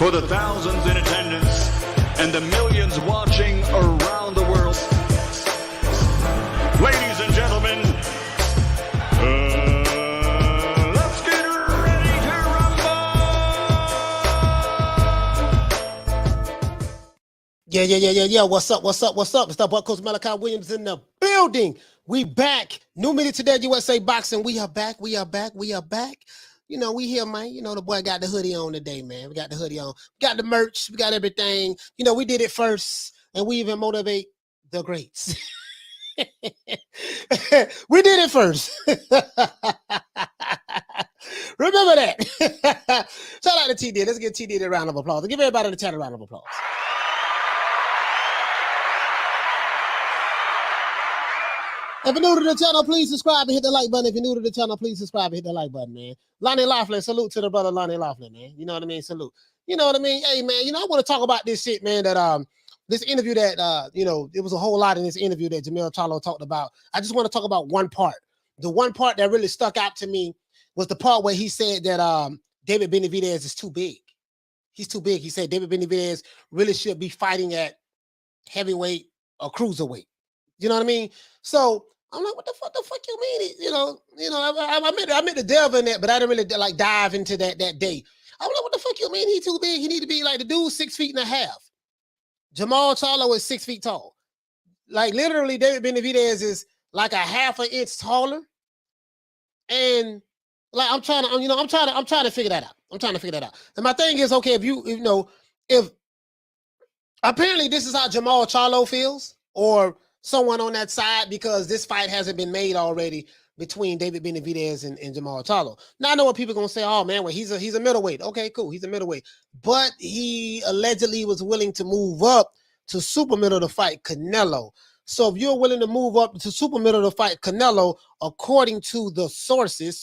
for the thousands in attendance and the millions watching around the world. Ladies and gentlemen, let's get ready to rumble! Yeah. What's up? It's the Buck Coach Malachi Williams in the building. We back. New Minute Today, USA Boxing. We are back. You know, we here, man. You know, the boy got the hoodie on today, man. We got the hoodie on. We got the merch. We got everything. You know, we did it first, and we even motivate the greats. We did it first. Remember that. Shout out to TD. Let's give TD a round of applause. Give everybody in the chat a round of applause. If you're new to the channel, please subscribe and hit the like button. If you're new to the channel, please subscribe and hit the like button, man. Lonnie Laughlin, salute to the brother Lonnie Laughlin, man. You know what I mean? Salute. You know what I mean? Hey, man, you know, I want to talk about this shit, man, that, this interview that, you know, it was a whole lot in this interview that Jermall Charlo talked about. I just want to talk about one part. The one part that really stuck out to me was the part where he said that David Benavidez is too big. He's too big. He said David Benavidez really should be fighting at heavyweight or cruiserweight. You know what I mean? So I'm like, what the fuck you mean? You know, I meant to delve in that, but I didn't really like dive into that day. I'm like, what the fuck you mean he too big? He need to be like the dude 6 feet and a half. Jermall Charlo is 6 feet tall. Like literally, David Benavidez is like a half an inch taller. And like I'm trying to figure that out. And my thing is, okay, if apparently this is how Jermall Charlo feels, or someone on that side, because this fight hasn't been made already between David Benavidez and Jermall Charlo. Now I know what people are gonna say. Oh man, well he's a middleweight. Okay, cool, he's a middleweight, but he allegedly was willing to move up to super middle to fight Canelo. So if you're willing to move up to super middle to fight Canelo, according to the sources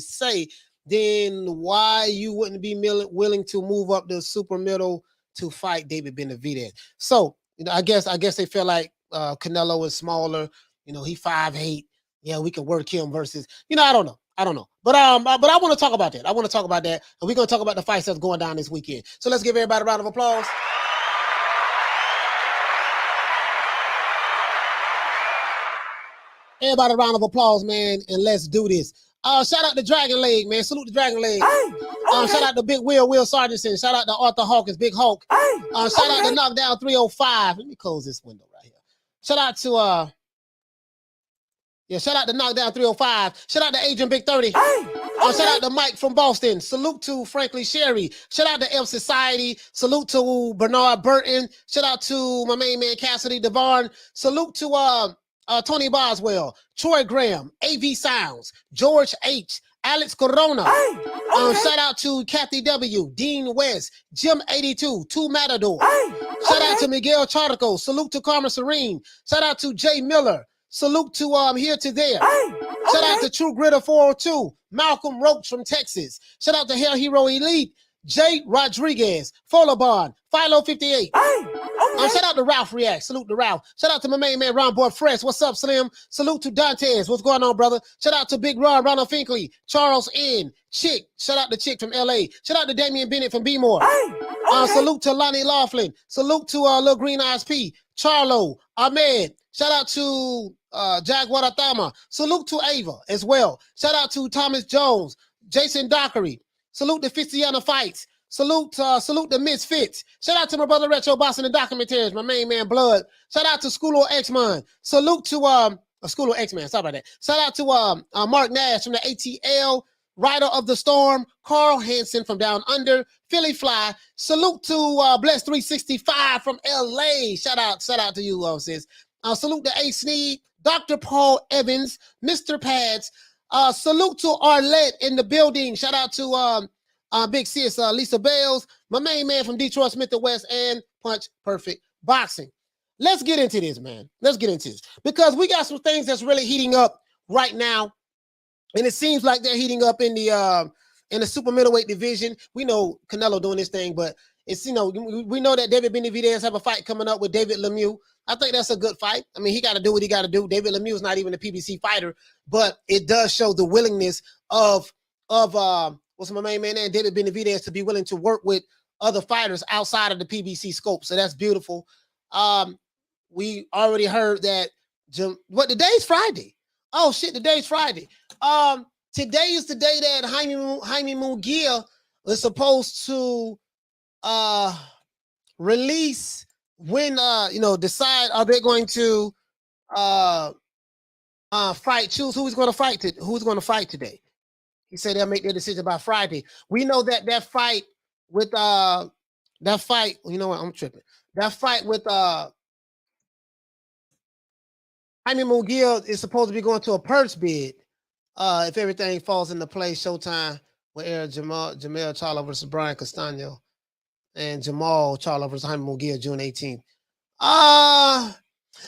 say, then why you wouldn't be willing to move up to super middle to fight David Benavidez? So you know, I guess they feel like Canelo is smaller. You know, he 5'8". Yeah, we can work him versus, you know, I don't know. But I want to talk about that. And we're going to talk about the fights that's going down this weekend. So let's give everybody a round of applause. Everybody a round of applause, man, and let's do this. Shout out to Dragon Leg, man. Salute the Dragon Leg. Shout out to Big Will Sargentson. Shout out to Arthur Hawkins, Big Hulk. Shout out to Knockdown 305. Let me close this window right here. Shout out to shout out to Knockdown 305. Shout out to Agent Big 30. Shout out to Mike from Boston. Salute to Frankly Sherry. Shout out to Elf Society. Salute to Bernard Burton. Shout out to my main man Cassidy Devon. Salute to Tony Boswell, Troy Graham, AV Sounds, George H, Alex Corona. Shout out to Kathy W, Dean West, Jim 82, Two Matador. Shout out to Miguel Chartico. Salute to Karma Serene. Shout out to Jay Miller. Salute to Here to There. Shout out to True Gritter 402, Malcolm Roach from Texas. Shout out to Hell Hero Elite, Jay Rodriguez, Folabon, Philo 58. Shout out to Ralph React. Salute to Ralph. Shout out to my main man Ron Boy Fresh. What's up, Slim? Salute to Dantes. What's going on, brother? Shout out to Big Ron, Ronald Finkley, Charles N, Chick. Shout out to Chick from LA. Shout out to Damian Bennett from B-More. Salute to Lonnie Laughlin. Salute to Lil Green Eyes P, Charlo, Ahmed. Shout out to Jack Waratama. Salute to Ava as well. Shout out to Thomas Jones, Jason Dockery. Salute to Fistiana Fights. Salute the Misfits. Shout out to my brother Retro Boston and Documentaries, my main man Blood. Shout out to School of X-Man. Salute to School of X-Man. Sorry about that. Shout out to Mark Nash from the ATL, Rider of the Storm, Carl Hansen from Down Under, Philly Fly. Salute to Bless 365 from LA. Shout out to you, sis. Salute to A Sneed, Dr. Paul Evans, Mr. Pads. Salute to Arlette in the building. Shout out to Big Sis, Lisa Bales, my main man from Detroit, Smith & West, and Punch Perfect Boxing. Let's get into this, man. Let's get into this. Because we got some things that's really heating up right now. And it seems like they're heating up in the super middleweight division. We know Canelo doing this thing, but it's, you know, we know that David Benavidez have a fight coming up with David Lemieux. I think that's a good fight. I mean, he got to do what he got to do. David Lemieux is not even a PBC fighter, but it does show the willingness of what's my main man, David Benavidez, to be willing to work with other fighters outside of the PBC scope. So that's beautiful. We already heard that. What today's Friday? Oh shit, today's Friday. Today is the day that Jaime Munguia is supposed to release when decide are they going to choose who's going to fight today. He said they'll make their decision by Friday. We know that fight with you know what, I'm tripping. That fight with Jaime Munguia is supposed to be going to a purse bid. If everything falls into place, Showtime will air Jermall Charlo versus Brian Castano and Jermall Charlo versus Jaime Munguia June 18th.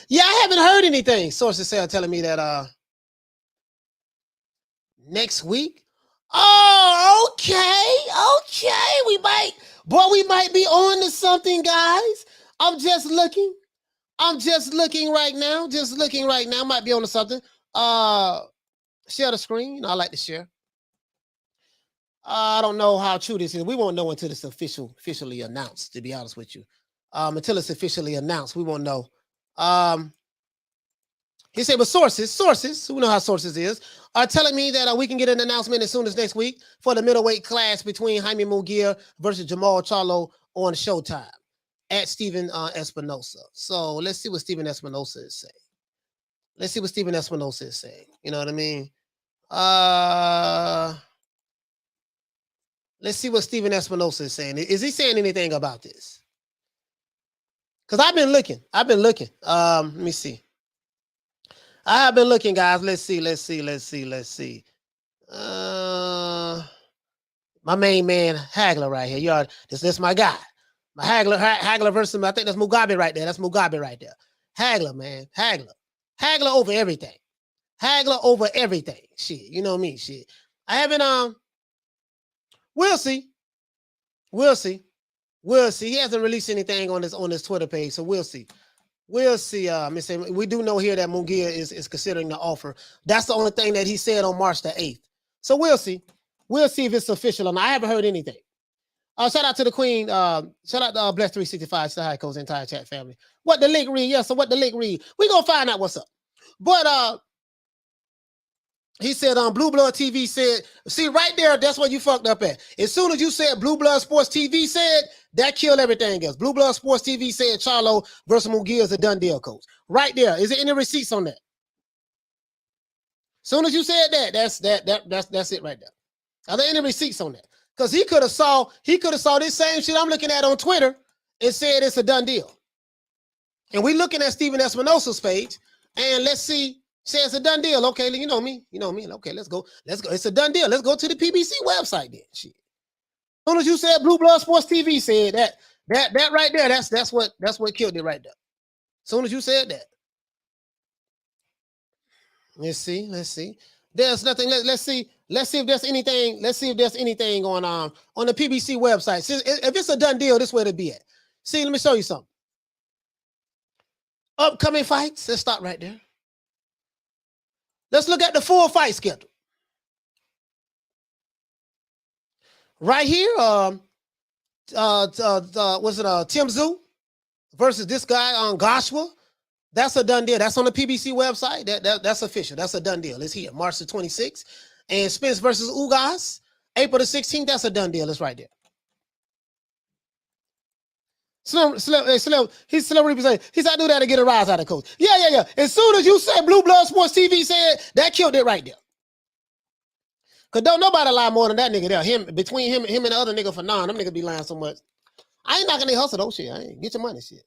Yeah, I haven't heard anything. Sources are telling me that next week. Oh, okay. We might be on to something, guys. I'm just looking right now. Might be on to something. Share the screen. I like to share. I don't know how true this is. We won't know until it's officially announced, to be honest with you. Until it's officially announced, we won't know. He said, but sources, who know how sources is, are telling me that we can get an announcement as soon as next week for the middleweight class between Jaime Munguia versus Jermall Charlo on Showtime at Steven Espinosa. So let's see what Steven Espinosa is saying. You know what I mean? Let's see what Steven Espinosa is saying. Is he saying anything about this? Because I've been looking. Let me see. I have been looking, guys. Let's see. My main man, Hagler, right here. This my guy. My Hagler versus, I think that's Mugabe right there. Hagler, man. Hagler over everything. Shit. You know me, shit. I haven't, we'll see. He hasn't released anything on his Twitter page, so we'll see. We do know here that Munguia is considering the offer. That's the only thing that he said on March the 8th. So we'll see. We'll see if it's official or not. I haven't heard anything. Shout out to the Queen. Shout out to Bless 365. Say hi, Co's entire chat family. What the link read? Yeah, so what the link read? We gonna find out what's up. But he said Blue Blood TV said, see right there, that's what you fucked up at. As soon as you said Blue Blood Sports TV said, that killed everything else. Blue Blood Sports TV said Charlo versus Munguia is a done deal, Coach. Right there. Is there any receipts on that? As soon as you said that, that's it right there. Are there any receipts on that? Because he could have saw this same shit I'm looking at on Twitter and said it's a done deal. And we looking at Steven Espinosa's page, and let's see. Say it's a done deal. Okay, you know me. Okay, let's go. It's a done deal. Let's go to the PBC website then. Shit. As soon as you said Blue Blood Sports TV said that right there, that's what killed it right there. As soon as you said that. Let's see. There's nothing. Let's see if there's anything. Let's see if there's anything going on the PBC website. If it's a done deal, this is where to be at. See, let me show you something. Upcoming fights. Let's stop right there. Let's look at the full fight schedule. Right here, Tim Tszyu versus this guy on Goshua. That's a done deal. That's on the PBC website. That's official. That's a done deal. It's here, March the 26th. And Spence versus Ugas, April the 16th. That's a done deal. It's right there. Slim, he's celebrity saying, he said, I do that to get a rise out of Coach. Yeah. As soon as you said Blue Blood Sports TV said, that killed it right there. Because don't nobody lie more than that nigga there. Between him and the other nigga for them niggas be lying so much. I ain't knocking their hustle though, shit. I ain't get your money, shit.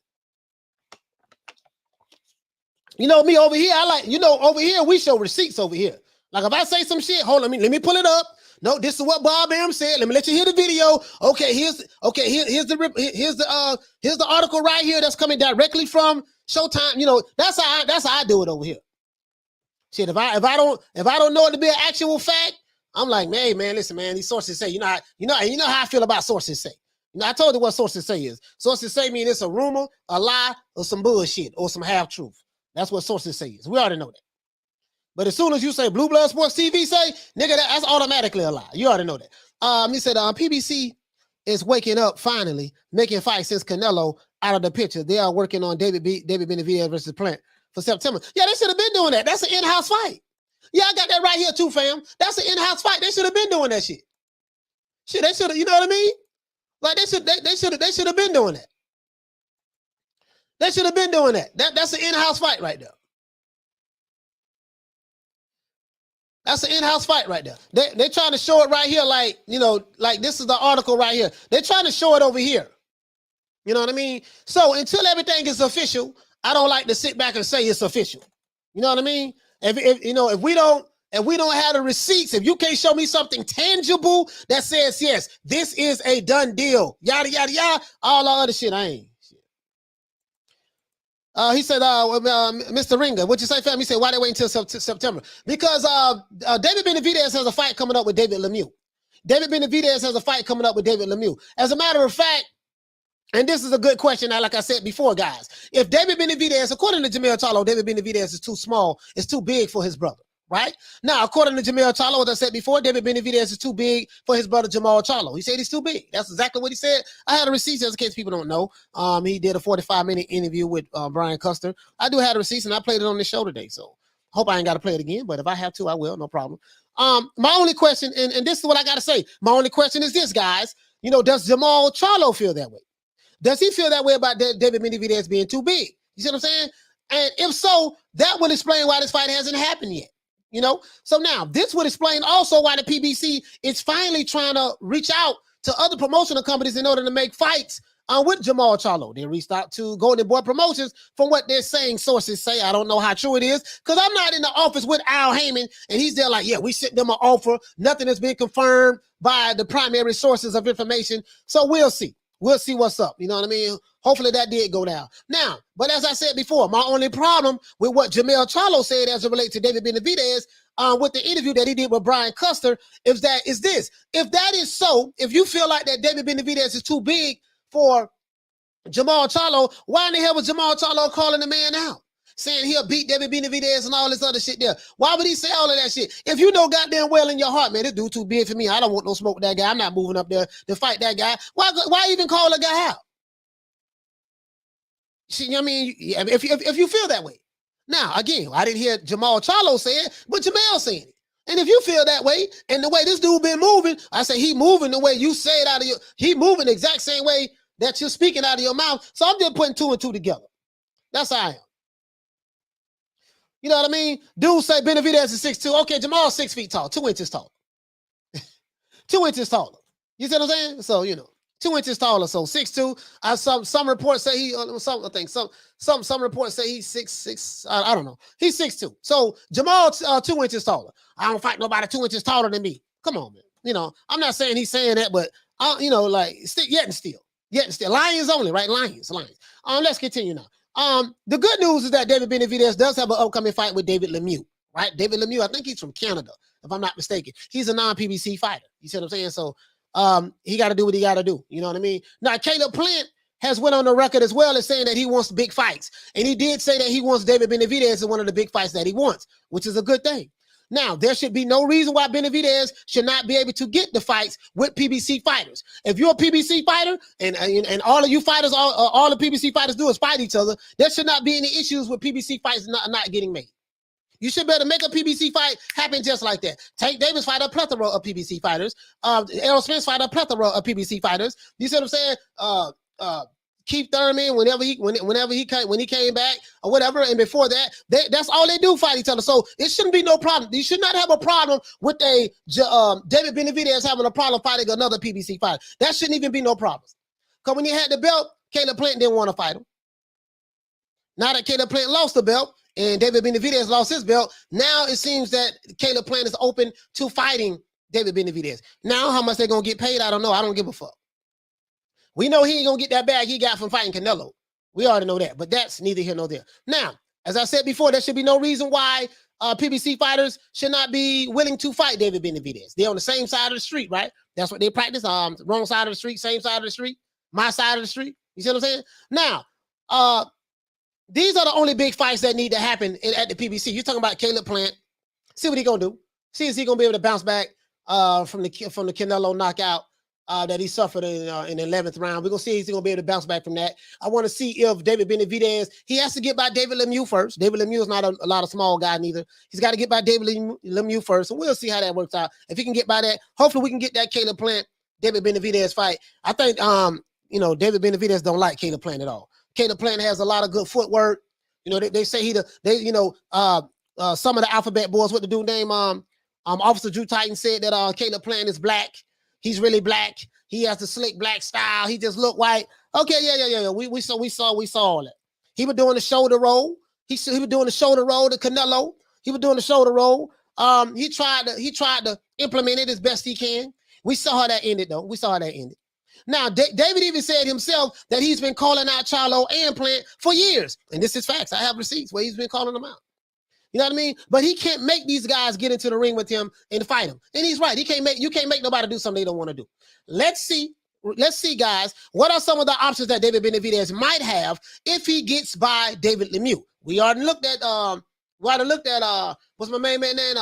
You know me over here, over here, we show receipts over here. Like if I say some shit, hold on, let me pull it up. No, this is what Bob M said. Let me let you hear the video. Okay, here's the article right here that's coming directly from Showtime. You know, that's how I do it over here. Shit, if I don't know it to be an actual fact, I'm like, hey man, listen, man, these sources say, you know how I feel about sources say. You know, I told you what sources say is. Sources say mean it's a rumor, a lie, or some bullshit, or some half truth. That's what sources say is. We already know that. But as soon as you say Blue Blood Sports TV say, nigga, that's automatically a lie. You already know that. He said PBC is waking up finally, making fights since Canelo out of the picture. They are working on David Benavidez versus Plant for September. Yeah, they should have been doing that. That's an in-house fight. Yeah, I got that right here too, fam. That's an in-house fight. They should have been doing that shit. Shit, they should have, you know what I mean? Like they should have been doing that. They should have been doing that. That's an in-house fight right there. That's an in-house fight right there. They're trying to show it right here, like, you know, like this is the article right here. They're trying to show it over here. You know what I mean? So until everything is official, I don't like to sit back and say it's official. You know what I mean? If we don't have the receipts, if you can't show me something tangible that says, yes, this is a done deal, yada, yada, yada, all the other shit, I ain't. He said, Mr. Ringer, what'd you say, fam? He said, why they wait until September? Because David Benavidez has a fight coming up with David Lemieux. David Benavidez has a fight coming up with David Lemieux. As a matter of fact, and this is a good question, now, like I said before, guys. If David Benavidez, according to Jermall Charlo, David Benavidez is too small, it's too big for his brother, right? Now, according to Jermall Charlo, as I said before, David Benavidez is too big for his brother Jermall Charlo. He said he's too big. That's exactly what he said. I had a receipt, just in case people don't know. He did a 45-minute interview with Brian Custer. I do have the receipts, and I played it on this show today, so hope I ain't got to play it again, but if I have to, I will, no problem. My only question, and this is what I got to say, my only question is this, guys. You know, does Jermall Charlo feel that way? Does he feel that way about David Benavidez being too big? You see what I'm saying? And if so, that would explain why this fight hasn't happened yet. You know? So now, this would explain also why the PBC is finally trying to reach out to other promotional companies in order to make fights with Jermall Charlo. They reached out to Golden Boy Promotions from what they're saying, sources say. I don't know how true it is because I'm not in the office with Al Heyman and he's there like, yeah, we sent them an offer. Nothing has been confirmed by the primary sources of information. So we'll see. We'll see what's up. You know what I mean? Hopefully that did go down. Now, but as I said before, my only problem with what Jermall Charlo said as it relates to David Benavidez with the interview that he did with Brian Custer is this. If that is so, if you feel like that David Benavidez is too big for Jermall Charlo, why in the hell was Jermall Charlo calling the man out? Saying he'll beat David Benavidez and all this other shit there. Why would he say all of that shit? If you know goddamn well in your heart, man, this dude too big for me. I don't want no smoke with that guy. I'm not moving up there to fight that guy. Why even call a guy out? See, you know what I mean? If you feel that way. Now, again, I didn't hear Jermall Charlo say it, but Jermell saying it. And if you feel that way, and the way this dude been moving, I say he moving the way you say it out of your, he moving the exact same way that you're speaking out of your mouth. So I'm just putting two and two together. That's how I am. You know what I mean? Dudes say Benavidez is 6'2". Okay, Jermall's 6 feet tall, 2 inches taller. 2 inches taller. You see what I'm saying? So, you know, 2 inches taller. So 6'2". Some reports say some reports say he's 6'6". I don't know. He's 6'2". So Jermall 2 inches taller. I don't fight nobody 2 inches taller than me. Come on, man. You know, I'm not saying he's saying that, but you know, like yet and still. Lions only, right? Lions. Let's continue now. The good news is that David Benavidez does have an upcoming fight with David Lemieux, right? David Lemieux, I think he's from Canada, if I'm not mistaken. He's a non-PBC fighter. You see what I'm saying? So he got to do what he got to do. You know what I mean? Now, Caleb Plant has went on the record as well as saying that he wants big fights. And he did say that he wants David Benavidez in one of the big fights that he wants, which is a good thing. Now, there should be no reason why Benavidez should not be able to get the fights with PBC fighters. If you're a PBC fighter and all of you fighters, all the PBC fighters do is fight each other, there should not be any issues with PBC fights not getting made. You should be able to make a PBC fight happen just like that. Tank Davis fight a plethora of PBC fighters. Errol Spence fight a plethora of PBC fighters. You see what I'm saying? Keith Thurman, when he came back or whatever, and before that, that's all they do, fight each other. So it shouldn't be no problem. You should not have a problem with David Benavidez having a problem fighting another PBC fighter. That shouldn't even be no problem. Because when he had the belt, Caleb Plant didn't want to fight him. Now that Caleb Plant lost the belt and David Benavidez lost his belt, now it seems that Caleb Plant is open to fighting David Benavidez. Now, how much they're going to get paid, I don't know. I don't give a fuck. We know he ain't going to get that bag he got from fighting Canelo. We already know that, but that's neither here nor there. Now, as I said before, there should be no reason why PBC fighters should not be willing to fight David Benavidez. They're on the same side of the street, right? That's what they practice. Wrong side of the street, same side of the street, my side of the street. You see what I'm saying? Now, these are the only big fights that need to happen at the PBC. You're talking about Caleb Plant. See what he going to do. See if he going to be able to bounce back from the Canelo knockout. that he suffered in the 11th round. We're going to see if he's going to be able to bounce back from that. I want to see if David Benavidez, he has to get by David Lemieux first. David Lemieux is not a lot of small guy neither. He's got to get by David Lemieux first, and we'll see how that works out. If he can get by that, hopefully we can get that Caleb Plant, David Benavidez fight. I think, David Benavidez don't like Caleb Plant at all. Caleb Plant has a lot of good footwork. They say some of the alphabet boys, what the dude name, Officer Drew Titan said that Caleb Plant is black. He's really black. He has the slick black style. He just look white. Okay, yeah. We saw all that. He was doing the shoulder roll. He was doing the shoulder roll to Canelo. He was doing the shoulder roll. He tried to implement it as best he can. We saw how that ended, though. We saw how that ended. Now, David even said himself that he's been calling out Charlo and Plant for years. And this is facts. I have receipts where he's been calling them out. You know what I mean? But he can't make these guys get into the ring with him and fight him. And he's right. You can't make nobody do something they don't want to do. Let's see, guys. What are some of the options that David Benavidez might have if he gets by David Lemieux? We already looked at what's my main man name?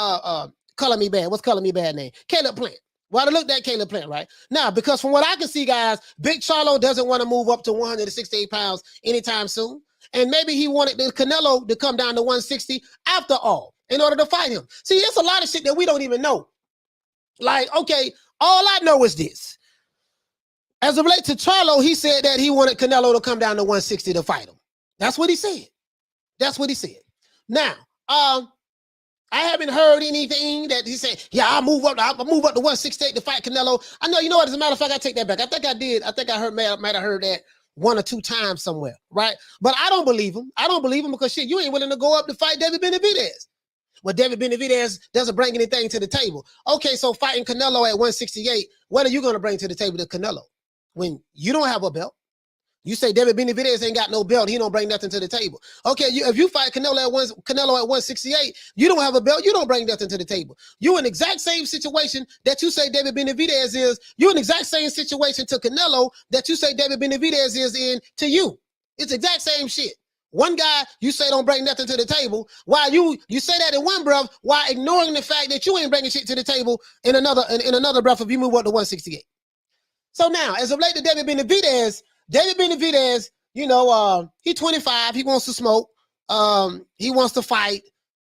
Color Me Bad. What's Color Me Bad name? Caleb Plant. We already looked at Caleb Plant, right? Now, because from what I can see, guys, Big Charlo doesn't want to move up to 168 pounds anytime soon. And maybe he wanted the Canelo to come down to 160 after all, in order to fight him. See, there's a lot of shit that we don't even know. Like, okay, all I know is this. As it relates to Charlo, he said that he wanted Canelo to come down to 160 to fight him. That's what he said. Now, I haven't heard anything that he said, yeah, I'll move up to 168 to fight Canelo. I know, you know what, as a matter of fact, I take that back. I think I did. I think I might have heard that one or two times somewhere, right? But I don't believe him. Because shit, you ain't willing to go up to fight David Benavidez. Well, David Benavidez doesn't bring anything to the table. Okay, so fighting Canelo at 168, what are you going to bring to the table to Canelo? When you don't have a belt. You say David Benavidez ain't got no belt. He don't bring nothing to the table. Okay, if you fight Canelo at 168, you don't have a belt. You don't bring nothing to the table. You in the exact same situation that you say David Benavidez is. You in the exact same situation to Canelo that you say David Benavidez is in to you. It's the exact same shit. One guy you say don't bring nothing to the table, while you say that in one breath, while ignoring the fact that you ain't bringing shit to the table in another breath if you move up to 168. So now, as of late to David Benavidez, he's 25. He wants to smoke. He wants to fight,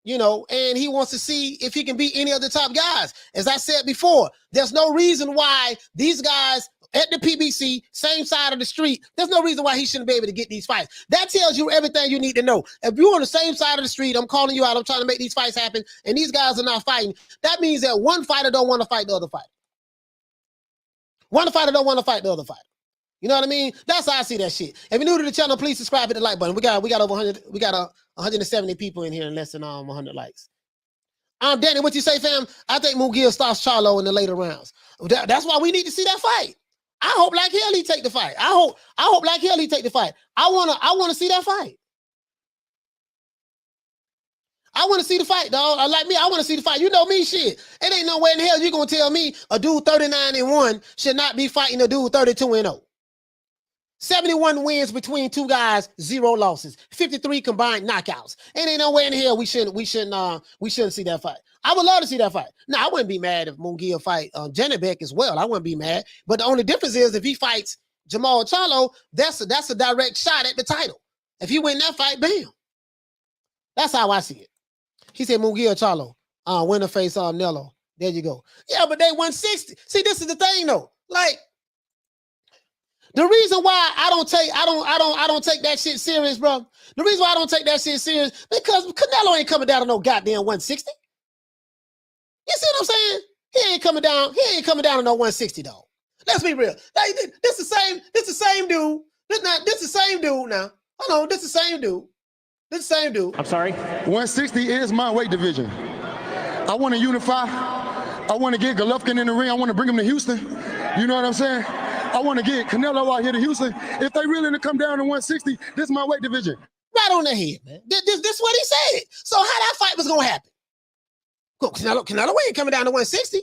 and he wants to see if he can beat any of the top guys. As I said before, there's no reason why these guys at the PBC, same side of the street, there's no reason why he shouldn't be able to get these fights. That tells you everything you need to know. If you're on the same side of the street, I'm calling you out, I'm trying to make these fights happen, and these guys are not fighting, that means that one fighter don't want to fight the other fighter. One fighter don't want to fight the other fighter. You know what I mean? That's how I see that shit. If you're new to the channel, please subscribe, hit the like button. We got over 100. We got 170 people in here and less than 100 likes. Danny, what you say, fam? I think Munguia stops Charlo in the later rounds. That's why we need to see that fight. I hope like hell he take the fight. I hope like hell he take the fight. I wanna see that fight. I want to see the fight, dog. Like me, I want to see the fight. You know me, shit. It ain't no way in hell you're gonna tell me a dude 39-1 should not be fighting a dude 32-0. 71 wins between two guys, 0 losses, 53 combined knockouts. Ain't no way in hell we shouldn't see that fight. I would love to see that fight. Now, I wouldn't be mad if Munguia fight Janibek as well. I wouldn't be mad. But the only difference is if he fights Jermall Charlo, that's a direct shot at the title. If he win that fight, bam. That's how I see it. He said Munguia Charlo, winner face Nello. There you go. Yeah, but they 160. See, this is the thing though. Like, the reason why I don't take that shit serious, bro. The reason why I don't take that shit serious, because Canelo ain't coming down to no goddamn 160. You see what I'm saying? He ain't coming down to no 160, though. Let's be real. This the same dude. This the same dude now. Hold on, this the same dude. This the same dude. I'm sorry? 160 is my weight division. I want to unify. I want to get Golovkin in the ring. I want to bring him to Houston. You know what I'm saying? I want to get Canelo out here to Houston. If they really to come down to 160, this is my weight division. Right on the head, man. This is what he said. So how that fight was going to happen? Cool. Canelo ain't coming down to 160.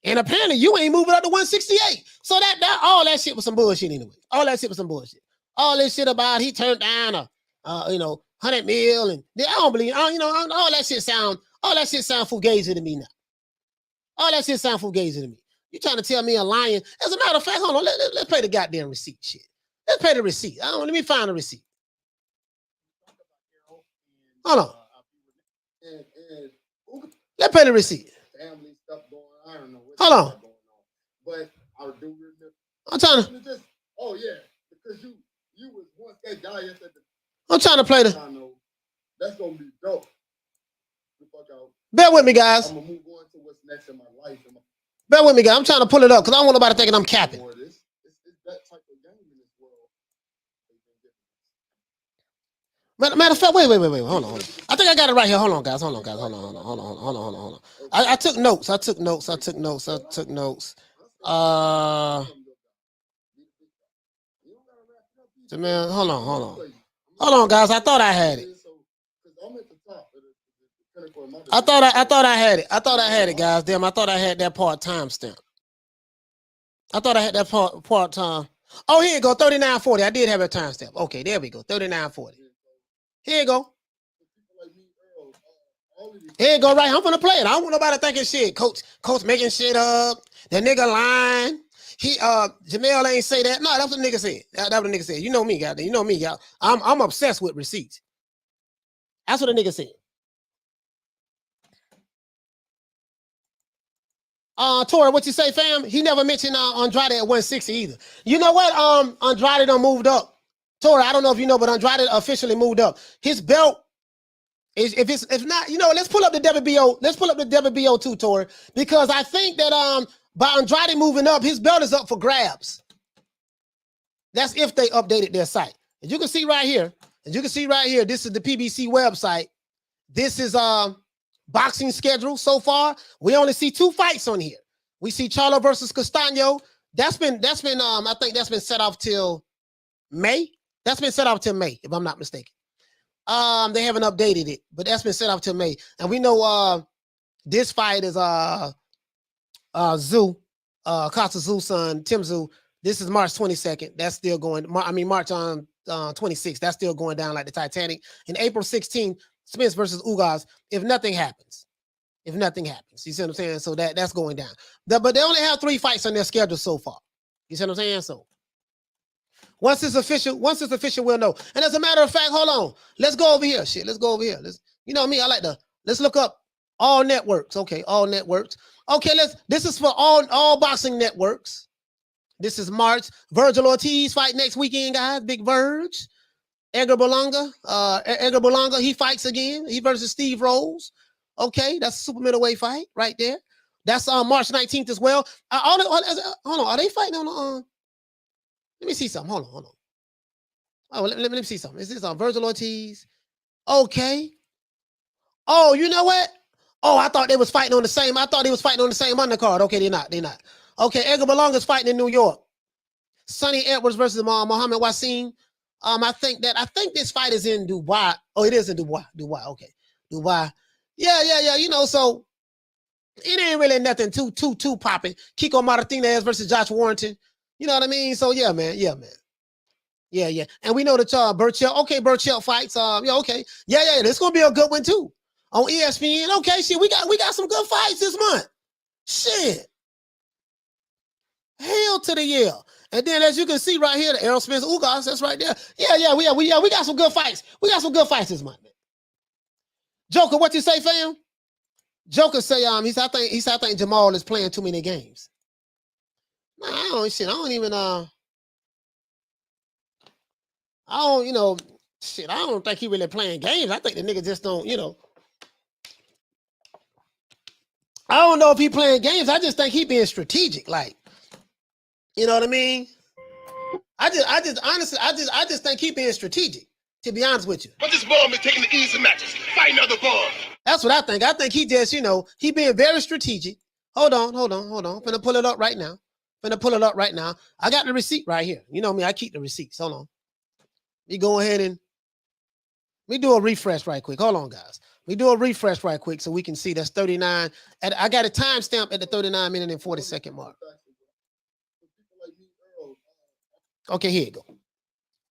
And apparently you ain't moving up to 168. So all that shit was some bullshit anyway. All that shit was some bullshit. All this shit about he turned down 100 mil and I don't believe, all that shit sound fugazi to me now. All that shit sound fugazi to me. You trying to tell me a lion? As a matter of fact, hold on. Let's play the goddamn receipt shit. Let's play the receipt. Let me find the receipt. Hold on. Let's play the receipt. Family stuff going on. I don't know what's Hold on. going on. But I do remember. I'm trying to. Just, oh yeah, because you was once that guy at the. I'm trying to play the. I know. That's gonna be dope. Bear with me, guys. I'm gonna move on to what's next in my life. Bear with me, guys. I'm trying to pull it up because I don't want nobody thinking I'm capping. It's that type of game in this world. Matter of fact, wait. Hold on. I think I got it right here. Hold on, guys. Hold on. I took notes. Man, hold on, guys. I thought I had it. I thought I had it. I thought I had it, guys. Damn, I thought I had that part timestamp. I thought I had that part time. Oh, here you go. 39:40. I did have a timestamp. Okay, there we go. 39:40. Here you go. Here you go, right? I'm gonna play it. I don't want nobody thinking shit. Coach making shit up. The nigga lying. Jermell ain't say that. No, that's what the nigga said. That's what the nigga said. You know me, guys. You know me, y'all. I'm obsessed with receipts. That's what the nigga said. Tori, what you say, fam? He never mentioned Andrade at 160 either. You know what? Andrade done moved up. Tori, I don't know if you know, but Andrade officially moved up. His belt is if not, you know, let's pull up the WBO. Let's pull up the WBO too, Tori, because I think that by Andrade moving up, his belt is up for grabs. That's if they updated their site. As you can see right here, this is the PBC website. This is boxing schedule so far. We only see 2 fights on here. We see Charlo versus Castano. That's been I think that's been set off till May. That's been set off till May, if I'm not mistaken. They haven't updated it, but that's been set off till May. And we know this fight is Costa Zoo's son, Tim Zoo. This is March 22nd. That's still going. March 26th. That's still going down like the Titanic. And April 16th, Spence versus Ugas. If nothing happens, you see what I'm saying? So that's going down. But they only have 3 fights on their schedule so far. You see what I'm saying? So once it's official, we'll know. And as a matter of fact, hold on. Let's go over here. Let's go over here. You know me, let's look up all networks. Okay, all networks. Okay, this is for all boxing networks. This is March. Virgil Ortiz fight next weekend, guys. Big Verge. Edgar Berlanga, he fights again. He versus Steve Rose. Okay, that's a super middleweight fight right there. That's March 19th as well. Hold on, are they fighting on let me see something. Hold on. Oh, let me see something. Is this Virgil Ortiz? Okay. Oh, you know what? Oh, I thought they was fighting on the same. I thought they was fighting on the same undercard. Okay, they're not. Okay, Edgar Berlanga's fighting in New York. Sonny Edwards versus Mohammed Wasim. I think this fight is in Dubai. Oh, it is in Dubai. Okay, Dubai. Yeah. You know, so it ain't really nothing too popping. Kiko Martinez versus Josh Warrington. You know what I mean? So yeah, man. Yeah. And we know that Burchell fights. Okay. Yeah. This gonna be a good one too on ESPN. Okay, shit. We got some good fights this month. Shit. Hell to the yeah. And then as you can see right here, the Errol Spence Ugas, that's right there. Yeah. We got some good fights. We got some good fights this month, man. Joker, what you say, fam? Joker say I think Jermall is playing too many games. Nah, I don't think he really playing games. I think the nigga just don't, I don't know if he playing games. I just think he being strategic, like, you know what I mean? I just think he being strategitic, to be honest with you. But this ball is taking the easy matches. Fight another ball. That's what I think. I think he just, he being very strategic. Hold on. I'm gonna pull it up right now. I got the receipt right here. You know me, I keep the receipts. Hold on. We go ahead and we do a refresh right quick. Hold on, guys. We do a refresh right quick so we can see that's 39. And I got a timestamp at the 39-minute and 40-second mark. Okay, here you go.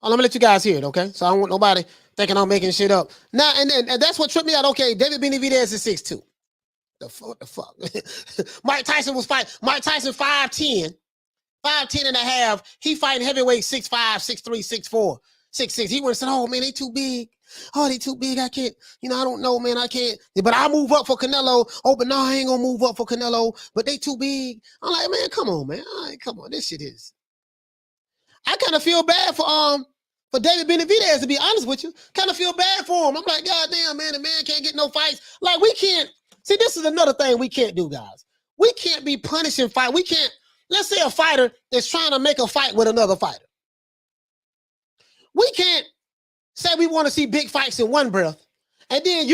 Oh, let me let you guys hear it, okay? So I don't want nobody thinking I'm making shit up. Now, and that's what tripped me out. Okay, David Benavidez is 6'2". What the fuck? Mike Tyson was fighting. Mike Tyson 5'10", 5'10" and a half. He fighting heavyweight 6'5", 6'3", 6'4", 6'6". He would have said, "Oh man, they too big. Oh, they too big. I can't. I don't know, man. I can't. But I move up for Canelo. Oh, but no, I ain't gonna move up for Canelo. But they too big." I'm like, man, come on, man. All right, come on. This shit is. I kind of feel bad for David Benavidez, to be honest with you. Kind of feel bad for him. I'm like, God damn, man, the man can't get no fights. Like, we can't. See, this is another thing we can't do, guys. We can't be punishing fight. We can't. Let's say a fighter is trying to make a fight with another fighter. We can't say we want to see big fights in one breath, and then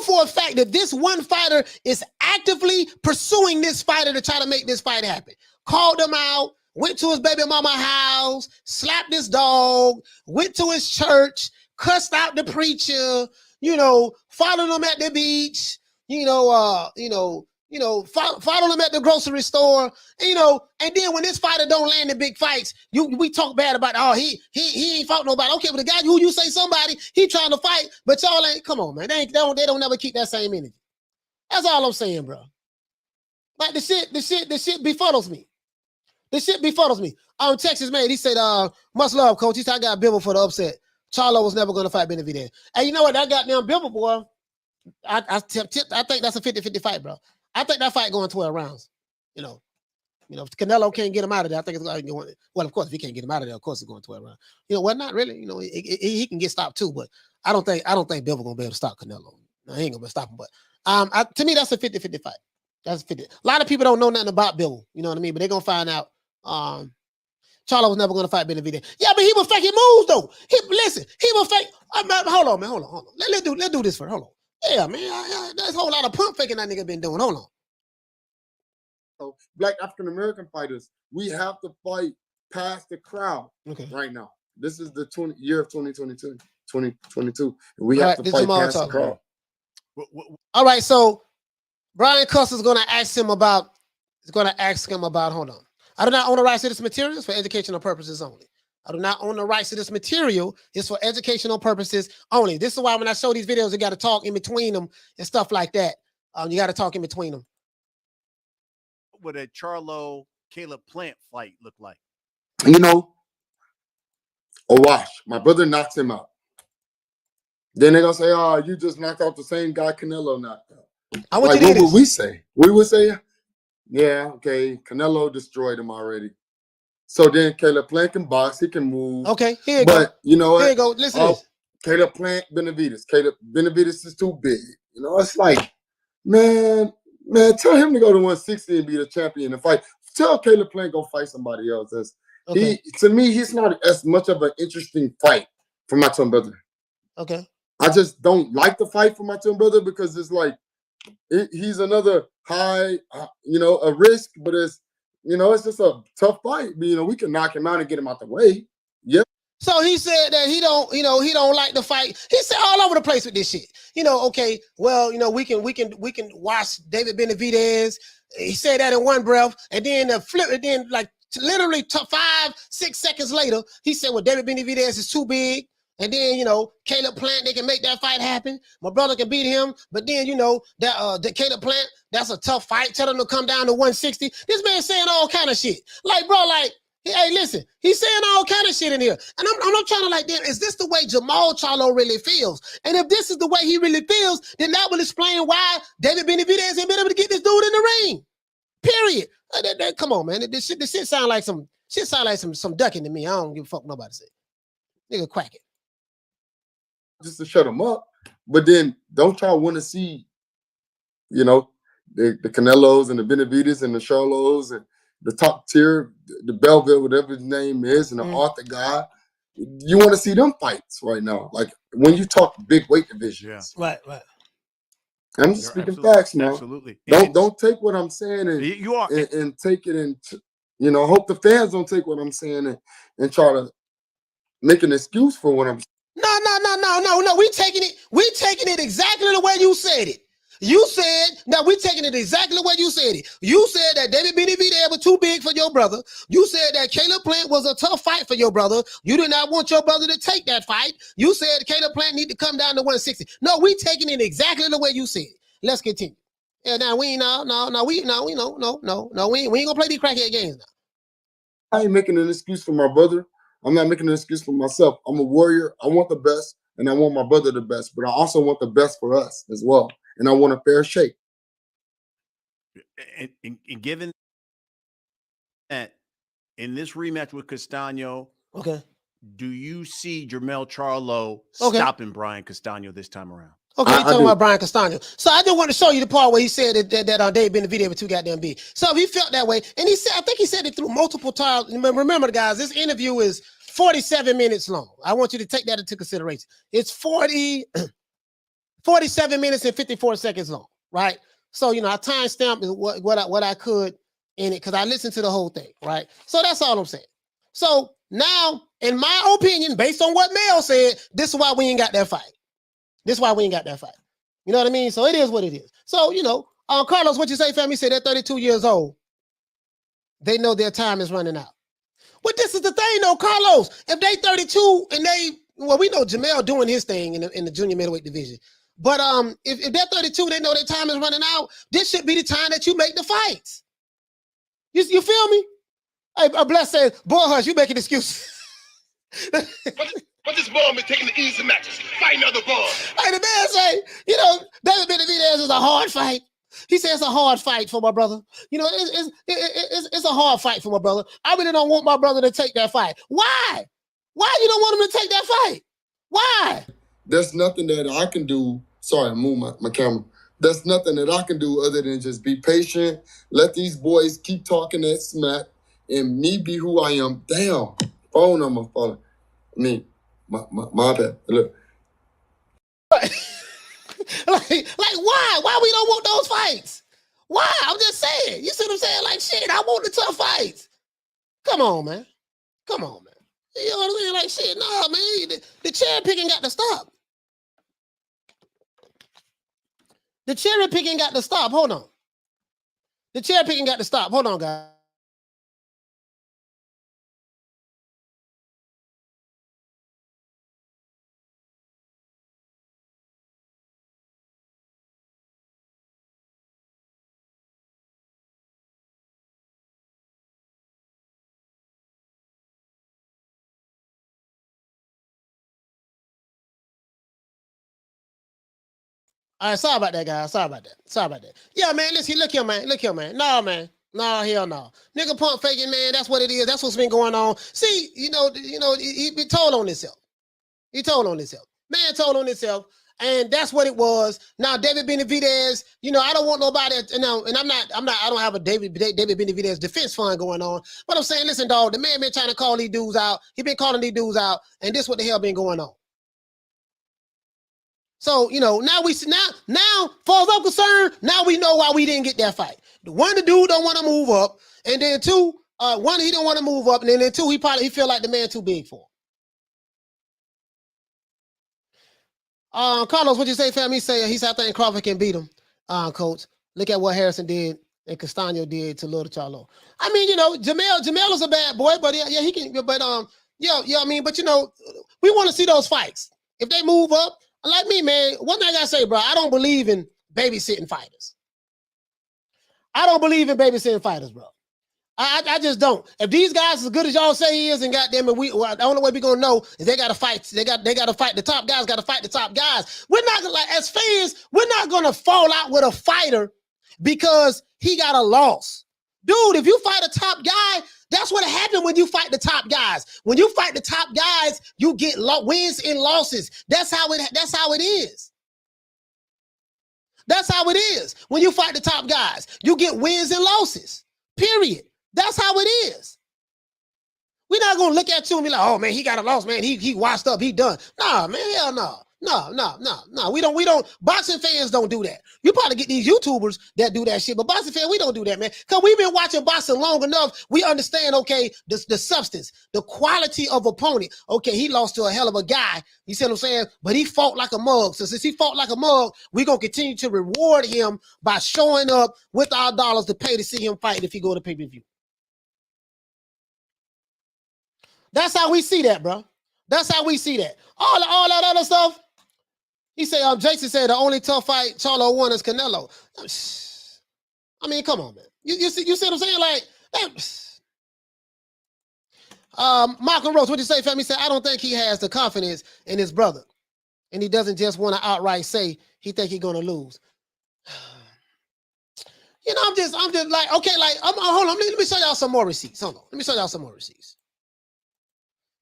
for a fact that this one fighter is actively pursuing this fighter to try to make this fight happen. Called him out, went to his baby mama house, slapped his dog, went to his church, cussed out the preacher, followed him at the beach, follow him at the grocery store, and then when this fighter don't land the big fights, we talk bad about, oh, he ain't fought nobody. Okay, but the guy who you say somebody, he trying to fight, but y'all ain't, come on, man. They don't never keep that same energy. That's all I'm saying, bro. Like the shit befuddles me. The shit befuddles me. Texas man, he said, much love, coach. He said, I got Bibble for the upset. Charlo was never going to fight Benavidez. And you know what? That goddamn Bibble, boy, I think that's a 50-50 fight, bro. I think that fight going 12 rounds. If Canelo can't get him out of there, I think it's going to go. Well, of course, if he can't get him out of there, of course it's going 12 rounds. Well, not really. He can get stopped too, but I don't think Bivol gonna be able to stop Canelo. I ain't gonna be able to stop him, but to me, that's a 50-50 fight. That's 50. A lot of people don't know nothing about Bivol, you know what I mean? But they're gonna find out. Charlo was never gonna fight Benavidez. Yeah, but he was faking moves though. He was fake. Hold on, man. Hold on. Let's do this first. Hold on. Yeah, man. There's a whole lot of pump faking that nigga been doing. Hold on. So Black African American fighters, we have to fight past the crowd right now. This is the year of 2022. 2022. We have to fight past the crowd. All right, so Brian Custer is going to ask him about. Hold on. I do not own the rights to this material. It's for educational purposes only. I do not own the rights to this material. It's for educational purposes only. This is why when I show these videos, you got to talk in between them and stuff like that. You got to talk in between them. What would a Charlo Caleb Plant fight look like? A wash. My brother knocks him out. Then they're gonna say, "Oh, you just knocked out the same guy Canelo knocked out." What would we say? We would say, "Yeah, okay, Canelo destroyed him already." So then Caleb Plant can box, he can move. Okay, here you go. But you know what? Here you go. Listen to this. Caleb Plant, Benavidez. Caleb Benavidez is too big. It's like, man, tell him to go to 160 and be the champion and fight. Tell Caleb Plant go fight somebody else. To me, he's not as much of an interesting fight for my twin brother. Okay. I just don't like the fight for my twin brother because it's like he's another high, a risk, but it's just a tough fight. We can knock him out and get him out the way. Yeah. So he said that he don't like the fight. He said all over the place with this shit. Okay, well, we can watch David Benavidez. He said that in one breath, and then like literally 5-6 seconds later, he said, well, David Benavidez is too big. And then, Caleb Plant, they can make that fight happen. My brother can beat him. But then, that Caleb Plant, that's a tough fight. Tell him to come down to 160. This man saying all kind of shit. Like, bro, hey, listen, he's saying all kind of shit in here. And I'm not trying to damn, is this the way Jermall Charlo really feels? And if this is the way he really feels, then that will explain why David Benavidez ain't been able to get this dude in the ring. Period. Come on, man. This shit sound like some ducking to me. I don't give a fuck nobody say. Nigga quack it. Just to shut him up, but then don't y'all want to see, the Canelos and the Benavidez and the Charlos and the top tier, the Belleville, whatever his name is, and the Arthur guy. You want to see them fights right now, like when you talk big weight divisions. Yeah. Right. I'm just speaking facts now. Absolutely. Don't take what I'm saying and take it and hope the fans don't take what I'm saying and try to make an excuse for what I'm saying. No. We taking it exactly the way you said it. You said, we taking it exactly the way you said it. You said that David Benavidez was too big for your brother. You said that Caleb Plant was a tough fight for your brother. You did not want your brother to take that fight. You said Caleb Plant need to come down to 160. No, we taking it exactly the way you said it. Let's continue. Yeah, now we ain't we ain't gonna play these crackhead games now. I ain't making an excuse for my brother. I'm not making an excuse for myself. I'm a warrior. I want the best, and I want my brother the best, but I also want the best for us as well. And I want a fair shake. And given that in this rematch with Castano, Okay. do you see Jermall Charlo Okay. stopping Brian Castano this time around? Okay, you're talking about Brian Castano. So I just want to show you the part where he said that David Benavidez was too goddamn big. So if he felt that way, and he said, I think he said it through multiple times. Remember, guys, this interview is 47 minutes long. I want you to take that into consideration. It's 47 minutes and 54 seconds long, right? So, you know, I timestamped what I could in it because I listened to the whole thing, right? So that's all I'm saying. So now, in my opinion, based on what Mel said, this is why we ain't got that fight. This is why we ain't got that fight. You know what I mean? So it is what it is. So, you know, Carlos, what you say, family? Said they're 32 years old. They know their time is running out. Well, this is the thing, though, Carlos. If they 32 and we know Jermell doing his thing in the junior middleweight division. But if they're 32, they know their time is running out. This should be the time that you make the fights. You feel me? Hey, Bless says, boy, Hush, you making excuses. But this ball been taking the easy matches, fighting other balls. Hey, the man say, you know, David Benavidez is a hard fight. He says it's a hard fight for my brother. You know, it's a hard fight for my brother. I really don't want my brother to take that fight. Why? Why you don't want him to take that fight? Why? There's nothing that I can do. Sorry, I moved my camera. There's nothing that I can do other than just be patient, let these boys keep talking that smack, and me be who I am. Damn, phone number falling. I mean, my bad. Look. like why? Why we don't want those fights? Why? I'm just saying. You see what I'm saying? Like, shit, I want the tough fights. Come on, man. Come on, man. You know what I'm saying? Like, shit, nah, man. The cherry picking got to stop. The cherry picking got to stop. Hold on. The cherry picking got to stop. Hold on, guys. All right, sorry about that, guys. Sorry about that. Yeah, man, listen, look here, man. No, man. No, hell no. Nigga pump faking, man. That's what it is. That's what's been going on. See, he told on himself. He told on himself. Man told on himself. And that's what it was. Now, David Benavidez, you know, I don't want nobody, and I don't have a David Benavidez defense fund going on. But I'm saying, listen, dog, the man been trying to call these dudes out. He been calling these dudes out, and this what the hell been going on. So, you know, now, far as I'm concerned, now we know why we didn't get that fight. One, the dude don't want to move up, and then two, one, he don't want to move up, and then two, he feel like the man too big for him. Carlos, what you say, fam? He said I think Crawford can beat him, coach. Look at what Harrison did and Castano did to Little Charlo. I mean, you know, Jermell is a bad boy, but yeah, he can, but I mean, but you know, we want to see those fights. If they move up, like me, man, one thing I gotta say, bro, I don't believe in babysitting fighters. I don't believe in babysitting fighters, bro. I just don't. If these guys as good as y'all say he is, and goddamn it, the only way we gonna know is they gotta fight. They gotta fight. The top guys gotta fight the top guys. We're not gonna, like, as fans, we're not gonna fall out with a fighter because he got a loss. Dude, if you fight a top guy, that's what happened when you fight the top guys. When you fight the top guys, you get wins and losses. That's how it is. That's how it is. When you fight the top guys, you get wins and losses. Period. That's how it is. We're not gonna look at you and be like, oh man, he got a loss, man. He washed up, he done. Nah, man, hell no. No. We don't. Boxing fans don't do that. You probably get these YouTubers that do that shit, but boxing fans, we don't do that, man. Because we've been watching boxing long enough. We understand, okay, the substance, the quality of opponent. Okay, he lost to a hell of a guy. You see what I'm saying? But he fought like a mug. So since he fought like a mug, we're going to continue to reward him by showing up with our dollars to pay to see him fight if he go to pay-per-view. That's how we see that, bro. That's how we see that. All that other stuff. He said, Jason said the only tough fight Charlo won is Canelo. I mean, come on, man. You see what I'm saying? Like that. Malcolm Rose, what you say, fam? He said, I don't think he has the confidence in his brother. And he doesn't just want to outright say he think he's gonna lose. You know, I'm just like, okay, like, hold on, let me show y'all some more receipts. Hold on, let me show y'all some more receipts.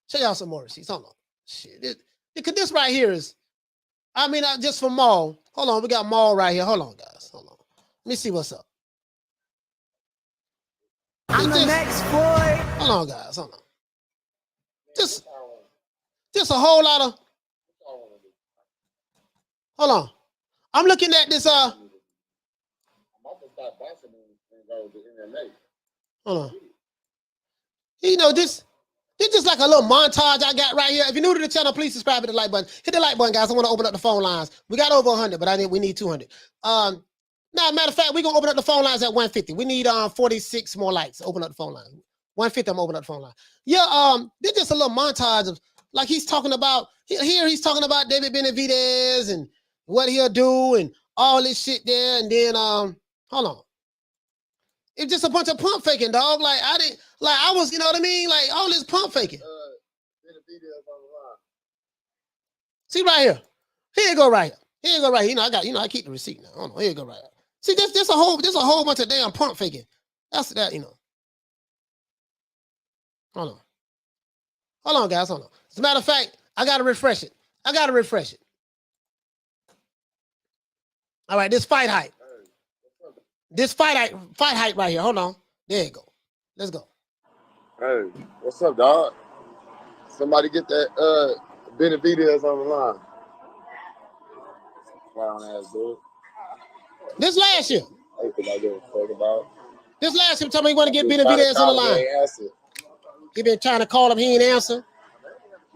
Show y'all some more receipts. Hold on. Shit, because this right here is, I mean, just for Maul. Hold on, we got Maul right here. Hold on, guys. Hold on. Let me see what's up. I'm the next Floyd. Hold on, guys. Hold on. Just a whole lot of. Hold on. I'm looking at this. Hold on. You know, this just like a little montage I got right here. If you're new to the channel, please subscribe to the like button. Hit the like button, guys. I want to open up the phone lines. We got over 100, but we need 200. Now, matter of fact, we're gonna open up the phone lines at 150. We need 46 more likes. Open up the phone line. 150. I'm opening up the phone line. Yeah, this just a little montage of like he's talking about here. He's talking about David Benavidez and what he'll do and all this shit there. And then hold on. It's just a bunch of pump faking, dog. Like I was, you know what I mean? Like all this pump faking. See right here. Here you go right here. Here you go right here. I keep the receipt now. Hold on. Here you go right here. See, there's a whole bunch of damn pump faking. That's that, you know. Hold on, guys. Hold on. As a matter of fact, I gotta refresh it. All right, this fight hype. This fight hype right here. Hold on. There you go. Let's go. Hey, what's up, dog? Somebody get that Benavidez on the line. Clown ass dude. This last year. I think I give a fuck about. This last year, tell me you want to get Benavidez on the line. He been trying to call him, he ain't answer.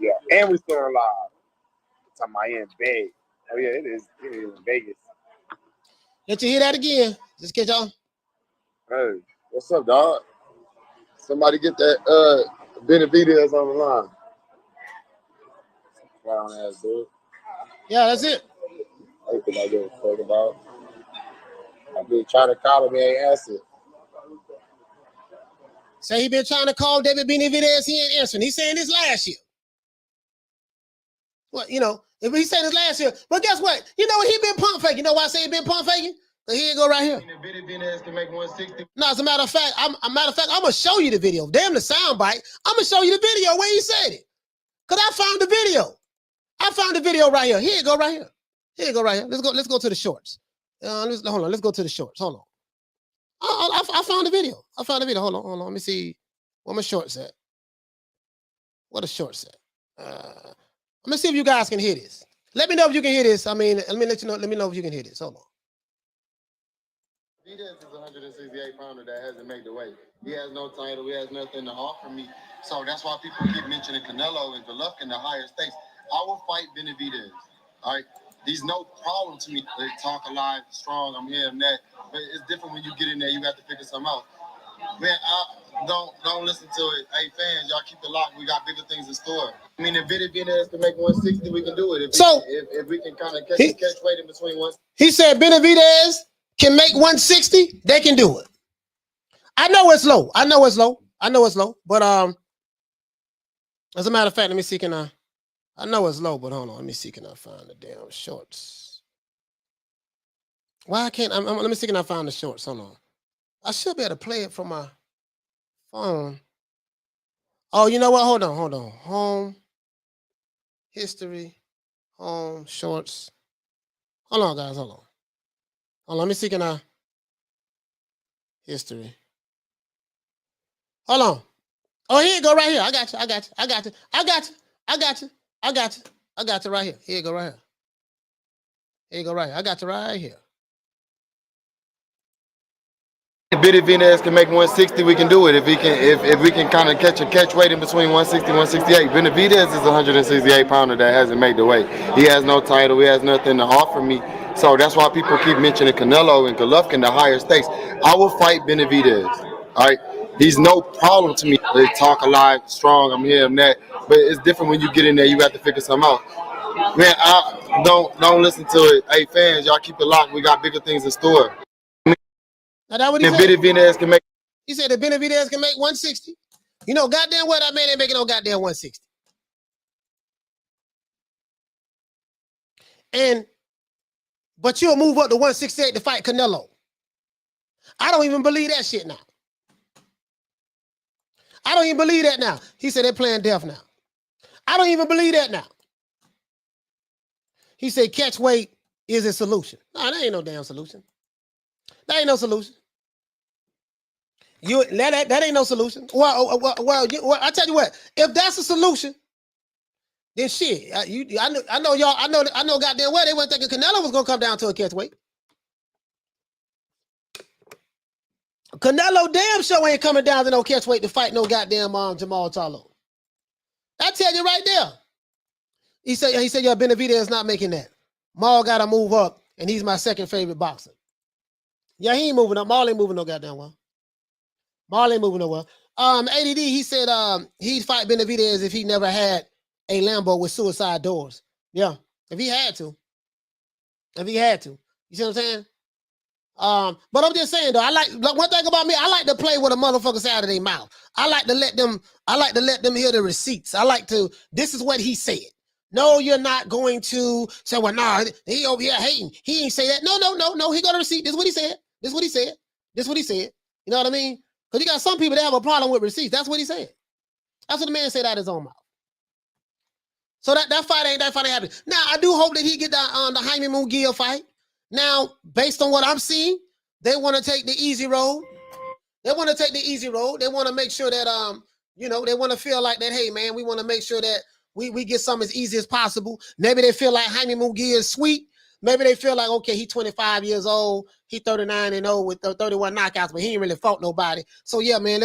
Yeah, and we still alive. Talking about in bed. Oh yeah, it is in Vegas. Let you hear that again. Just get y'all. Hey, what's up, dog? Somebody get that Benavidez on the line. Clown ass dude. Yeah, that's it. I think I give a fuck about. I've been trying to call him, he ain't answered. Say he been trying to call David Benavidez, he ain't answering. He's saying this last year. Well, you know, if he said this last year, but guess what? You know what? He been pump faking. You know why I say he been pump faking? So here you go right here. Benavidez can make 160. No, as a matter of fact, I'm gonna show you the video. Damn the soundbite. I'm gonna show you the video where he said it. Cause I found the video. I found the video right here. Here you go right here. Here you go right here. Let's go to the shorts. Hold on. Let's go to the shorts. Hold on. I found the video. Hold on. Let me see what my shorts at. What a shorts at. Let me see if you guys can hear this. Let me know if you can hear this. I mean, let me let you know. Let me know if you can hear this. Hold on. Benavidez is a 168 pounder that hasn't made the weight. He has no title. He has nothing to offer me. So that's why people keep mentioning Canelo and Golovkin, the higher stakes. I will fight Benavidez. All right. He's no problem to me. They talk alive, strong. I'm here and that. But it's different when you get in there. You got to figure something out. Man, don't listen to it. Hey, fans, y'all keep it locked. We got bigger things in store. I mean, if Benavidez can make 160, we can do it. If we can kind of catch weight in between one. He said Benavidez can make 160. They can do it. I know it's low. But as a matter of fact, let me see. I know it's low, but hold on. Let me see. Can I find the damn shorts? Why I can't? Let me see. Can I find the shorts? Hold on. I should be able to play it from my phone. Oh, you know what? Hold on. Home, history, home, shorts. Hold on, guys. Hold on. Let me see. Can I? History. Hold on. Oh, here you go right here. I got you right here. Here you go right here. I got you right here. If Benavidez can make 160, we can do it. If we can kind of catch weight in between 160 and 168. Benavidez is a 168 pounder that hasn't made the weight. He has no title. He has nothing to offer me. So that's why people keep mentioning Canelo and Golovkin, the higher stakes. I will fight Benavidez. All right. He's no problem to me. They talk alive, strong. I'm here and that. But it's different when you get in there. You have to figure something out. Man, don't listen to it. Hey, fans, y'all keep it locked. We got bigger things in store. Now that what he And said? Benavidez can make. He said that Benavidez can make 160. You know, goddamn well that man ain't making no goddamn 160. But you'll move up to 168 to fight Canelo. I don't even believe that shit now. I don't even believe that now. He said they're playing death now. I don't even believe that now. He said catch weight is a solution. No, that ain't no damn solution. That ain't no solution. That ain't no solution. Well, I tell you what, if that's a solution, then shit. I know y'all. I know goddamn well they weren't thinking Canelo was gonna come down to a catch weight. Canelo damn sure ain't coming down to no catch weight to fight no goddamn Jermall Charlo. I tell you right there. He said, yeah, Benavidez is not making that. Maul got to move up, and he's my second favorite boxer. Yeah, he ain't moving up. Maul ain't moving no goddamn well. Maul ain't moving no well. ADD, he said he'd fight Benavidez if he never had a Lambo with suicide doors. Yeah, if he had to. If he had to. You see what I'm saying? But I'm just saying though, one thing about me, I like to play with a motherfucker out of their mouth. I like to let them hear the receipts. This is what he said. No, you're not going to say, well, nah, he over here hating. He ain't say that. No. He got a receipt. This is what he said. This is what he said. You know what I mean? Because you got some people that have a problem with receipts. That's what he said. That's what the man said out of his own mouth. So that fight ain't happening. Now, I do hope that he get the Jaime Munguia fight. Now, based on what I'm seeing, they want to take the easy road. They want to make sure that, they want to feel like that, hey, man, we want to make sure that we get something as easy as possible. Maybe they feel like Jaime Munguia is sweet. Maybe they feel like, okay, he's 25 years old. He 39-0 with 31 knockouts, but he ain't really fought nobody. So, yeah, man,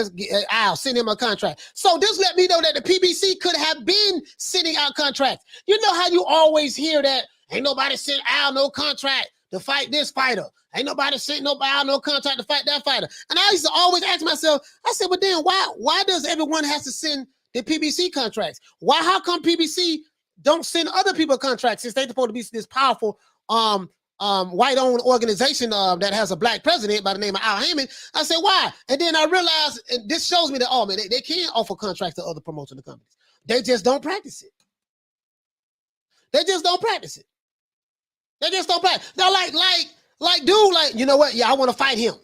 I'll send him a contract. So this let me know that the PBC could have been sending out contracts. You know how you always hear that ain't nobody sent Al no contract to fight this fighter. Ain't nobody sent nobody no contract to fight that fighter. And I used to always ask myself, I said, but then why does everyone have to send the PBC contracts? How come PBC don't send other people contracts since they're supposed to be this powerful white-owned organization that has a black president by the name of Al Heyman? I said, why? And then I realized, and this shows me that, oh man, they can offer contracts to other promotional companies. They just don't practice it. They just don't practice. Now, dude, you know what? Yeah, I want to fight him.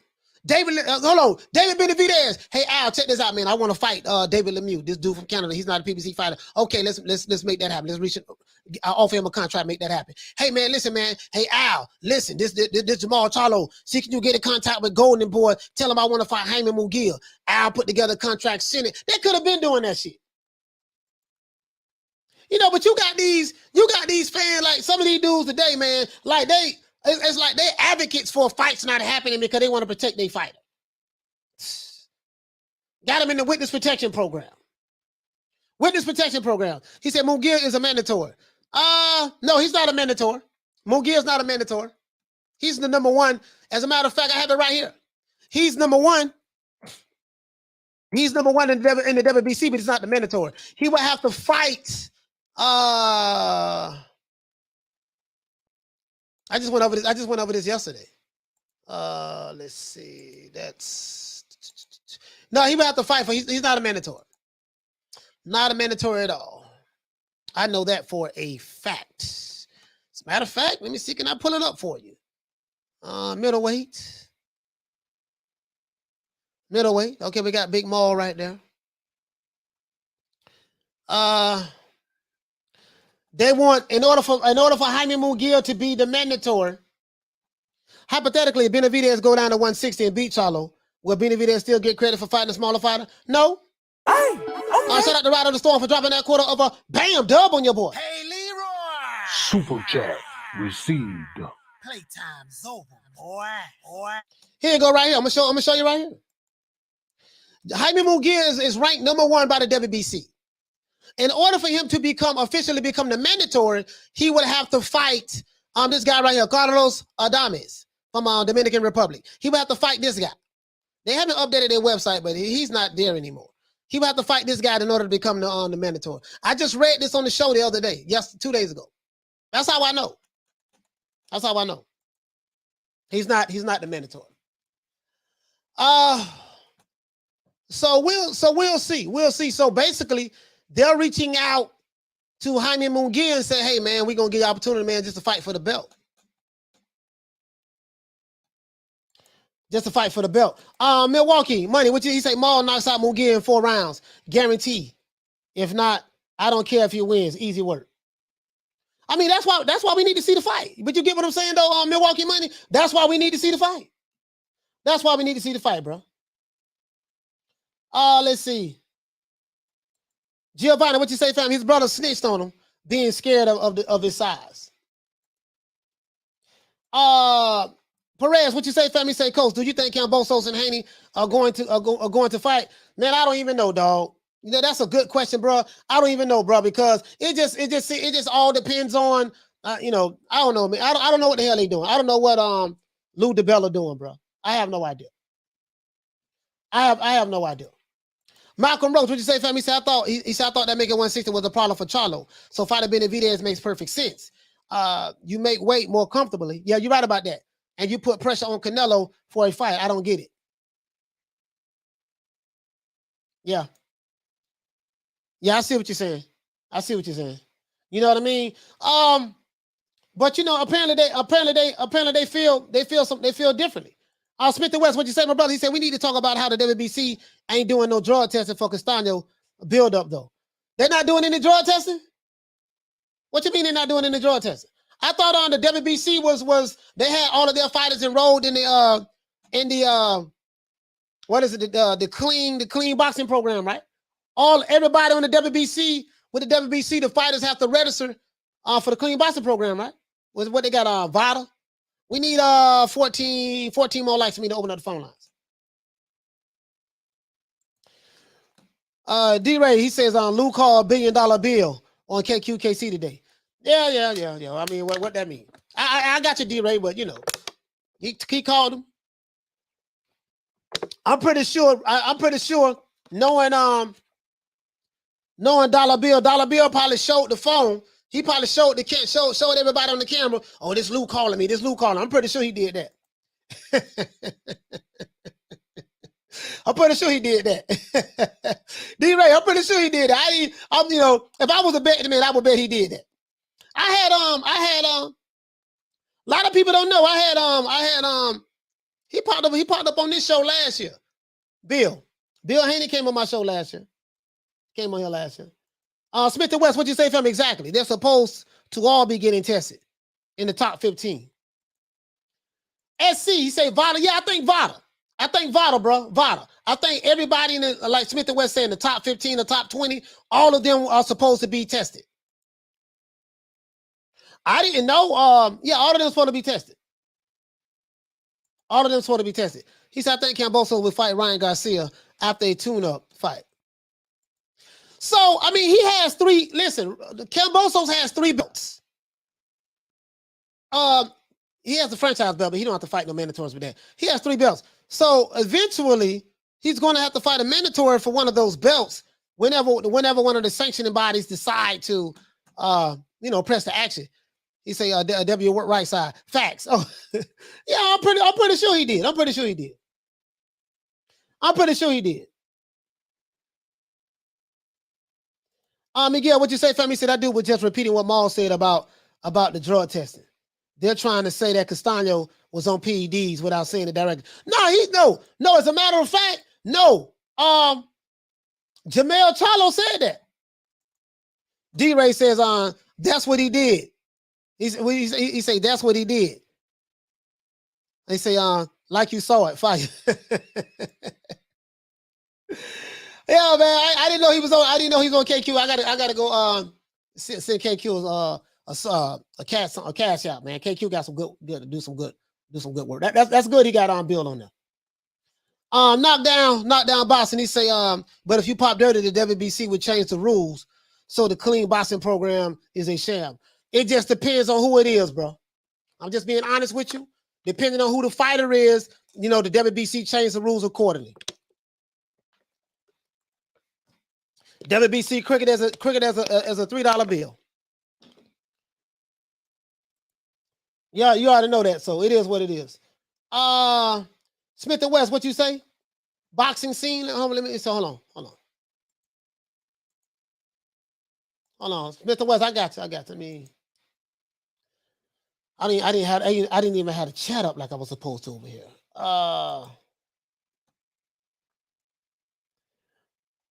David Benavidez. Hey, Al, check this out, man. I want to fight David Lemieux, this dude from Canada. He's not a PBC fighter. Okay, let's make that happen. Let's reach it. I'll offer him a contract, make that happen. Hey, man, listen, man. Hey, Al, listen, this Jermall Charlo. See, can you get in contact with Golden Boy? Tell him I want to fight Jaime Munguia. Al put together a contract, send it. They could have been doing that shit. But you got these fans, like some of these dudes today, man, it's like they advocates for fights not happening because they want to protect their fighter. Got him in the witness protection program. He said Munguia is a mandatory. No, he's not a mandatory. Munguia is not a mandatory. He's the number one. As a matter of fact, I have it right here. He's number one. He's number one in the WBC, but he's not the mandatory. He would have to fight. I just went over this yesterday. Let's see. No, he would have to fight for. He's not a mandatory. Not a mandatory at all. I know that for a fact. As a matter of fact, let me see. Can I pull it up for you? Middleweight. Okay, we got Big Maul right there. They want, in order for Jaime Munguia to be the mandatory, hypothetically, if Benavidez go down to 160 and beat Charlo, will Benavidez still get credit for fighting a smaller fighter? No. Hey, okay. Shout out to Ride of the Storm for dropping that quarter of a bam dub on your boy. Hey, Leroy. Super chat received. Playtime's over, boy. Here you go right here. I'm gonna show you right here. Jaime Munguia is ranked number one by the WBC. In order for him to officially become the mandatory, he would have to fight this guy right here, Carlos Adames from Dominican Republic. He would have to fight this guy. They haven't updated their website, but he's not there anymore. He would have to fight this guy in order to become the mandatory. I just read this on the show the other day, 2 days ago. That's how I know. He's not the mandatory. So we'll see. We'll see. So basically, they're reaching out to Jaime Munguia and say, hey, man, we're going to give you opportunity, man, just to fight for the belt. Just to fight for the belt. Milwaukee, money. What he say? Maul knocks out Munguia in 4 rounds. Guarantee. If not, I don't care if he wins. Easy work. I mean, that's why we need to see the fight. But you get what I'm saying, though, Milwaukee money? That's why we need to see the fight. That's why we need to see the fight, bro. Let's see. Giovanni, what you say, fam? His brother snitched on him, being scared of his size. Perez, what you say, fam? He say, Coach, do you think Kambosos and Haney are going to fight? Man, I don't even know, dog. You know, that's a good question, bro. I don't even know, bro, because it just all depends on, you know, I don't know, man. I don't know what the hell they doing. I don't know what Lou DiBella doing, bro. I have no idea. I have no idea. Malcolm Roach, what you say, fam? He said, I thought that making 160 was a problem for Charlo. So fighting Benavidez makes perfect sense. You make weight more comfortably. Yeah, you're right about that. And you put pressure on Canelo for a fight. I don't get it. Yeah. Yeah, I see what you're saying. I see what you're saying. You know what I mean? But you know, apparently they feel differently. Smith and West, what you say, my brother? He said we need to talk about how the WBC ain't doing no drug testing for Castano build up though. They're not doing any drug testing? What you mean they're not doing any drug testing? I thought on the WBC was they had all of their fighters enrolled in the what is it, the clean boxing program, right? Everybody on the WBC, with the WBC, the fighters have to register for the clean boxing program, right? What they got, VADA? We need 14 more likes for me to open up the phone lines. D-Ray, he says Lou called $1 billion bill on KQKC today. Yeah. I mean, what that mean? I got you, D-Ray, but you know, he called him. I'm pretty sure knowing Dollar Bill probably showed the phone. He probably showed everybody on the camera. Oh, this Lou calling me. I'm pretty sure he did that. I'm pretty sure he did that. D-Ray, I'm pretty sure he did that. You know, if I was a betting man, I would bet he did that. I had a lot of people don't know. He popped up on this show last year. Bill Haney came on my show last year. Came on here last year. Smith and West, what you say from exactly? They're supposed to all be getting tested in the top 15. SC, he say Vada. Yeah, I think Vada, bro. Vada. I think everybody in the, like Smith and West saying, the top 15, the top 20, all of them are supposed to be tested. I didn't know. Yeah, all of them supposed to be tested. All of them supposed to be tested. He said, I think Kambosos will fight Ryan Garcia after a tune-up fight. So, I mean, he has 3. Listen, Kambosos has 3 belts. He has the franchise belt, but he don't have to fight no mandatories with that. He has 3 belts. So, eventually, he's going to have to fight a mandatory for one of those belts whenever one of the sanctioning bodies decide to, you know, press the action. He say, W right side. Facts. Oh, yeah, I'm pretty sure he did. Miguel, what you say, fam? He said, I do was just repeating what Maul said about the drug testing. They're trying to say that Castano was on PEDs without saying it directly. No, as a matter of fact, no. Jermall Charlo said that. D-Ray says, that's what he did. He say that's what he did. They say, like you saw it, fire. Yeah, man. I didn't know he was on. I didn't know he was on KQ. I gotta go. Send KQ a cash out, man. KQ got some good do some good work. That's good. He got on Bill on there. Knockdown boxing. He say, but if you pop dirty, the WBC would change the rules, so the clean boxing program is a sham. It just depends on who it is, bro. I'm just being honest with you. Depending on who the fighter is, you know, the WBC changed the rules accordingly. WBC cricket as a $3 bill. Yeah, you already know that, so it is what it is. Smith and West, what you say? Boxing scene. Hold on. Hold on. Smith and West, I got you. I mean, I didn't even have a chat up like I was supposed to over here.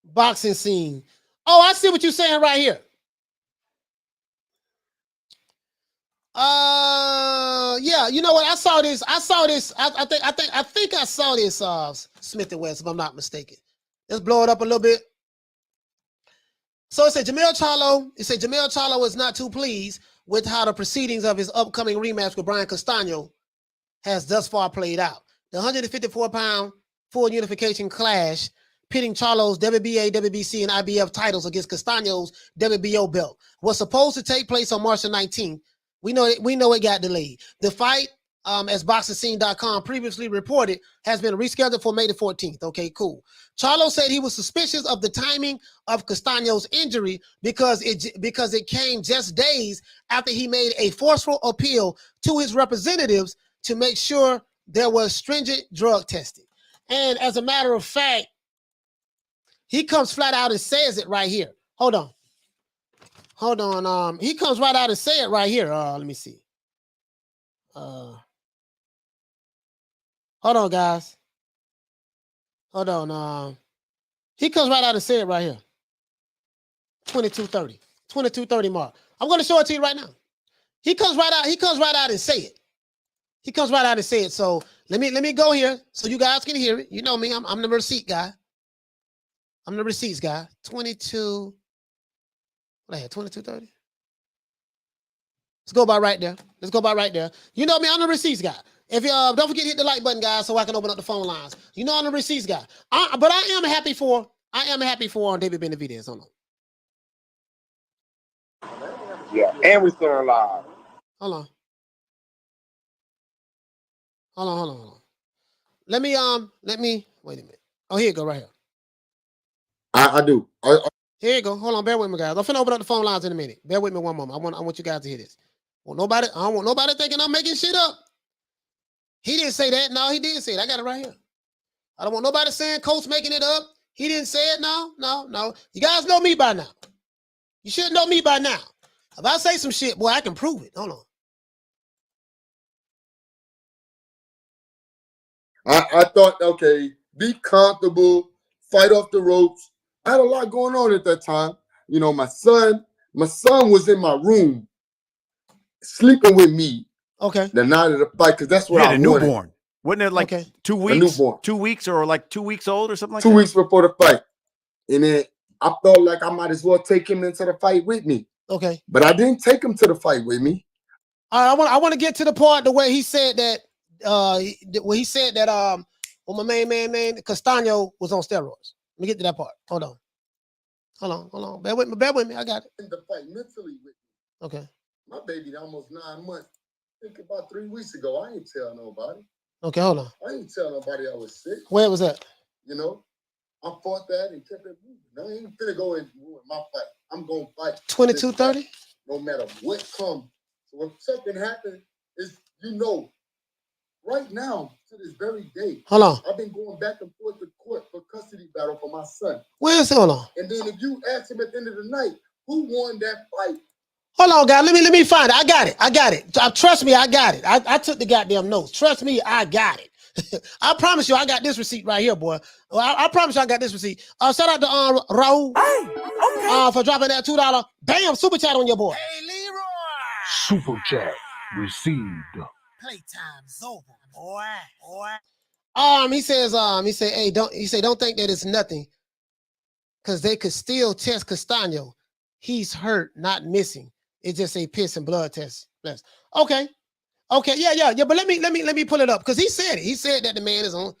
Boxing scene. Oh, I see what you're saying right here. Yeah, you know what? I saw this. I think I saw this. Smith and West, if I'm not mistaken. Let's blow it up a little bit. So it said Jermall Charlo. It said Jermall Charlo is not too pleased with how the proceedings of his upcoming rematch with Brian Castano has thus far played out. The 154-pound full unification clash pitting Charlo's WBA, WBC, and IBF titles against Castano's WBO belt was supposed to take place on March the 19th. We know it got delayed. The fight, as BoxingScene.com previously reported, has been rescheduled for May the 14th. Okay, cool. Charlo said he was suspicious of the timing of Castano's injury because it came just days after he made a forceful appeal to his representatives to make sure there was stringent drug testing. And as a matter of fact, he comes flat out and says it right here. Hold on. He comes right out and say it right here. Let me see. Hold on, guys. Hold on. He comes right out and say it right here. 22:30 mark. I'm going to show it to you right now. He comes right out and say it. So let me go here so you guys can hear it. You know me. I'm the receipt guy. I'm the receipts guy. 22. What I had? 22:30. Let's go by right there. You know me. I'm the receipts guy. If you don't forget to hit the like button, guys, so I can open up the phone lines. You know I'm the receipts guy. But I am happy for David Benavidez. Hold on. Yeah, and we're still alive. Hold on. Let me wait a minute. Oh, here you go, right here. I do. Here you go. Hold on, bear with me, guys. I'm finna open up the phone lines in a minute. Bear with me one moment. I want you guys to hear this. I don't want nobody thinking I'm making shit up. He didn't say that. No, he didn't say it. I got it right here. I don't want nobody saying Coach making it up. He didn't say it. No. You guys know me by now. You should know me by now. If I say some shit, boy, I can prove it. Hold on. I thought, okay, be comfortable, fight off the ropes. I had a lot going on at that time. You know, my son was in my room sleeping with me. Okay. The night of the fight, because that's what I wanted. Newborn. Wasn't it like 2 weeks? A newborn. 2 weeks or like 2 weeks old or something like 2 that? 2 weeks before the fight. And then I felt like I might as well take him into the fight with me. Okay. But I didn't take him to the fight with me. All right, I want to get to the part the way he said that when my main man Castano was on steroids. Let me get to that part. Hold on. Bear with me. I got it. In the fight mentally with me. Okay. My baby almost 9 months. I think about 3 weeks ago. I ain't tell nobody. Okay, hold on. I ain't tell nobody I was sick. Where was that? You know, I fought that and kept it moving. I ain't finna go and ruin my fight. I'm gonna fight 22:30. No matter what comes. So if something happens, right now to this very day. Hold on. I've been going back and forth to court for custody battle for my son. Where's hold on? And then if you ask him at the end of the night, who won that fight? Hold on, guys. Let me find it. I got it. Trust me, I got it. I took the goddamn notes. Trust me, I got it. I promise you, I got this receipt right here, boy. I promise you, I got this receipt. Shout out to Raul for dropping that $2 bam super chat on your boy. Hey, Leroy. Super chat received. Playtime's over, boy. He said, don't think that it's nothing, because they could still test Castano. He's hurt, not missing. It's just a piss and blood test. Okay. Yeah. But let me pull it up, because he said it. He said that the man is on.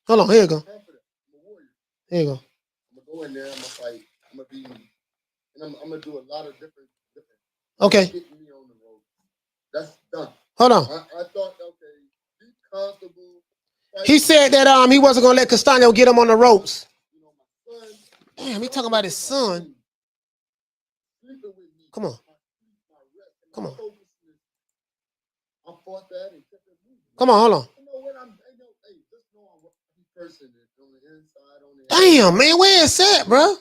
Hold on. Here you go. Here you go. I'm gonna go in there. I'm gonna fight. I'm gonna be, and I'm gonna do a lot of different. Okay. Getting me on the road. That's done. Hold on. I thought, okay, be comfortable. He said that he wasn't gonna let Castano get him on the ropes. Damn, he talking about his son. Come on. I fought that and Come on, hold on. You know what hey, just know I'm a person that's on the inside, on the Damn, man, where is that, bro?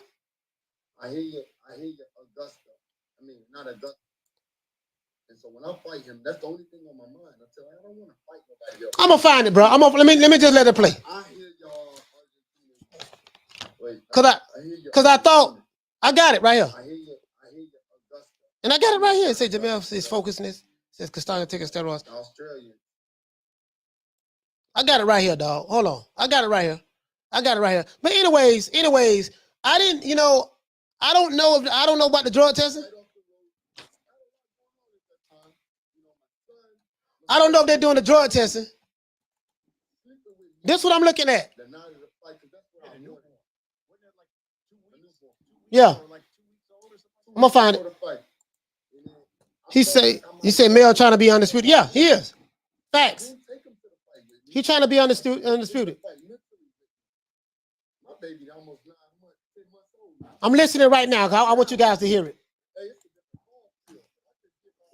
I hear you, Augusta. I mean, not Augusta. And so when I fight him, that's the only thing on my mind. I don't want to fight nobody else. I'm gonna find it, bro. Let me just let it play. I hear y'all. Wait, Cause I thought I got it right here. I hear you, Augusta. And I got it right here. It says Jermell says focusedness. It says Castano taking steroids. Australian. I got it right here, dog. Hold on. I got it right here. But anyways, I didn't, I don't know about the drug testing. I don't know if they're doing the drug testing. This is what I'm looking at. Yeah. I'm gonna find it. He say Mel trying to be undisputed. Yeah, he is. Facts. He trying to be undisputed. I'm listening right now. I want you guys to hear it.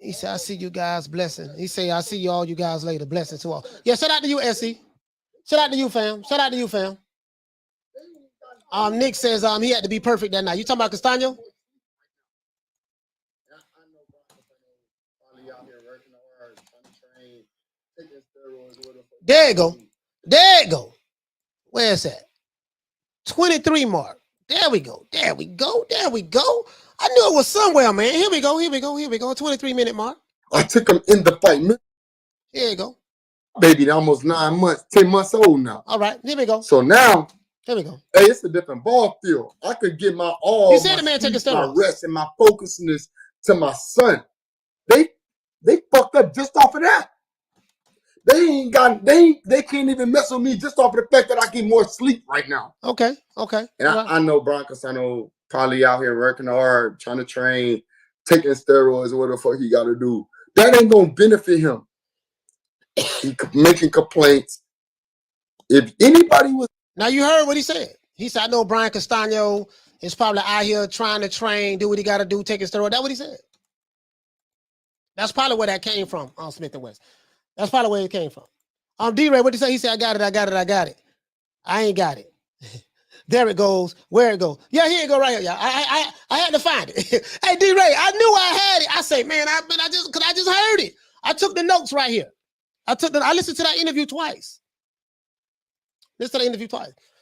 He said, I see you guys. Blessing. He say, I see all you guys later. Blessing to all. Yeah, shout out to you, SC. Shout out to you, fam. Nick says he had to be perfect that night. You talking about Castano? There you go. Where's that? 23 mark. There we go. I knew it was somewhere, man. Here we go. 23-minute mark. I took him in the fight. Here you go. Baby, almost 9 months, 10 months old now. All right, here we go. So now, here we go. Hey, it's a different ball field. I could get my all, you said the man taking steroids, my rest, and my focusedness to my son. They fucked up just off of that. They can't even mess with me just off of the fact that I get more sleep right now. Okay. And I know Brian Castano probably out here working hard, trying to train, taking steroids or whatever the fuck he got to do. That ain't gonna benefit him. He making complaints. If anybody was now, you heard what he said. He said, "I know Brian Castano is probably out here trying to train, do what he got to do, taking steroids." That's what he said. That's probably where that came from on Smith and West. That's probably where it came from. D-Ray, what did he say? He said, I got it. I ain't got it. There it goes. Where it goes. Yeah, here it go right here, y'all. I had to find it. Hey, D-Ray, I knew I had it. I say, man, I just heard it. I took the notes right here. I listened to that interview twice.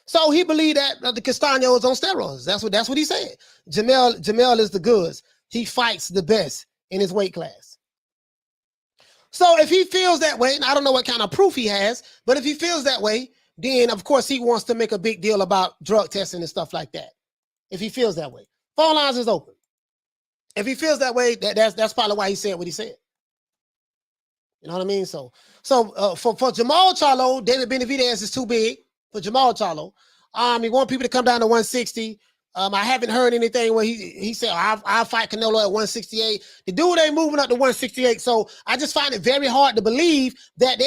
So he believed that the Castano is on steroids. That's what he said. Jermell is the goods. He fights the best in his weight class. So if he feels that way, and I don't know what kind of proof he has, but if he feels that way, then of course he wants to make a big deal about drug testing and stuff like that. If he feels that way, phone lines is open. If he feels that way, that's probably why he said what he said. You know what I mean? So for Jermall Charlo, David Benavidez is too big for Jermall Charlo. He wants people to come down to 160. I haven't heard anything where he said, I'll fight Canelo at 168. The dude ain't moving up to 168. So I just find it very hard to believe that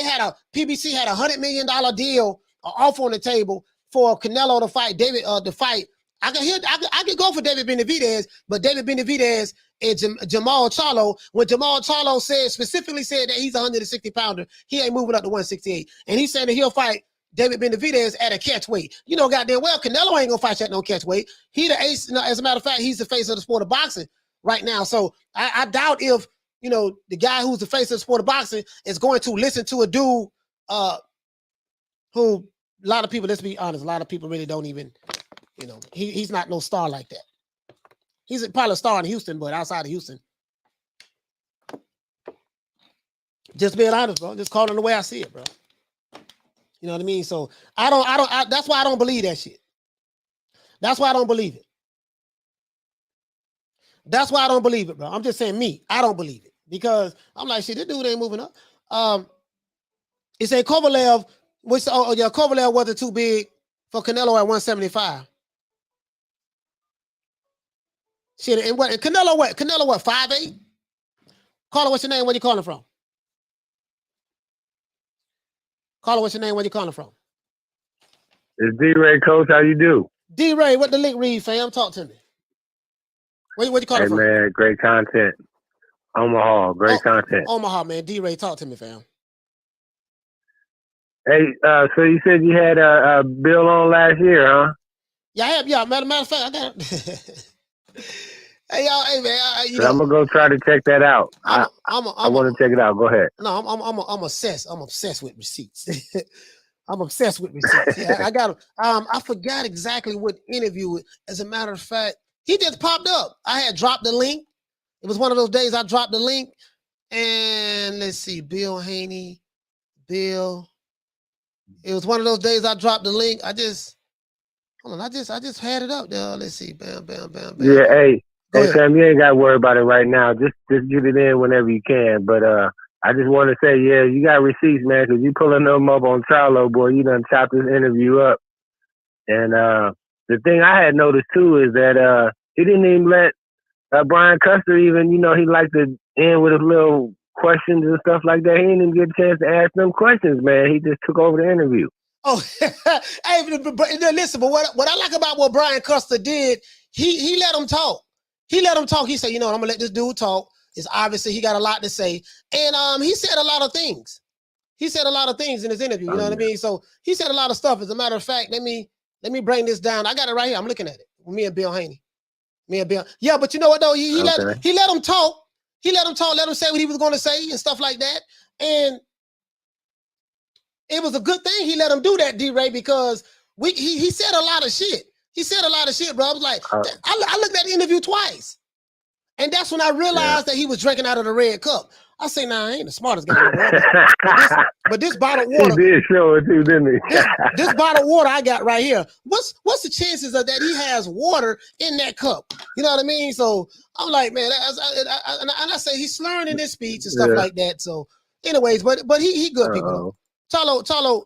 PBC had $100 million deal off on the table for Canelo to fight I could go for David Benavidez, but David Benavidez and Jermall Charlo, when Jermall Charlo specifically said that he's a 160-pounder, he ain't moving up to 168. And he said that he'll fight David Benavidez at a catch weight. Goddamn well, Canelo ain't gonna fight you at no catch weight. He the ace. As a matter of fact, he's the face of the sport of boxing right now. So I doubt if the guy who's the face of the sport of boxing is going to listen to a dude who a lot of people. Let's be honest, a lot of people really don't even. He's not no star like that. He's probably a star in Houston, but outside of Houston, just being honest, bro. Just calling the way I see it, bro. You know what I mean? So that's why I don't believe that shit. That's why I don't believe it. That's why I don't believe it, bro. I'm just saying I don't believe it. Because I'm like, shit, this dude ain't moving up. It said Kovalev, Kovalev wasn't too big for Canelo at 175. Shit, and Canelo what? Canelo what, 5'8"? Caller, what's your name? Where you calling from? Caller, what's your name? Where you calling from? It's D-Ray, coach. How you do? D-Ray, what the link read, fam? Talk to me. Where you calling from? Hey, man, great content. Omaha, great content. Omaha, man. D-Ray, talk to me, fam. Hey, so you said you had a bill on last year, huh? Yeah, I have. Yeah, matter of fact, I got. Hey y'all, hey man, you So I'm know, gonna go try to check that out. I I'm want to check it out. Go ahead. no, I'm obsessed. I'm obsessed with receipts. I'm obsessed with receipts. Yeah, I got. I forgot exactly what interview. As a matter of fact, he just popped up. I had dropped the link. It was one of those days I dropped the link, and let's see, Bill Haney, Bill. It was one of those days I dropped the link. I just hold on. I just had it up there. Let's see, bam, bam, bam, bam. Yeah, hey, Go hey, ahead. Sam, you ain't got to worry about it right now. Just get it in whenever you can. But I just want to say, yeah, you got receipts, man, because you pulling them up on Charlo, boy. You done chopped this interview up. And the thing I had noticed too is that he didn't even let Brian Custer even, you know, he liked to end with his little questions and stuff like that. He didn't even get a chance to ask them questions, man. He just took over the interview. Oh, hey, but listen, but what I like about what Brian Custer did, he let him talk. He let him talk. He said, you know, I'm gonna let this dude talk. It's obviously he got a lot to say. And he said a lot of things. He said a lot of things in his interview, you know what I mean? So he said a lot of stuff. As a matter of fact, let me bring this down. I got it right here. I'm looking at it. Me and Bill Haney. Me and Bill. Yeah, but you know what though? He let him talk. He let him talk, let him say what he was gonna say and stuff like that. And it was a good thing he let him do that, D-Ray, because he said a lot of shit. He said a lot of shit, bro. I was like, I looked at the interview twice. And that's when I realized that he was drinking out of the red cup. I say, nah, I ain't the smartest guy in the world. But this bottled water. He did show it too, didn't he? this bottled water I got right here. What's the chances of that he has water in that cup? You know what I mean? So I'm like, man, and I say he's slurring in his speech and stuff like that. So anyways, but he good people though. Charlo,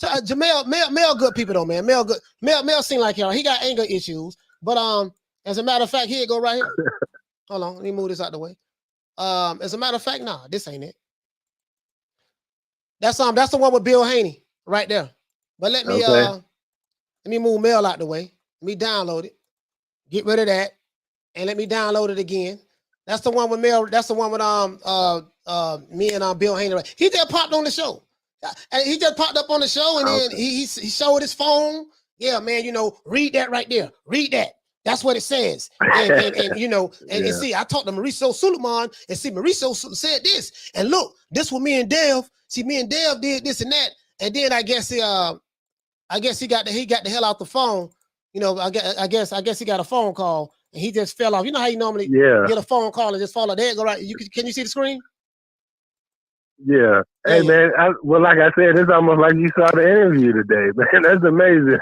Jermell good people though, man. Mel seem like y'all. He got anger issues, but as a matter of fact, here it go right here. Hold on, let me move this out the way. As a matter of fact, nah, this ain't it. That's the one with Bill Haney right there. But let me move Mel out the way. Let me download it. Get rid of that, and let me download it again. That's the one with Mel. That's the one with me and Bill Haney. Right? He just popped on the show. And he just popped up on the show, and then he showed his phone. Yeah, man, you know, read that right there. Read that. That's what it says. And you know, and see, I talked to Mauricio Suleiman, and see, Mauricio said this. And look, this was me and Dev. See, me and Dev did this and that. And then I guess he got the hell out the phone. You know, I guess he got a phone call and he just fell off. You know how you normally get a phone call and just fall off. There you go, right. Can you see the screen? Yeah. Hey, man. Well, like I said, it's almost like you saw the interview today, man. That's amazing.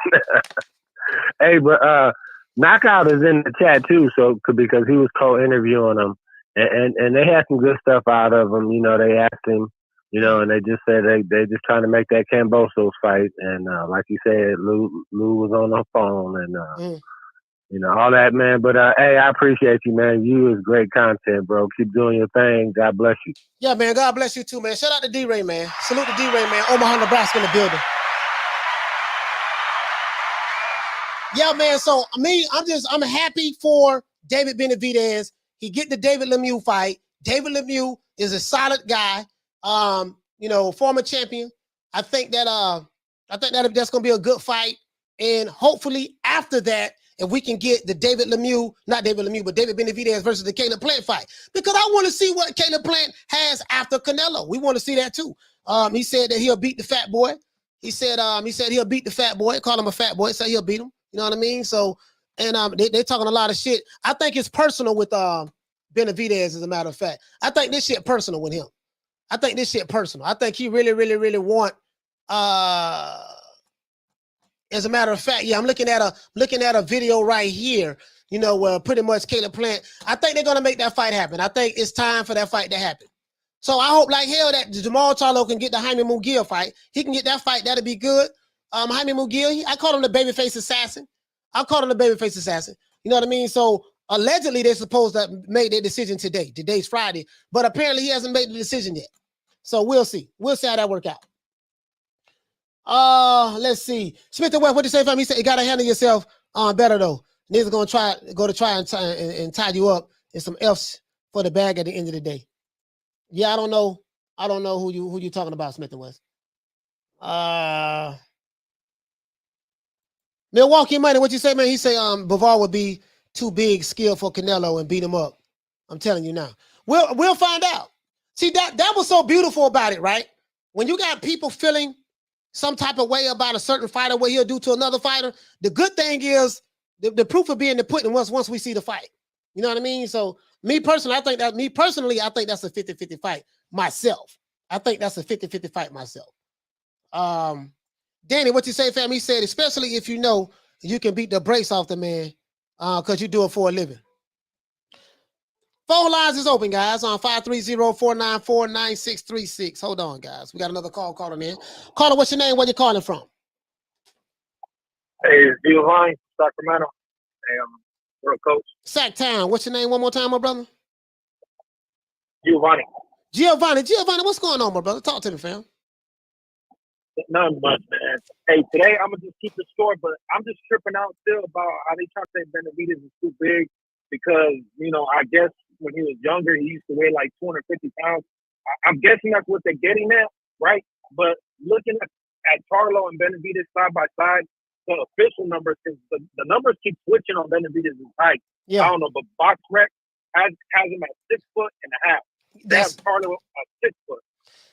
Hey, but Knockout is in the chat too, so because he was co-interviewing him, and they had some good stuff out of him. You know, they asked him, you know, and they just said they just trying to make that Cambosos fight, and like you said, Lou was on the phone, and you know, all that, man. But hey, I appreciate you, man. You is great content, bro. Keep doing your thing. God bless you. Yeah, man. God bless you too, man. Shout out to D-Ray, man. Salute to D-Ray, man. Omaha, Nebraska in the building. Yeah, man. So I'm happy for David Benavidez. He get the David Lemieux fight. David Lemieux is a solid guy. You know, former champion. I think that's gonna be a good fight. And hopefully after that, if we can get the David Benavidez versus the Caleb Plant fight, because I want to see what Caleb Plant has after Canelo. We want to see that too. He said that he'll beat the fat boy. He said he'll beat the fat boy. Call him a fat boy. So he'll beat him. You know what I mean? So, and they talking a lot of shit. I think it's personal with Benavidez, as a matter of fact. I think this shit personal with him. I think this shit personal. I think he really, really, really want. As a matter of fact, yeah, I'm looking at a video right here. You know, where pretty much Caleb Plant. I think they're gonna make that fight happen. I think it's time for that fight to happen. So I hope like hell that Jermall Charlo can get the Jaime Munguia fight. He can get that fight. That'll be good. Jaime Munguia, I call him the babyface assassin. I call him the babyface assassin. You know what I mean? So allegedly they're supposed to make their decision today. Today's Friday, but apparently he hasn't made the decision yet. So we'll see. We'll see how that work out. Let's see. Smith and West, what did you say for me? He said you gotta handle yourself better though. Niggas gonna try and tie you up and some F's for the bag at the end of the day. Yeah, I don't know who you talking about, Smith and West. Milwaukee Money, what you say, man? He say Bivol would be too big skill for Canelo and beat him up. I'm telling you now. We'll find out. See, that was so beautiful about it, right? When you got people feeling some type of way about a certain fighter, what he'll do to another fighter, the good thing is the proof of being the pudding once we see the fight. You know what I mean? So me personally, I think that's a 50-50 fight myself. I think that's a 50-50 fight myself. Danny, what you say, fam? He said, especially if you know you can beat the brakes off the man because you do it for a living. Phone lines is open, guys, on 530-494-9636. Hold on, guys. We got another call calling in. Caller, what's your name? Where you calling from? Hey, it's Giovanni, Sacramento. Hey, we're a coach. Sacktown. What's your name one more time, my brother? Giovanni. Giovanni, what's going on, my brother? Talk to me, fam. Nothing much, man. Hey, today I'm gonna just keep it short, but I'm just tripping out still about how they try to say Benavidez is too big because, you know, I guess when he was younger, he used to weigh like 250 pounds. I'm guessing that's what they're getting at, right? But looking at Charlo and Benavidez side by side, the official numbers, because the numbers keep switching on Benavidez's height. Yeah. I don't know, but BoxRec has him at 6'1.5". They have Charlo at 6 foot.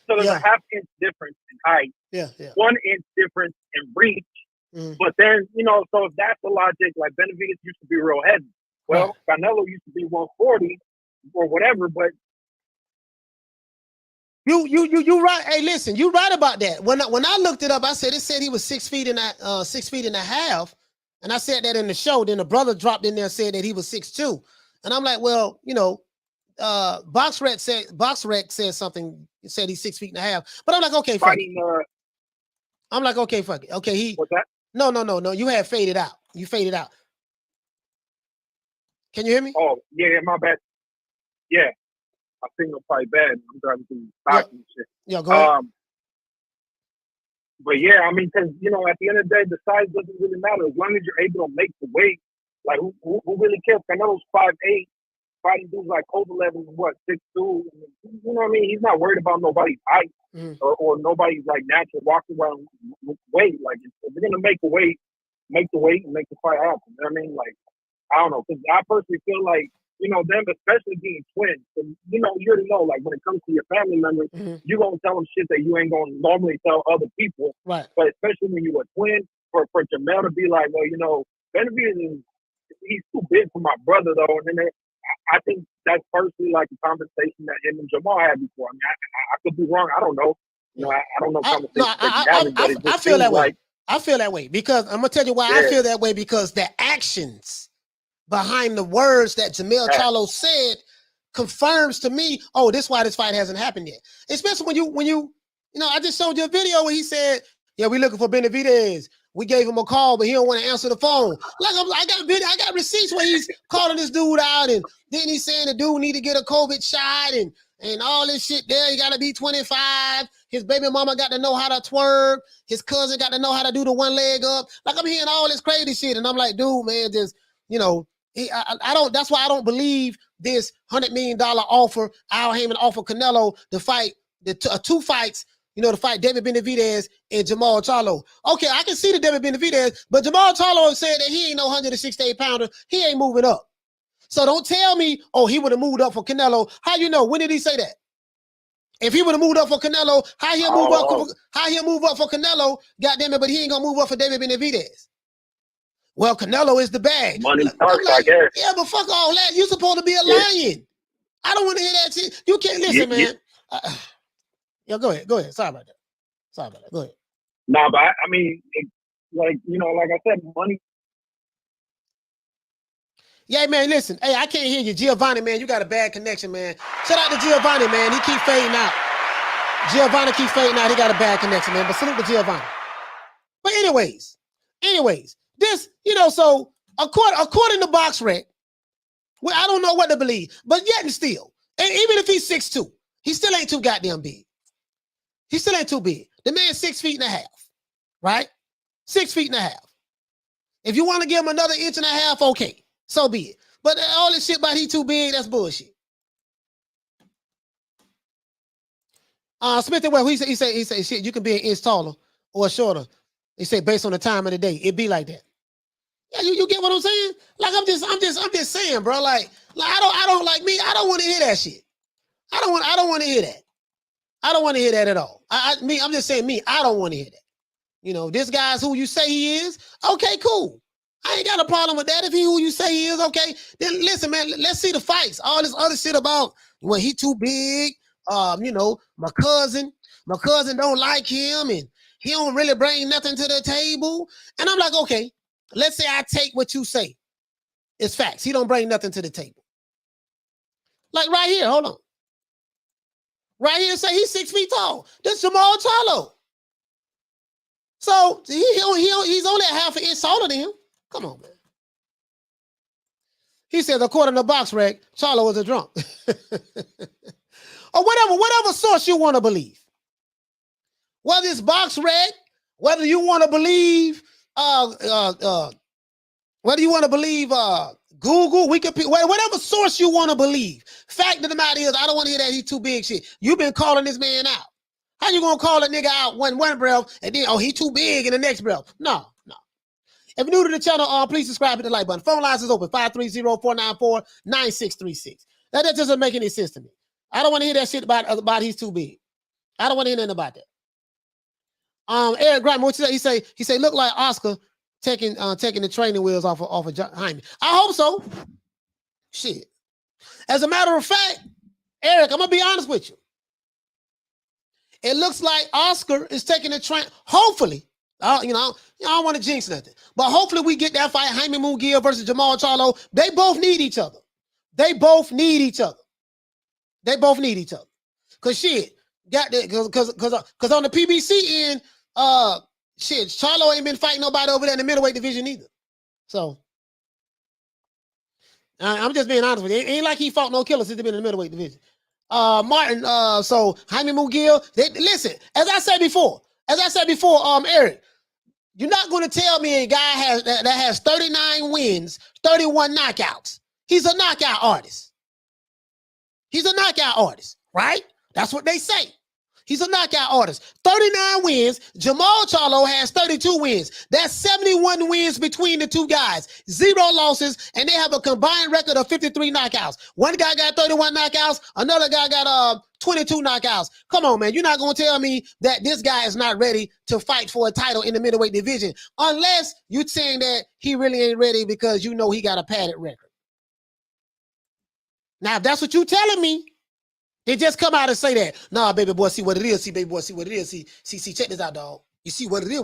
So there's a half-inch difference in height. 1 inch difference in reach. But then, you know, so if that's the logic, like Benavidez used to be real heavy. Well, Canelo used to be 140 or whatever, but you right. Hey, listen, you right about that. When I looked it up, it said he was 6 feet and 6.5 feet, and I said that in the show. Then the brother dropped in there and said that he was 6'2", and I'm like, well, you know, BoxRec said something. It said he's 6.5 feet, but I'm like, okay, fuck it. I'm like, okay, fuck it. Okay, what's that? No. You had faded out. You faded out. Can you hear me? Oh, yeah, my bad. Yeah. I think I'm probably bad. I'm driving through stocks and shit. Yeah, go ahead. But yeah, I mean, because, you know, at the end of the day, the size doesn't really matter. As long as you're able to make the weight, like, who really cares? Canelo's 5'8", fighting dudes like Kovalev is, 6'2". You know what I mean? He's not worried about nobody's height or nobody's, like, natural walking around weight. Like, if you're going to make the weight and make the fight happen. You know what I mean? Like, I don't know. Because I personally feel like, you know, them especially being twins, you know, you already know, like, when it comes to your family members, you're going to tell them shit that you ain't going to normally tell other people. Right. But especially when you're a twin, for Jermell to be like, well, you know, Benavidez he's too big for my brother, though. And then I think that's personally like a conversation that him and Jermall had before. I mean, I could be wrong. I don't know. You know, I don't know. I feel that way. I feel that way because I'm going to tell you why I feel that way, because the actions behind the words that Jermall Charlo said confirms to me, oh, this is why this fight hasn't happened yet. Especially when you know, I just showed you a video where he said, yeah, we looking for Benavidez. We gave him a call, but he don't want to answer the phone. Like I got receipts where he's calling this dude out, and then he's saying the dude need to get a COVID shot and all this shit there. He got to be 25. His baby mama got to know how to twerk. His cousin got to know how to do the one leg up. Like, I'm hearing all this crazy shit, and I'm like, dude, man, just, you know, I don't. That's why I don't believe this $100 million offer. Al Heyman offer Canelo to fight two fights. You know, to fight David Benavidez and Jermall Charlo. Okay, I can see the David Benavidez, but Jermall Charlo said that he ain't no 168 pounder. He ain't moving up. So don't tell me, oh, he would have moved up for Canelo. How you know? When did he say that? If he would have moved up for Canelo, how he'll move up? How he'll move up for Canelo? Goddamn it! But he ain't gonna move up for David Benavidez. Well, Canelo is the bag. Money talks, I guess. Yeah, but fuck all that. You're supposed to be a lion. I don't want to hear that shit. You can't listen, man. Yeah, go ahead. Sorry about that. Go ahead. Nah, but I mean, like, you know, like I said, money. Yeah, man, listen. Hey, I can't hear you. Giovanni, man, you got a bad connection, man. Shout out to Giovanni, man. He keep fading out. Giovanni keep fading out. He got a bad connection, man. But salute to Giovanni. But anyways, this, you know, so according to BoxRec, well, I don't know what to believe, but yet and still, and even if he's 6'2", he still ain't too goddamn big. He still ain't too big. The man's 6.5 feet, right? 6.5 feet. If you want to give him another 1.5 inches, okay, so be it. But all this shit about he too big, that's bullshit. Smith and Webb, he said, shit, you can be an inch taller. or shorter. They say based on the time of the day, it be like that. Yeah, you get what I'm saying? Like I'm just saying, bro. Like I don't like me. I don't want to hear that shit. I don't want to hear that. I don't want to hear that at all. I'm just saying me. I don't want to hear that. You know, this guy's who you say he is. Okay, cool. I ain't got a problem with that. If he who you say he is, okay. Then listen, man. Let's see the fights. All this other shit about well, he too big. You know, my cousin don't like him, and he don't really bring nothing to the table. And I'm like, okay, let's say I take what you say. It's facts. He don't bring nothing to the table. Like right here, hold on. Right here, say he's 6 feet tall. This Jermall Charlo. So he's only a half an inch taller than him. Come on, man. He says, according to Box Rec, Charlo was a drunk. Or whatever source you want to believe. Whether it's Box Rec, whether you want to believe, Google, Wikipedia, whatever source you want to believe. Fact of the matter is, I don't want to hear that he's too big shit. You've been calling this man out. How you gonna call a nigga out one breath and then, oh, he too big in the next breath? No. If you're new to the channel, please subscribe, hit the like button. Phone lines is open, 530-494-9636. That doesn't make any sense to me. I don't want to hear that shit about he's too big. I don't want to hear nothing about that. Eric Grant, what you say? He say, look like Oscar taking the training wheels off of Jaime. I hope so. Shit. As a matter of fact, Eric, I'm gonna be honest with you. It looks like Oscar is taking the train. Hopefully, I don't want to jinx nothing, but hopefully we get that fight, Jaime Munguia versus Jermall Charlo. They both need each other. Cause shit, cause on the PBC end, shit, Charlo ain't been fighting nobody over there in the middleweight division either. So I'm just being honest with you. It ain't like he fought no killers since he been in the middleweight division. Martin, so Jaime Munguia, listen, as I said before, Eric, you're not going to tell me a guy that has 39 wins, 31 knockouts. He's a knockout artist. Right? That's what they say. He's a knockout artist. 39 wins. Jermall Charlo has 32 wins. That's 71 wins between the two guys. 0 losses, and they have a combined record of 53 knockouts. One guy got 31 knockouts. Another guy got 22 knockouts. Come on, man. You're not going to tell me that this guy is not ready to fight for a title in the middleweight division unless you're saying that he really ain't ready because you know he got a padded record. Now, if that's what you're telling me, they just come out and say that. Nah, baby boy, see what it is. See, baby boy, see what it is. See, check this out, dog. You see what it is,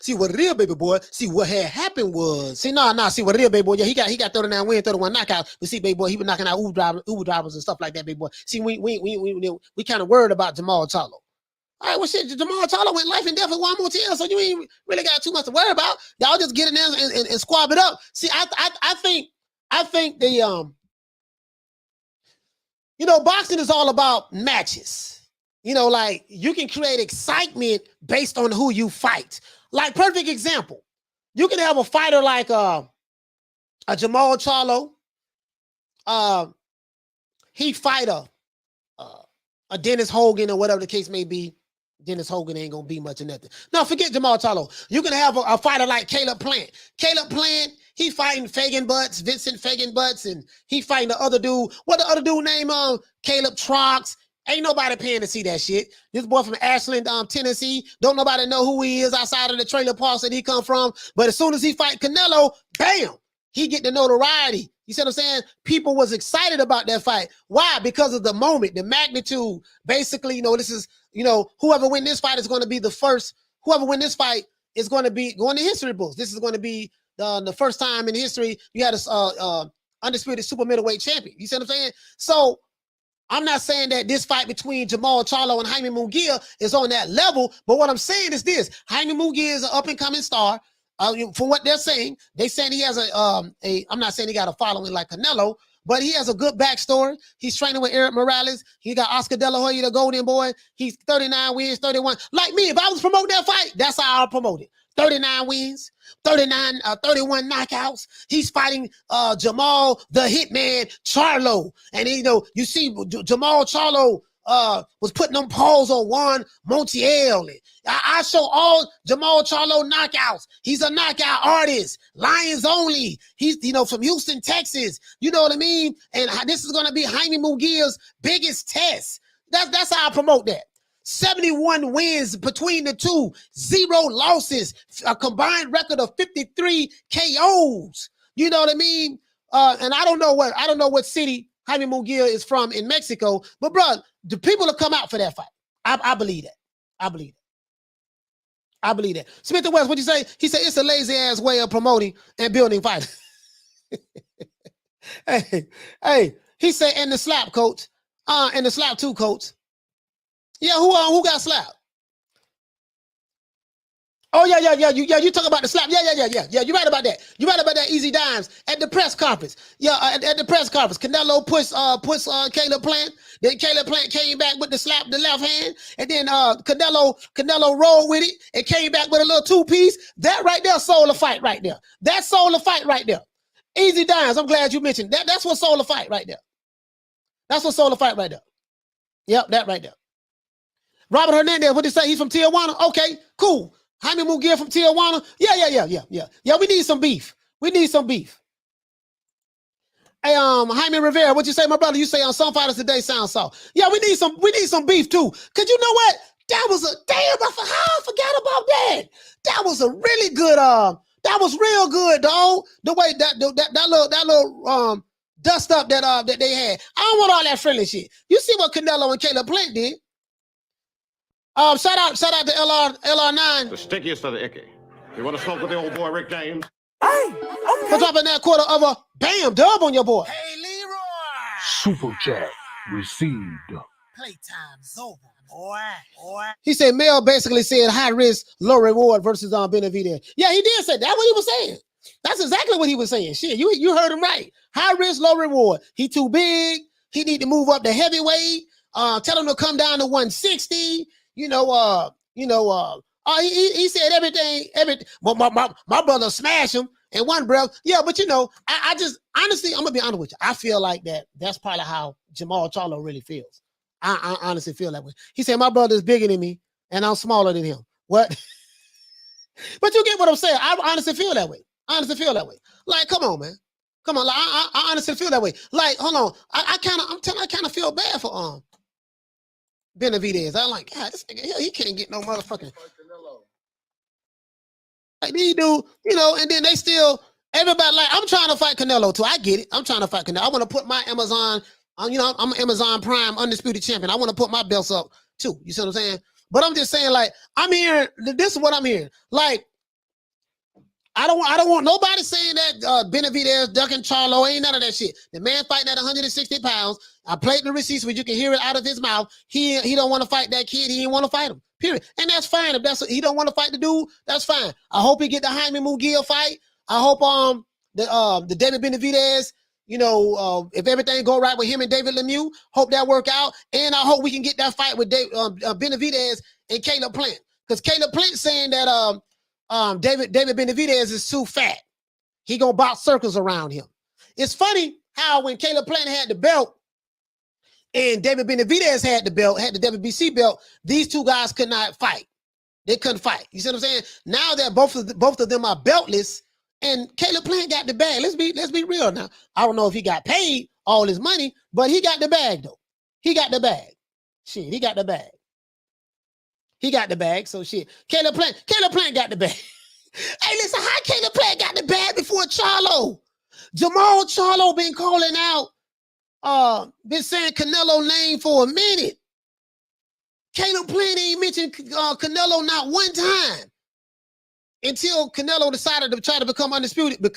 See what it is, baby boy. See what had happened was. See, see what it is, baby boy. Yeah, he got 39 wins, 31 knockouts. But see, baby boy, he was knocking out Uber drivers and stuff like that, baby boy. See, we kind of worried about Jermall Charlo. All right, well, shit, Jermall Charlo went life and death with one more time, so you ain't really got too much to worry about. Y'all just get in there and squab it up. See, I think the boxing is all about matches. Like you can create excitement based on who you fight. Like perfect example, you can have a fighter like a Jermall Charlo. He fight a Dennis Hogan or whatever the case may be. Dennis Hogan ain't gonna be much of nothing. No, forget Jermall Charlo. You can have a fighter like Caleb Plant. Caleb Plant, he fighting Vincent Fagan Butts, and he fighting the other dude. What the other dude name? Caleb Trox. Ain't nobody paying to see that shit. This boy from Ashland, Tennessee. Don't nobody know who he is outside of the trailer parks that he come from. But as soon as he fight Canelo, bam, he get the notoriety. You see what I'm saying? People was excited about that fight. Why? Because of the moment, the magnitude. Basically, this is, whoever win this fight is going to be the first. Whoever win this fight is going to be going to history books. This is going to be the first time in history you had a undisputed super middleweight champion. You see what I'm saying? So I'm not saying that this fight between Jermall Charlo and Jaime Munguia is on that level, but what I'm saying is this: Jaime Munguia is an up-and-coming star. From what they're saying he has I'm not saying he got a following like Canelo, but he has a good backstory. He's training with Eric Morales. He got Oscar De La Hoya, the Golden Boy. He's 39 wins, 31. Like me, if I was promoting that fight, that's how I'll promote it. 39 wins, 31 knockouts. He's fighting Jermall the Hitman Charlo. And you see Jermall Charlo was putting them paws on Juan Montiel. I show all Jermall Charlo knockouts. He's a knockout artist. Lions only. He's, from Houston, Texas. You know what I mean? And this is going to be Jaime Munguia's biggest test. That's how I promote that. 71 wins between the two, 0 losses, a combined record of 53 KOs. You know what I mean? And I don't know what city Jaime Munguia is from in Mexico, but bro, the people will come out for that fight. I believe that. I believe that. Smith and West, what'd you say? He said it's a lazy ass way of promoting and building fighters. hey, he said, and the slap, coach. And the slap too, coach. Yeah, who got slapped? Oh, yeah. You talk about the slap. Yeah. You're right about that. You're right about that. Easy Dimes at the press conference. Yeah, at the press conference. Canelo pushed Caleb Plant. Then Caleb Plant came back with the slap, the left hand. And then Canelo rolled with it and came back with a little 2-piece. That right there sold the fight right there. That sold the fight right there. Easy Dimes, I'm glad you mentioned that. That's what sold the fight right there. That's what sold the fight right there. Yep, that right there. Robert Hernandez, what did he say? He's from Tijuana? Okay, cool. Jaime Munguia from Tijuana? Yeah, we need some beef. Hey, Jaime Rivera, what you say, my brother? You say on some fighters today sound soft. Yeah, we need some beef too. Cause you know what? That was how I forgot about that. That was a really good, that was real good, dog. The way that little dust up that they had. I don't want all that friendly shit. You see what Canelo and Caleb Plant did. Shout out to LR9. The stickiest of the icky. You want to smoke with the old boy Rick James? For dropping that quarter of a bam dub on your boy. Hey, Leroy. Super chat received. Playtime's over, boy. He said Mel basically said high risk, low reward versus Benavidez. Yeah, he did say that. That's what he was saying. That's exactly what he was saying. Shit, you heard him right. High risk, low reward. He too big. He need to move up to heavyweight. Tell him to come down to 160. He said everything. My brother smash him in one breath. Yeah, but I just honestly, I'm gonna be honest with you. I feel like that's probably how Jermall Charlo really feels. I honestly feel that way. He said my brother is bigger than me and I'm smaller than him. What? But you get what I'm saying. I honestly feel that way. Like, come on, man. Come on. Like, I honestly feel that way. Like, hold on. I kind of feel bad for Benavidez. I'm like, God, this nigga, he can't get no motherfucking. Like these do, and then they still, everybody like, I'm trying to fight Canelo too. I get it. I'm trying to fight Canelo. I want to put my Amazon, I'm an Amazon Prime undisputed champion. I want to put my belts up too. You see what I'm saying? But I'm just saying, like, I'm hearing, this is what I'm hearing. Like, I don't want nobody saying that Benavidez ducking Charlo. Ain't none of that shit. The man fighting at 160 pounds. I played the receipts where you can hear it out of his mouth. He don't want to fight that kid. He didn't want to fight him. Period. And that's fine. If he don't want to fight the dude, that's fine. I hope he get the Jaime Munguia fight. I hope the David Benavidez, if everything go right with him and David Lemieux, hope that work out. And I hope we can get that fight with Benavidez and Caleb Plant. Because Caleb Plant saying that David Benavidez is too fat. He gonna box circles around him. It's funny how when Caleb Plant had the belt and David Benavidez had the WBC belt, these two guys could not fight. They couldn't fight. You see what I'm saying? Now that both of them are beltless, and Caleb Plant got the bag. Let's be real now. I don't know if he got paid all his money, but he got the bag though. He got the bag. Shit, he got the bag. He got the bag, so shit. Caleb Plant got the bag. Hey, listen, how Caleb Plant got the bag before Charlo? Jermall Charlo been calling out, been saying Canelo name for a minute. Caleb Plant ain't mentioned Canelo not one time until Canelo decided to try to become undisputed in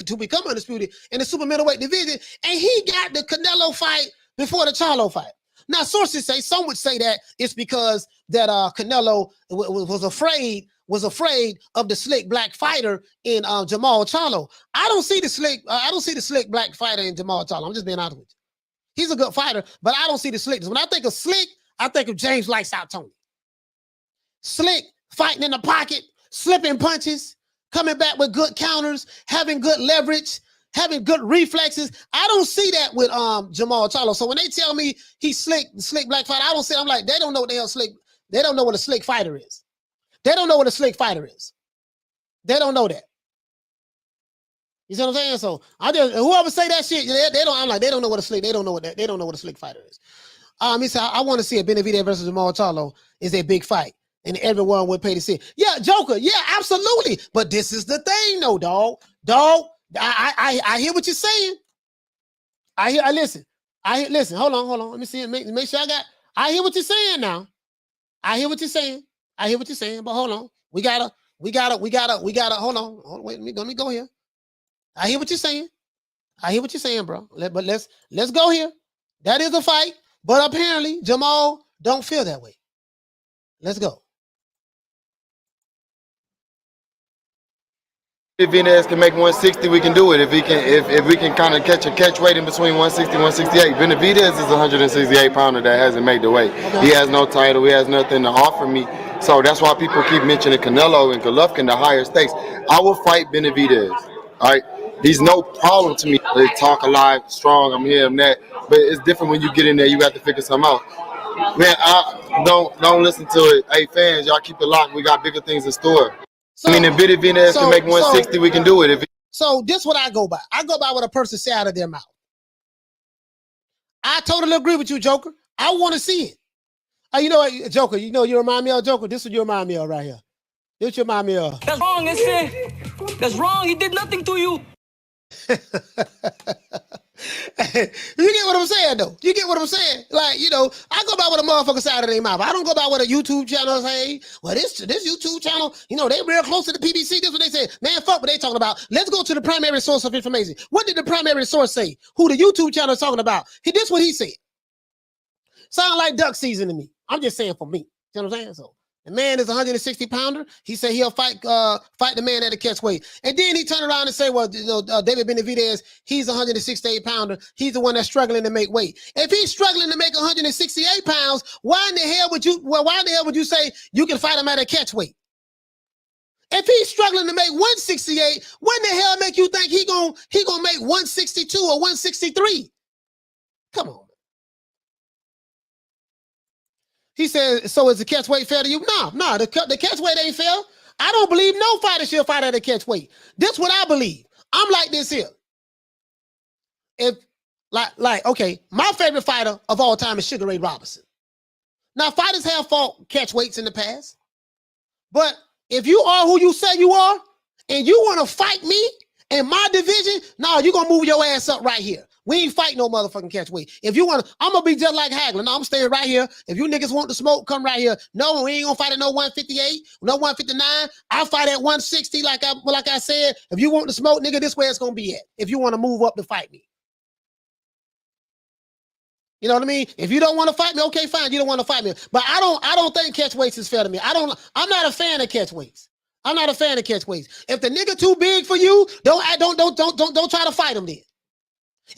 the super middleweight division, and he got the Canelo fight before the Charlo fight. Now, sources say, some would say that it's because that Canelo was afraid of the slick black fighter in Jermall Charlo. I don't see the slick black fighter in Jermall Charlo. I'm just being honest with you. He's a good fighter, but I don't see the slickness. When I think of slick, I think of James Lights Out Tony. Slick, fighting in the pocket, slipping punches, coming back with good counters, having good leverage, having good reflexes. I don't see that with Jermall Charlo. So when they tell me he's slick black fighter, I don't see. I'm like, they don't know what the hell slick. They don't know what a slick fighter is. They don't know what a slick fighter is. They don't know that. You see what I'm saying? So I just whoever say that shit, they don't. I'm like, they don't know what a slick. They don't know what that. They don't know what a slick fighter is. He said, I want to see a Benavidez versus Jermall Charlo is a big fight, and everyone would pay to see it. Yeah, Joker. Yeah, absolutely. But this is the thing, though, dog. I hear what you're saying. I listen. Listen. Hold on. Let me see it. Make sure I got. I hear what you're saying now. I hear what you're saying. But hold on. We gotta. Hold on. Wait. Let me go here. I hear what you're saying. Bro. But let's go here. That is a fight. But apparently, Jermall don't feel that way. Let's go. If Benavidez can make 160, we can do it. If we can kind of catch weight in between 160 and 168. Benavidez is a 168 pounder that hasn't made the weight. He has no title. He has nothing to offer me. So that's why people keep mentioning Canelo and Golovkin, the higher stakes. I will fight Benavidez. All right. He's no problem to me. They talk a lot, strong. I'm here, I'm that. But it's different when you get in there. You got to figure something out. Man, don't listen to it. Hey, fans, y'all keep it locked. We got bigger things in store. So, I mean, if Benavidez can make 160, we can do it. So this is what I go by. I go by what a person say out of their mouth. I totally agree with you, Joker. I want to see it. You know what, Joker, you remind me of Joker. This is what you remind me of right here. This is what you remind me of. That's wrong, that's wrong. He did nothing to you. You get what I'm saying, though. You get what I'm saying? Like, I go by what a motherfucker say out of their mouth. I don't go by what a YouTube channel say. Well, this YouTube channel, they real close to the PBC. This is what they say. Man, fuck what they talking about. Let's go to the primary source of information. What did the primary source say? Who the YouTube channel is talking about? This is what he said. Sound like duck season to me. I'm just saying for me. You know what I'm saying? So the man is a 160 pounder. He said he'll fight the man at a catch weight. And then he turned around and say, well, David Benavidez, he's a 168 pounder. He's the one that's struggling to make weight. If he's struggling to make 168 pounds, why in the hell would you say you can fight him at a catch weight? If he's struggling to make 168, what in the hell make you think he gonna make 162 or 163? Come on. He said, so is the catch weight fair to you? No, the catch weight ain't fair. I don't believe no fighter should fight at a catch weight. This what I believe. I'm like this here. Okay, my favorite fighter of all time is Sugar Ray Robinson. Now, fighters have fought catch weights in the past, but if you are who you say you are, and you want to fight me in my division, no, you're going to move your ass up right here. We ain't fighting no motherfucking catch weight. If you want to, I'm going to be just like Hagler. No, I'm staying right here. If you niggas want to smoke, come right here. No, we ain't going to fight at no 158, no 159. I'll fight at 160 like I said. If you want to smoke, nigga, this where it's going to be at. If you want to move up to fight me. You know what I mean? If you don't want to fight me, okay, fine. You don't want to fight me. But I don't think catch weights is fair to me. I'm not a fan of catch weights. I'm not a fan of catch weights. If the nigga too big for you, don't try to fight him then.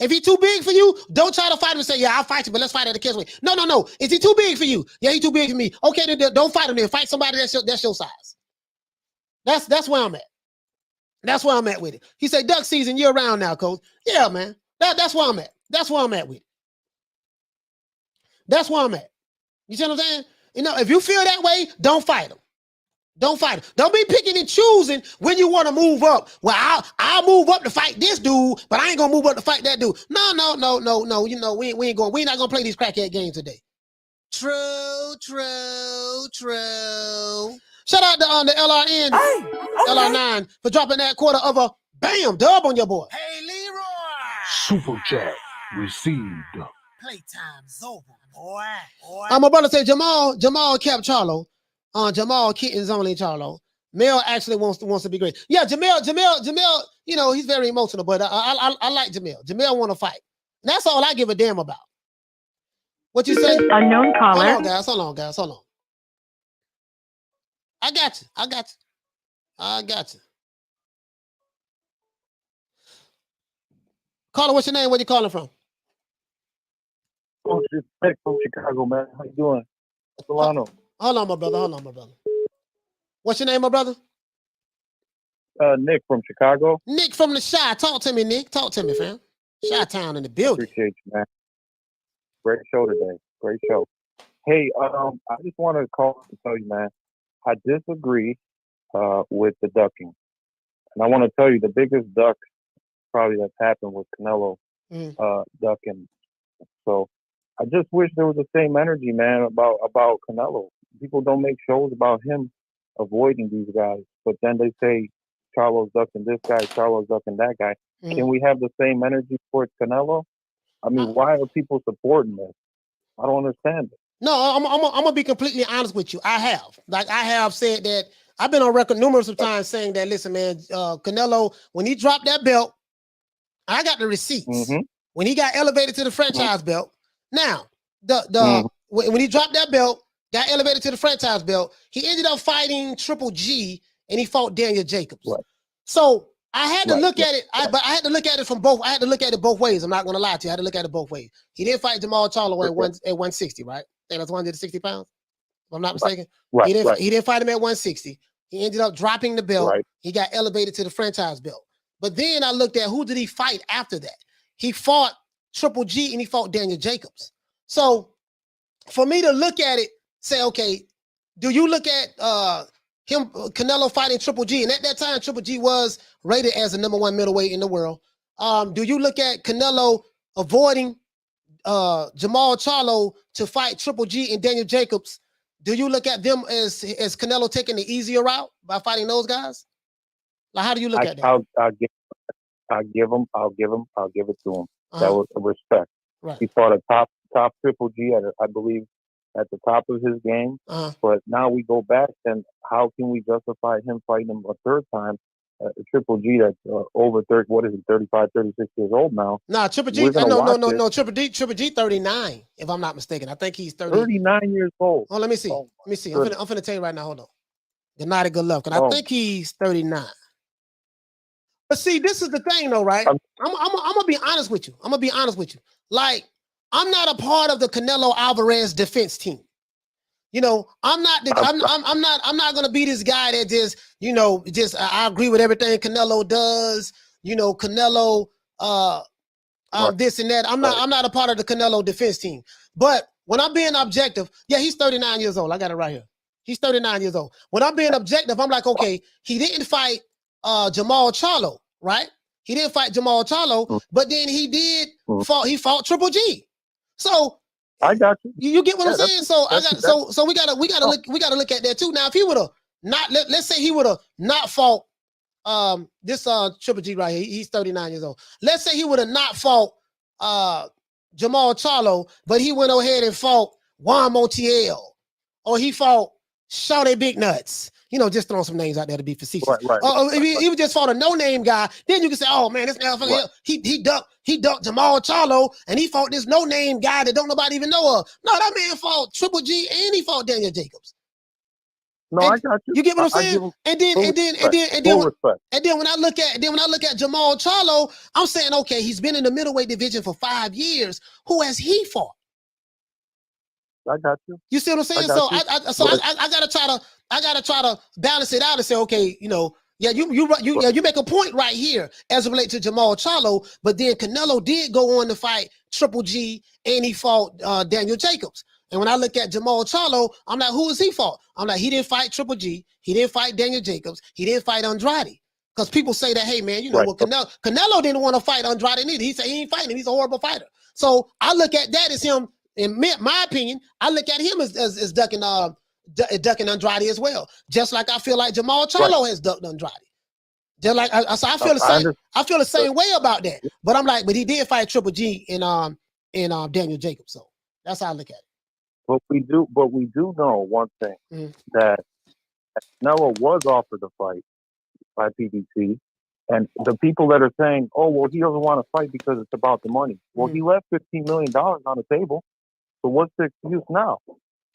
If he too big for you, don't try to fight him and say, yeah, I'll fight you, but let's fight at the catch weight. No. Is he too big for you? Yeah, he too big for me. Okay, then don't fight him then. Fight somebody that's your size. That's where I'm at. That's where I'm at with it. He said, duck season year round now, coach. Yeah, man. That's where I'm at. That's where I'm at with it. That's where I'm at. You see what I'm saying? If you feel that way, don't fight him. Don't fight him. Don't be picking and choosing when you want to move up. Well, I'll move up to fight this dude, but I ain't gonna move up to fight that dude. No. We not gonna play these crackhead games today. True. Shout out to the LRN, LR9 for dropping that quarter of a bam dub on your boy. Hey, Leroy. Super chat received. Playtime's over, boy. My brother said Jermall kept Charlo. Jermall Kittens only Charlo. Mel actually wants to be great. Yeah, Jermell, he's very emotional, but I like Jermell. Jermell want to fight. And that's all I give a damn about. What you say? Unknown caller. Hold on, guys. Hold on. I got you. Caller, what's your name? Where you calling from? From Chicago, man. How you doing? Solano. Hold on, my brother. What's your name, my brother? Nick from Chicago. Nick from the Chi. Talk to me, Nick. Talk to me, fam. Chi-town in the building. Appreciate you, man. Great show today. Great show. Hey, I just wanted to call to tell you, man, I disagree with the ducking. And I want to tell you the biggest duck probably that's happened was Canelo ducking. So I just wish there was the same energy, man, about Canelo. People don't make shows about him avoiding these guys, but then they say Charlo's ducking this guy, Charlo's ducking that guy. Can we have the same energy towards Canelo? I mean, why are people supporting this? I don't understand it. No, I'm gonna be completely honest with you. I have said that. I've been on record numerous of times saying that. Listen, man, Canelo, when he dropped that belt, I got the receipts. When he got elevated to the franchise belt. Now, when he dropped that belt, got elevated to the franchise belt, he ended up fighting Triple G, and he fought Daniel Jacobs. Right. So I had to look at it. But I had to look at it from both. I had to look at it both ways. I'm not going to lie to you. I had to look at it both ways. He didn't fight Jermall Charlo at 160, right? I think that's 160 pounds, if I'm not mistaken. Right. He didn't fight him at 160. He ended up dropping the belt. Right. He got elevated to the franchise belt. But then I looked at who did he fight after that. He fought Triple G and he fought Daniel Jacobs. So for me to look at it, say, okay, do you look at Canelo fighting Triple G? And at that time, Triple G was rated as the #1 middleweight in the world. Do you look at Canelo avoiding Jermall Charlo to fight Triple G and Daniel Jacobs? Do you look at them as Canelo taking the easier route by fighting those guys? Like, how do you look at that? I'll give it to him. That was a respect. Right. He fought a top Triple G I believe at the top of his game. But now we go back, and how can we justify him fighting him a third time? Triple G that's over 30, 35, 36 years old now. Nah, Triple G, no, Triple G 39, if I'm not mistaken. I think he's 39 years old. Oh, let me see. I'm finna tell you right now. Hold on. Good night and good luck. And I think he's 39. But see, this is the thing though, right? I'm gonna be honest with you. Like, I'm not a part of the Canelo Alvarez defense team. You know, I'm not gonna be this guy that just I agree with everything Canelo does. You know, Canelo this and that. I'm not a part of the Canelo defense team. But when I'm being objective, yeah, he's 39 years old. I got it right here. He's 39 years old. When I'm being objective, I'm like, okay, he didn't fight Jermall Charlo, right? He didn't fight Jermall Charlo, but then he did fought Triple G. So I got you. You get what I'm saying? So we gotta look at that too. Now, if he would have not, let's say he would have not fought this Triple G right here. He's 39 years old. Let's say he would have not fought Jermall Charlo, but he went ahead and fought Juan Montiel, or he fought Shawty Big Nuts. You know, just throwing some names out there to be facetious. Right. If he would just fought a no-name guy, then you can say, "Oh man, this motherfucker, he ducked Jermall Charlo, and he fought this no-name guy that don't nobody even know of." No, that man fought Triple G and he fought Daniel Jacobs. No, I got you. You get what I'm saying? And then when I look at Jermall Charlo, I'm saying, okay, he's been in the middleweight division for 5 years. Who has he fought? I got you. You see what I'm saying? I gotta try to balance it out and say, okay, you know, you make a point right here as it relates to Jermall Charlo, but then Canelo did go on to fight Triple G and he fought Daniel Jacobs. And when I look at Jermall Charlo, I'm like, who is he fought? I'm like, he didn't fight Triple G, he didn't fight Daniel Jacobs, he didn't fight Andrade. Because people say that, hey man, you know what, Canelo didn't want to fight Andrade either. He said he ain't fighting him, he's a horrible fighter. So I look at that as him. In my opinion, I look at him as ducking Andrade as well. Just like I feel like Jermall Charlo has ducked Andrade. Just like I feel the same. I feel the same way about that. But I'm like, but he did fight Triple G in Daniel Jacobs. So that's how I look at it. But we do know one thing, that Canelo was offered a fight by PBC, and the people that are saying, "Oh, well, he doesn't want to fight because it's about the money." Well, he left $15 million on the table. So what's the excuse now?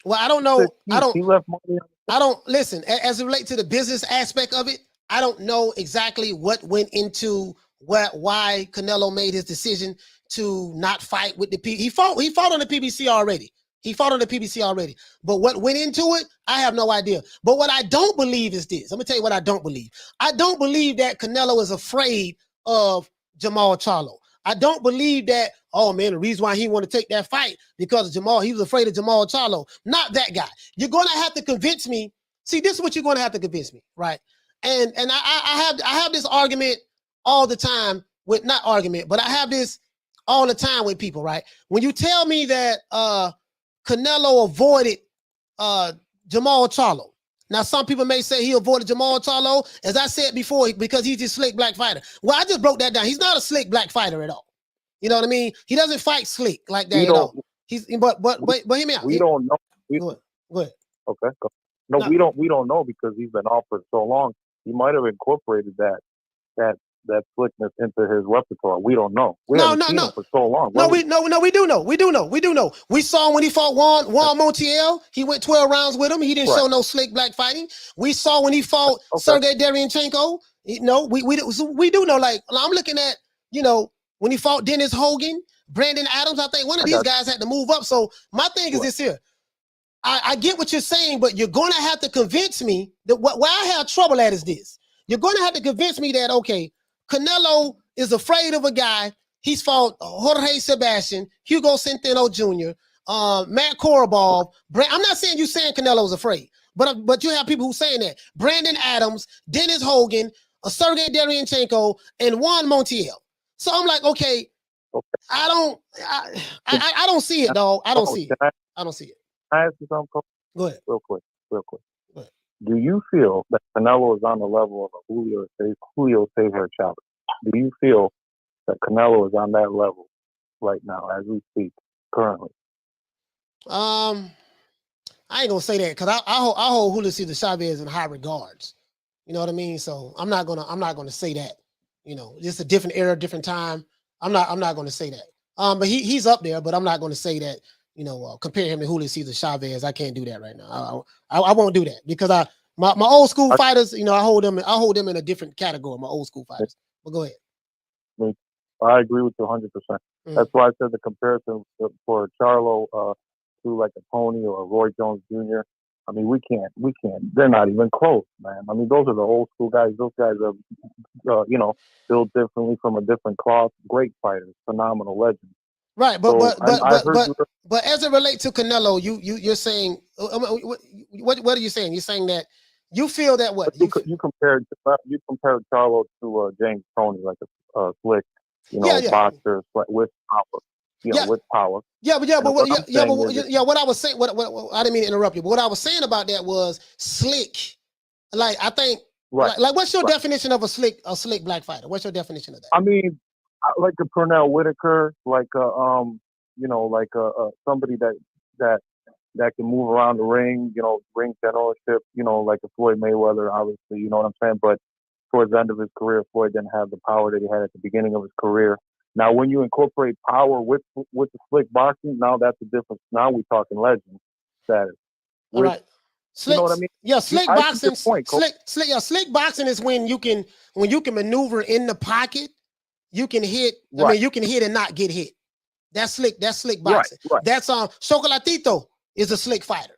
Well, I don't know. He left money. I don't listen as it relates to the business aspect of it. I don't know exactly what went into why Canelo made his decision to not fight with the He fought on the PBC already. He fought on the PBC already. But what went into it, I have no idea. But what I don't believe is this. Let me tell you what I don't believe. I don't believe that Canelo is afraid of Jermall Charlo. I don't believe that, oh man, the reason why he want to take that fight because of Jermall, he was afraid of Jermall Charlo. Not that guy. You're going to have to convince me. See, this is what you're going to have to convince me, right? And I have this argument all the time with, not argument, but I have this all the time with people, right? When you tell me that Canelo avoided Jermall Charlo. Now, some people may say he avoided Jermall Charlo, as I said before, because he's a slick black fighter. Well, I just broke that down. He's not a slick black fighter at all. You know what I mean? He doesn't fight slick like that at all. He's but hear me out. We don't know. Go ahead. Okay. Go. No, we don't know because he's been off for so long. He might have incorporated that slickness into his repertoire. We don't know. We haven't seen him for so long. We do know. We saw him when he fought Juan Montiel. He went 12 rounds with him. He didn't show no slick black fighting. We saw when he fought Sergey Derevyanchenko. We do know. Like, I'm looking at, when he fought Dennis Hogan, Brandon Adams, I think one of these guys had to move up. So my thing is this here. I get what you're saying, but you're going to have to convince me that where I have trouble at is this. You're going to have to convince me that, okay, Canelo is afraid of a guy. He's fought Jorge Sebastian, Hugo Centeno Jr., Matt Korobov. I'm not saying you're saying Canelo's afraid, but you have people who saying that. Brandon Adams, Dennis Hogan, Sergey Derevyanchenko, and Juan Montiel. So I'm like, okay, I don't see it, dog. I don't see it. I don't see it. I ask you something, Coach? Go ahead. Real quick. Do you feel that Canelo is on the level of a Julio Cesar Chavez? Do you feel that Canelo is on that level right now as we speak currently? I ain't gonna say that because I hold Julio Cesar Chavez in high regards. You know what I mean? So I'm not gonna say that. Just a different era, different time. I'm not gonna say that. But he's up there, but I'm not gonna say that. Compare him to Julio Cesar Chavez. I can't do that right now. I won't do that because my old school fighters, I hold them in a different category. My old school fighters. But go ahead. I agree with you 100%. That's why I said the comparison for Charlo to like a Tony or a Roy Jones Jr. I mean, we can't. They're not even close, man. I mean, those are the old school guys. Those guys are, built differently from a different cloth. Great fighters, phenomenal legends. Right, but as it relates to Canelo, you're saying what are you saying? You're saying that you feel that what you compared Charlo to James Toney, like a slick, boxer with power, with power. What I was saying, what I didn't mean to interrupt you, but what I was saying about that was slick. Like I think, like what's your definition of a slick black fighter? What's your definition of that? I mean, like a Pernell Whitaker, like somebody that can move around the ring, ring generalship, like a Floyd Mayweather, obviously, you know what I'm saying? But towards the end of his career, Floyd didn't have the power that he had at the beginning of his career. Now, when you incorporate power with the slick boxing, now that's a difference. Now we're talking legend status. All right. Slick, you know what I mean? Yeah, slick boxing. Slick boxing is when you can maneuver in the pocket. You can hit. Right. I mean, you can hit and not get hit. That's slick. That's slick boxing. Right. That's Chocolatito is a slick fighter.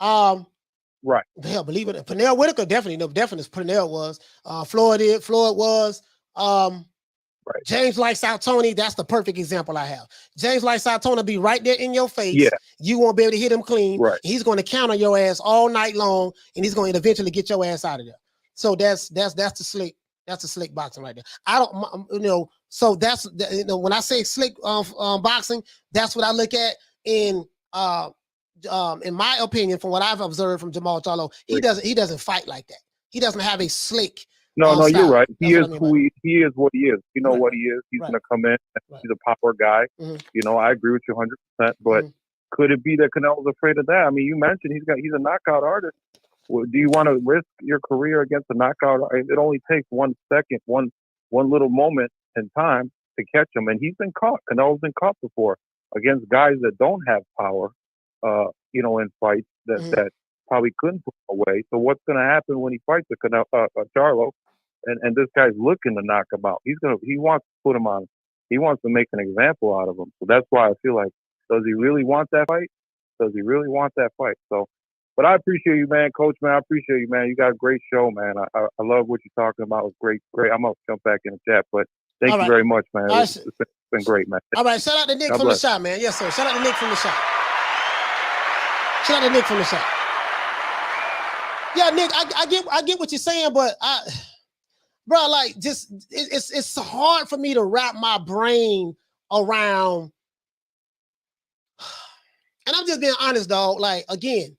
Right. Hell, believe it. Pernell Whitaker definitely Pernell was. Floyd was. Right. James Lights Out Tony. That's the perfect example I have. James Lights Out Tony be right there in your face. Yeah. You won't be able to hit him clean. Right. He's going to counter your ass all night long, and he's going to eventually get your ass out of there. So that's the slick. That's a slick boxing right there. I don't, so that's, when I say slick boxing, that's what I look at in my opinion, from what I've observed from Jermall Charlo, he doesn't fight like that. He doesn't have a slick. No, style. You're right. He That's is he is what he is. You know what he is. He's going to come in. He's a power guy. Mm-hmm. I agree with you 100%. But could it be that Canelo's afraid of that? I mean, you mentioned he's a knockout artist. Well, do you want to risk your career against a knockout? It only takes 1 second, one little moment in time to catch him. And he's been caught. Canelo's been caught before against guys that don't have power, in fights that probably couldn't put him away. So what's going to happen when he fights Charlo and this guy's looking to knock him out? He wants to put him on. He wants to make an example out of him. So that's why I feel like, does he really want that fight? Does he really want that fight? So, but I appreciate you, man, Coach, man. I appreciate you, man. You got a great show, man. I love what you're talking about. It's great. I'm gonna jump back in the chat, but thank you very much, man. It's been great, man. All right, shout out to Nick from the shot, man. Yes, sir. Shout out to Nick from the shot. Shout out to Nick from the shot. Yeah, Nick, I get what you're saying, but bro, like, just it's hard for me to wrap my brain around. And I'm just being honest, dog. Like, again,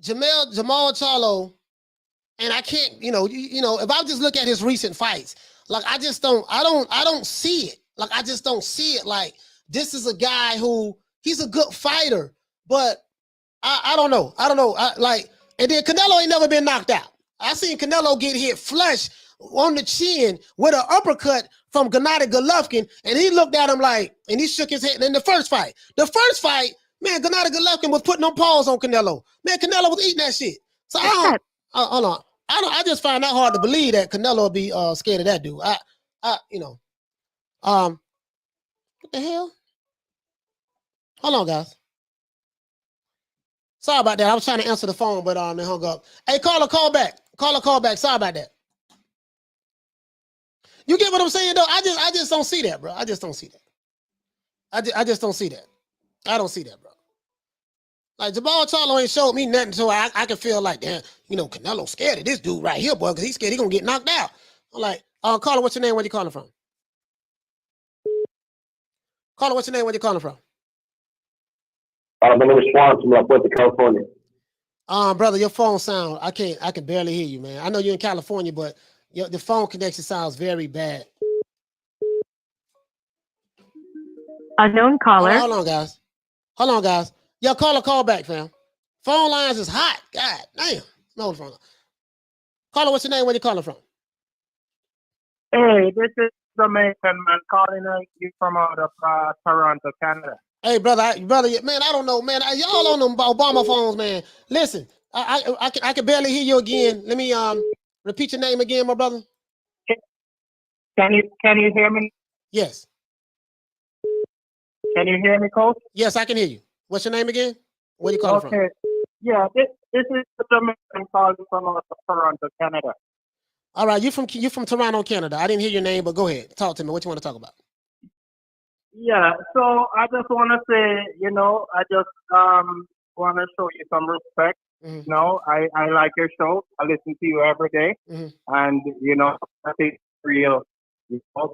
Jermall Charlo, and I can't, if I just look at his recent fights, like, I don't see it. Like, I just don't see it. Like, this is a guy who, he's a good fighter, but I don't know. And then Canelo ain't never been knocked out. I seen Canelo get hit flush on the chin with an uppercut from Gennady Golovkin, and he looked at him like, and he shook his head. And then the first fight, man, Gennady Golovkin was putting on paws on Canelo. Man, Canelo was eating that shit. So hold on. I just find that hard to believe that Canelo would be scared of that dude. What the hell? Hold on, guys. Sorry about that. I was trying to answer the phone, but they hung up. Hey, caller, call back. Call back. Sorry about that. You get what I'm saying, though? I just don't see that, bro. I just don't see that. I just don't see that. I don't see that, bro. Like, Jermall Charlo ain't showed me nothing, so I can feel like, damn, Canelo scared of this dude right here, boy, because he's scared he's going to get knocked out. I'm like, caller, what's your name? Where you calling from? Caller, what's your name? Where you calling from? My name is Juan from La Puerta, California. Brother, your phone sound, I can barely hear you, man. I know you're in California, but the phone connection sounds very bad. Unknown caller. Hold on, guys. Yo, call back, fam. Phone lines is hot. God damn. No phone. Caller, what's your name? Where you calling from? Hey, this is Jamaican man calling you from out of Toronto, Canada. Hey, brother, man, I don't know, man. Y'all on them Obama phones, man. Listen, I can barely hear you again. Let me repeat your name again, my brother. Can you hear me? Yes. Can you hear me, Coach? Yes, I can hear you. What's your name again? Where you calling from? Okay. Yeah, this is the Jamaican calling from out of Toronto, Canada. All right, you from Toronto, Canada. I didn't hear your name, but go ahead. Talk to me. What you want to talk about? Yeah, so I just want to say, I just want to show you some respect. Mm-hmm. I like your show. I listen to you every day. Mm-hmm. And, I think it's real,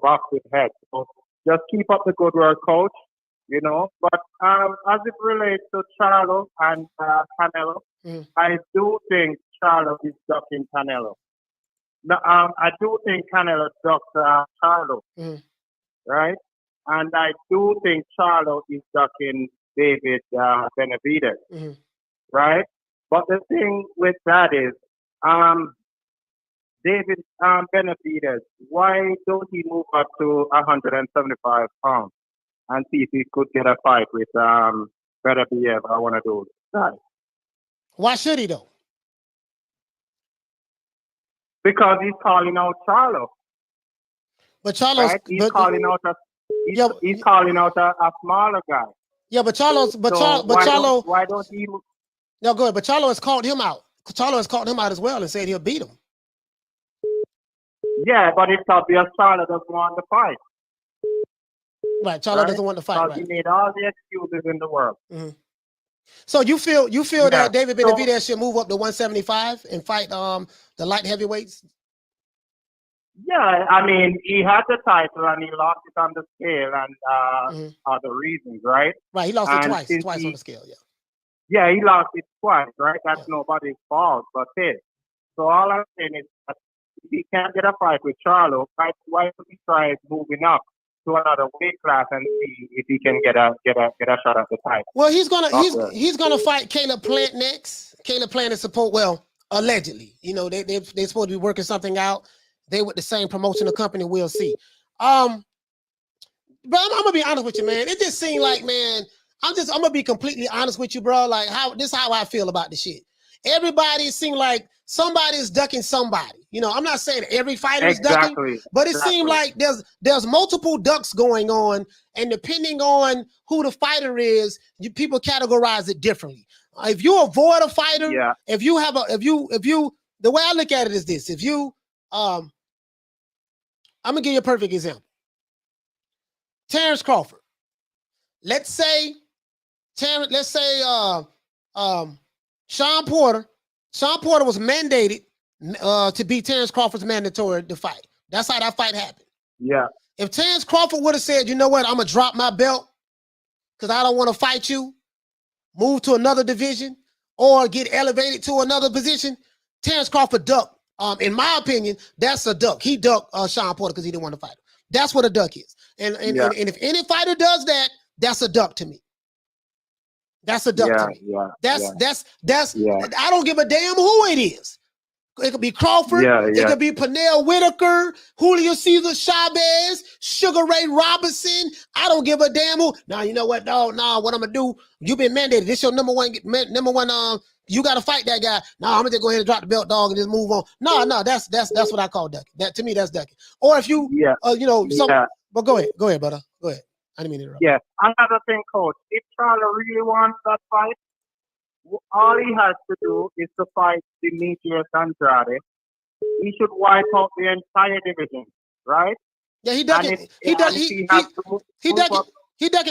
box with head. So just keep up the good work, Coach, But as it relates to Charlo and Canelo, mm-hmm. I do think Charlo is ducking Canelo. Now, I do think Canelo ducks Charlo, mm-hmm. right? And I do think Charlo is ducking David Benavidez, mm-hmm. right? But the thing with that is, David Benavidez, why don't he move up to 175 pounds and see if he could get a fight with Benavidez or one of those guys? Why should he, though? Because he's calling out Charlo. But Charlo's... Right? He's calling out a smaller guy. Yeah, but Charlo... Why don't he... No, go ahead. But Charlo has called him out. Charlo has called him out as well and said he'll beat him. Yeah, but it's obvious Charlo doesn't want to fight. Right, Charlo doesn't want to fight. Right. He made all the excuses in the world. Mm-hmm. So you feel that David Benavidez should move up to 175 and fight the light heavyweights? Yeah, I mean, he had the title and he lost it on the scale and mm-hmm. other reasons, right? Right, he lost it twice on the scale, yeah. Yeah, he lost it twice, right? That's nobody's fault but his. So all I'm saying is that if he can't get a fight with Charlo, why don't he try moving up to another weight class and see if he can get a shot at the title? Well, he's gonna fight Caleb Plant next. Caleb Plant is allegedly. They're supposed to be working something out. They with the same promotional company. We'll see. But I'm gonna be honest with you, man. It just seemed like, man, I'm gonna be completely honest with you, bro. Like, how I feel about this shit. Everybody seemed like somebody is ducking somebody. You know, I'm not saying every fighter is ducking, but it seems like there's multiple ducks going on, and depending on who the fighter is, people categorize it differently. If you avoid a fighter, if you the way I look at it is this: if you, I'm gonna give you a perfect example. Terrence Crawford. Let's say Sean Porter. Sean Porter was mandated to be Terrence Crawford's mandatory to fight. That's how that fight happened. Yeah. If Terrence Crawford would have said, you know what, I'm gonna drop my belt because I don't want to fight you, move to another division, or get elevated to another position, Terrence Crawford ducked. In my opinion, that's a duck. He ducked Sean Porter because he didn't want to fight him. That's what a duck is. And if any fighter does that, that's a duck to me. That's a duck to me. That's I don't give a damn who it is. It could be Crawford. It could be Pernell Whitaker, Julio Cesar Chavez, Sugar Ray Robinson. I don't give a damn who. Now, you know what, dog? Nah, what I'm going to do, you've been mandated. This your number one, you got to fight that guy. Nah, I'm going to just go ahead and drop the belt, dog, and just move on. No, that's what I call ducking. That, to me, that's ducking. Or if you, but go ahead, brother. Go ahead. I didn't mean to interrupt. Yeah, another thing, coach. If Charlo really wants that fight, all he has to do is to fight Demetrius Andrade. He should wipe out the entire division, right? Yeah, he ducking. He ducking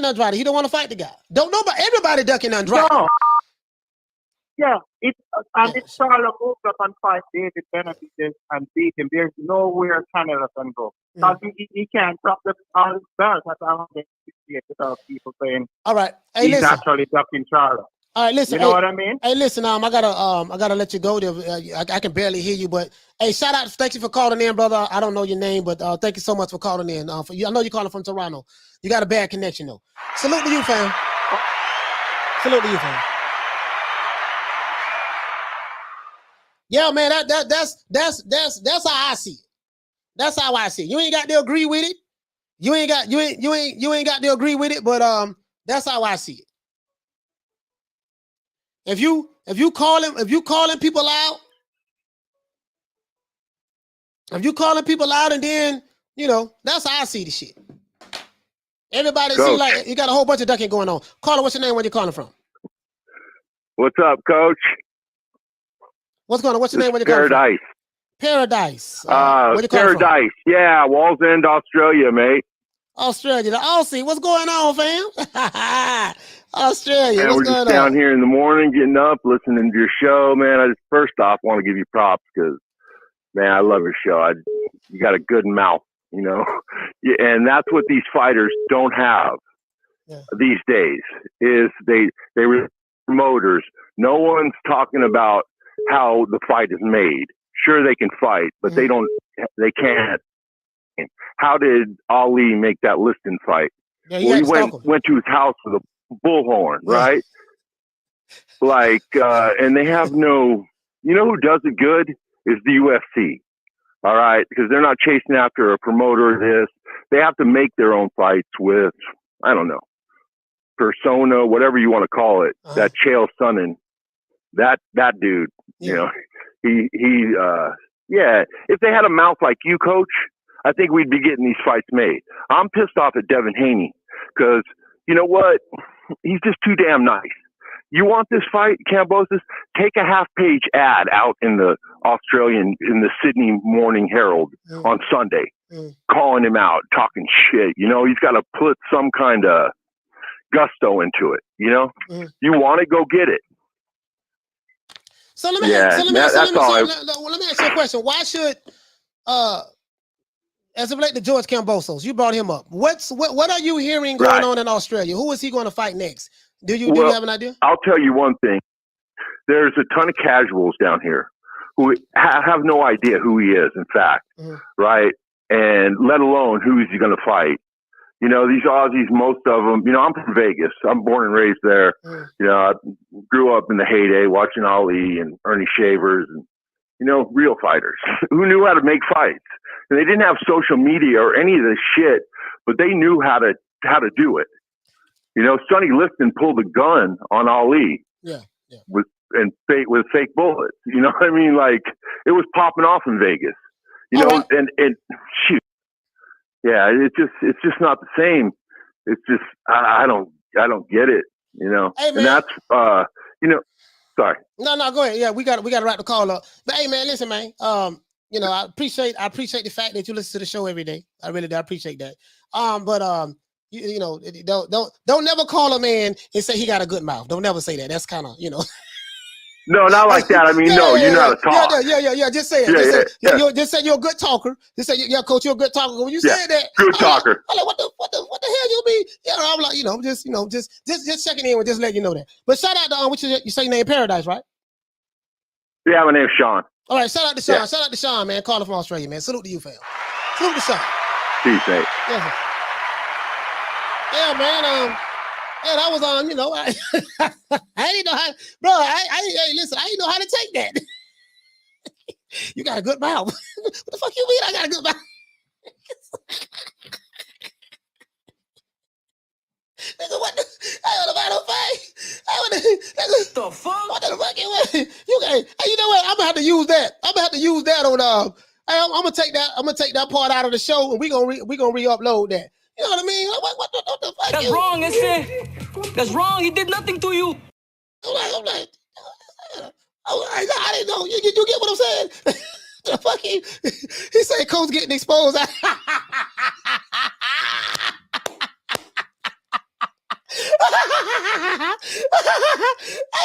Andrade. He don't want to fight the guy. Don't nobody. Everybody ducking Andrade. No. Yeah, if Charlo moves up and fights David Benavidez and beat him, there's nowhere Canelo can go. Because he can't drop all his belts at 168 without people saying, all right, hey, he's listen. actually ducking Charlo. All right, listen. You know what I mean? Hey, listen. I gotta let you go. I can barely hear you, but hey, shout out. Thank you for calling in, brother. I don't know your name, but thank you so much for calling in. I know you're calling from Toronto. You got a bad connection though. Salute to you, fam. Salute to you, fam. Yeah, man. That's how I see it. That's how I see it. You ain't got to agree with it. You ain't got to agree with it, but that's how I see it. If you calling people out, and then that's how I see the shit. Everybody see like you got a whole bunch of ducking going on. Caller, what's your name? Where you calling from? What's up, Coach? What's going on? What's your name? Where you calling from? Paradise. Where you calling Paradise. from? Yeah, Walls End, Australia, mate. Australia, the Aussie. What's going on, fam? Australia. Man, what's we're going just down on? here in the morning, getting up, listening to your show, man. I just first off want to give you props because, man, I love your show. You got a good mouth, and that's what these fighters don't have these days. Is they promoters. No one's talking about how the fight is made. Sure, they can fight, but they can't. How did Ali make that Liston fight? Yeah, he went to his house with a bullhorn, right? Like, and they have no, who does it good is the UFC. All right. Because they're not chasing after a promoter or this. They have to make their own fights with, I don't know, persona, whatever you want to call it. That Chael Sonnen, that dude, if they had a mouth like you, Coach, I think we'd be getting these fights made. I'm pissed off at Devin Haney because you know what? He's just too damn nice. You want this fight, Kambosos? Take a half-page ad out in the Sydney Morning Herald on Sunday, calling him out, talking shit. He's got to put some kind of gusto into it. You want it, go get it. So let me ask you a question. Why should as it relates to George Kambosos, you brought him up. What are you hearing going on in Australia? Who is he going to fight next? Do you have an idea? I'll tell you one thing. There's a ton of casuals down here who have no idea who he is, in fact, right? And let alone who is he going to fight. These Aussies, most of them, I'm from Vegas. I'm born and raised there. I grew up in the heyday watching Ali and Ernie Shavers and, real fighters who knew how to make fights. And they didn't have social media or any of this shit, but they knew how to do it. Sonny Liston pulled a gun on Ali with fake with fake bullets. You know what I mean? Like it was popping off in Vegas. You know, and shoot, yeah, it's just not the same. It's just I don't get it. You know, hey, and that's you know, sorry. No, go ahead. Yeah, we got to wrap the call up. But hey, man, listen, man. You know, I appreciate the fact that you listen to the show every day. I really do. I appreciate that. You know, don't never call a man and say he got a good mouth. Don't never say that. That's kind of, you know. No, not like that. I mean, no, you're not a talk. Yeah. Just say it. Just say you're a good talker. Just say, yeah, coach, you're a good talker. When you said that, good talker. I'm like, what the hell you mean? Yeah, I'm like, just checking in with just letting you know that. But shout out to which is you say your name Paradise, right? Yeah, my name's Sean. All right, shout out to Sean. Yeah. Shout out to Sean, man. Calling from Australia, man. Salute to you, fam. Salute to Sean. Peace, mate. Yeah, man. Yeah, that was on. You know, I didn't know how, bro. Hey, listen, I didn't know how to take that. You got a good mouth. What the fuck you mean? I got a good mouth. Nigga, what the? I don't know the fuck? What the fuck you mean? Hey, you know what? I'm gonna have to use that. On. I'm gonna take that. I'm gonna take that part out of the show, and we gonna re-upload that. You know what I mean? Like, what the fuck? That's wrong, That's wrong. He did nothing to you. I'm like, I didn't know. You get what I'm saying? The fuck he said Coach getting exposed. Hey,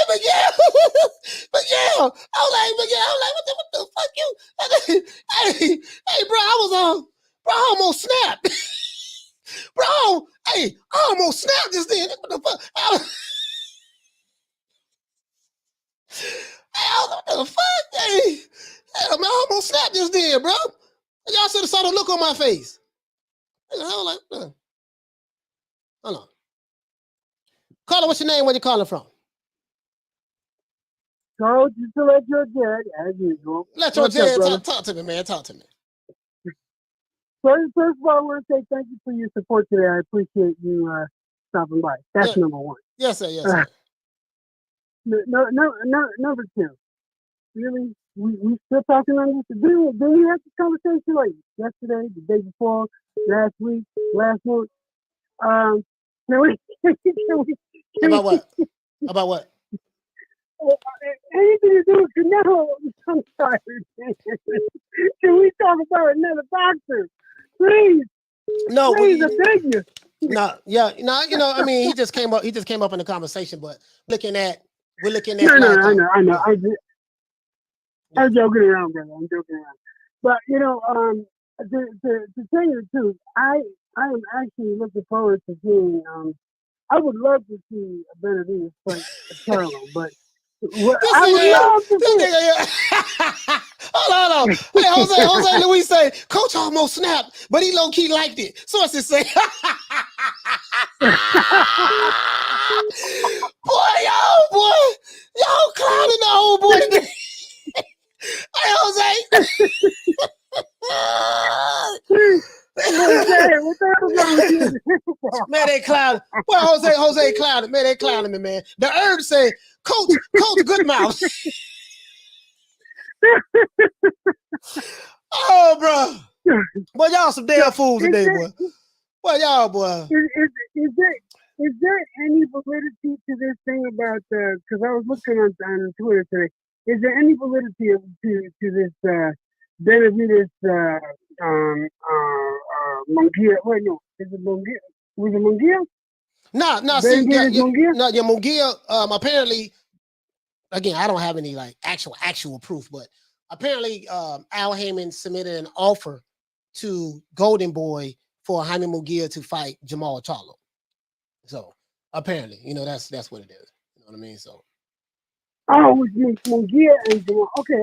Miguel. I'm like, what the fuck you? Hey, bro, I almost snapped. Bro, hey, I almost snapped just then. What the fuck? What the fuck? Hey, I almost snapped just then, bro. Y'all should have saw the look on my face. I was like, hold on. Caller, what's your name? Where you calling from? Coach, just to let your dead, as usual. Let your dead talk to me, man. Talk to me. First of all, I want to say thank you for your support today. I appreciate you stopping by. That's number one. Yes, sir. Yes, sir. No, number two. Really, we still talking on this. Didn't we have this conversation like yesterday, the day before, last week, last month? About what? About what? Anything to do with Canelo? I'm sorry. Can we talk about another boxer? Please. No, please, I beg you. No, yeah, no, you know, I mean, he just came up in the conversation, but we're looking at. No, I know. I'm joking around, brother. I'm joking around. But you know, to tell you the truth, I am actually looking forward to seeing. I would love to see Benavidez fight Charlo, but I would love to see. Hold on. Hey, Jose Luis say, Coach almost snapped, but he low-key liked it. Sources say, y'all clowning the old boy today. Hey, Jose. Man, they clown. Well, Jose clowning. Man, they clowning me, man. The herb say, Coach, good mouth. Oh, bro. Boy, y'all some damn fools today, boy. Well, y'all, boy. Is there any validity to this thing about because I was looking on Twitter today. Is there any validity to this Benavidez Munguia? Wait, no, is it Munguia? Was it Munguia? No, see, Munguia, apparently, again, I don't have any like actual proof, but apparently Al Heyman submitted an offer to Golden Boy for Jaime Munguia to fight Jermall Charlo. So apparently, you know, that's what it is. You know what I mean? So it was Munguia and Jermall. Okay.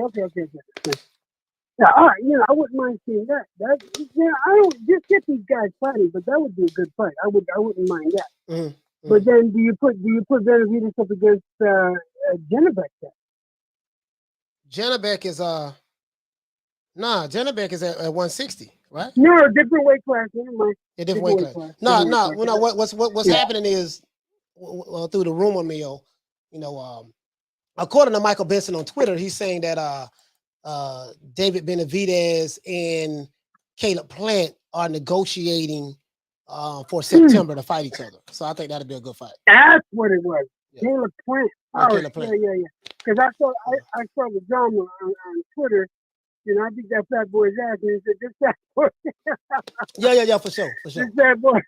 Yeah, all right, you know, I wouldn't mind seeing that. I don't just get these guys fighting, but that would be a good fight. I wouldn't mind that. Mm-hmm. But then, do you put Benavidez up against Janabek? Janabek is Janabek is at 160, right? No, different weight class. Never mind. A different weight class. No. What's happening is through the rumor mill, you know, according to Michael Benson on Twitter, he's saying that David Benavidez and Caleb Plant are negotiating for September to fight each other. So I think that'd be a good fight. That's what it was. Caleb Plant. Yeah, Oh, Caleb Plant. yeah. Because I saw the drama on Twitter. You know, I think that fat boy's ass. And he said, "This fat boy." Yeah, for sure. This fat boy.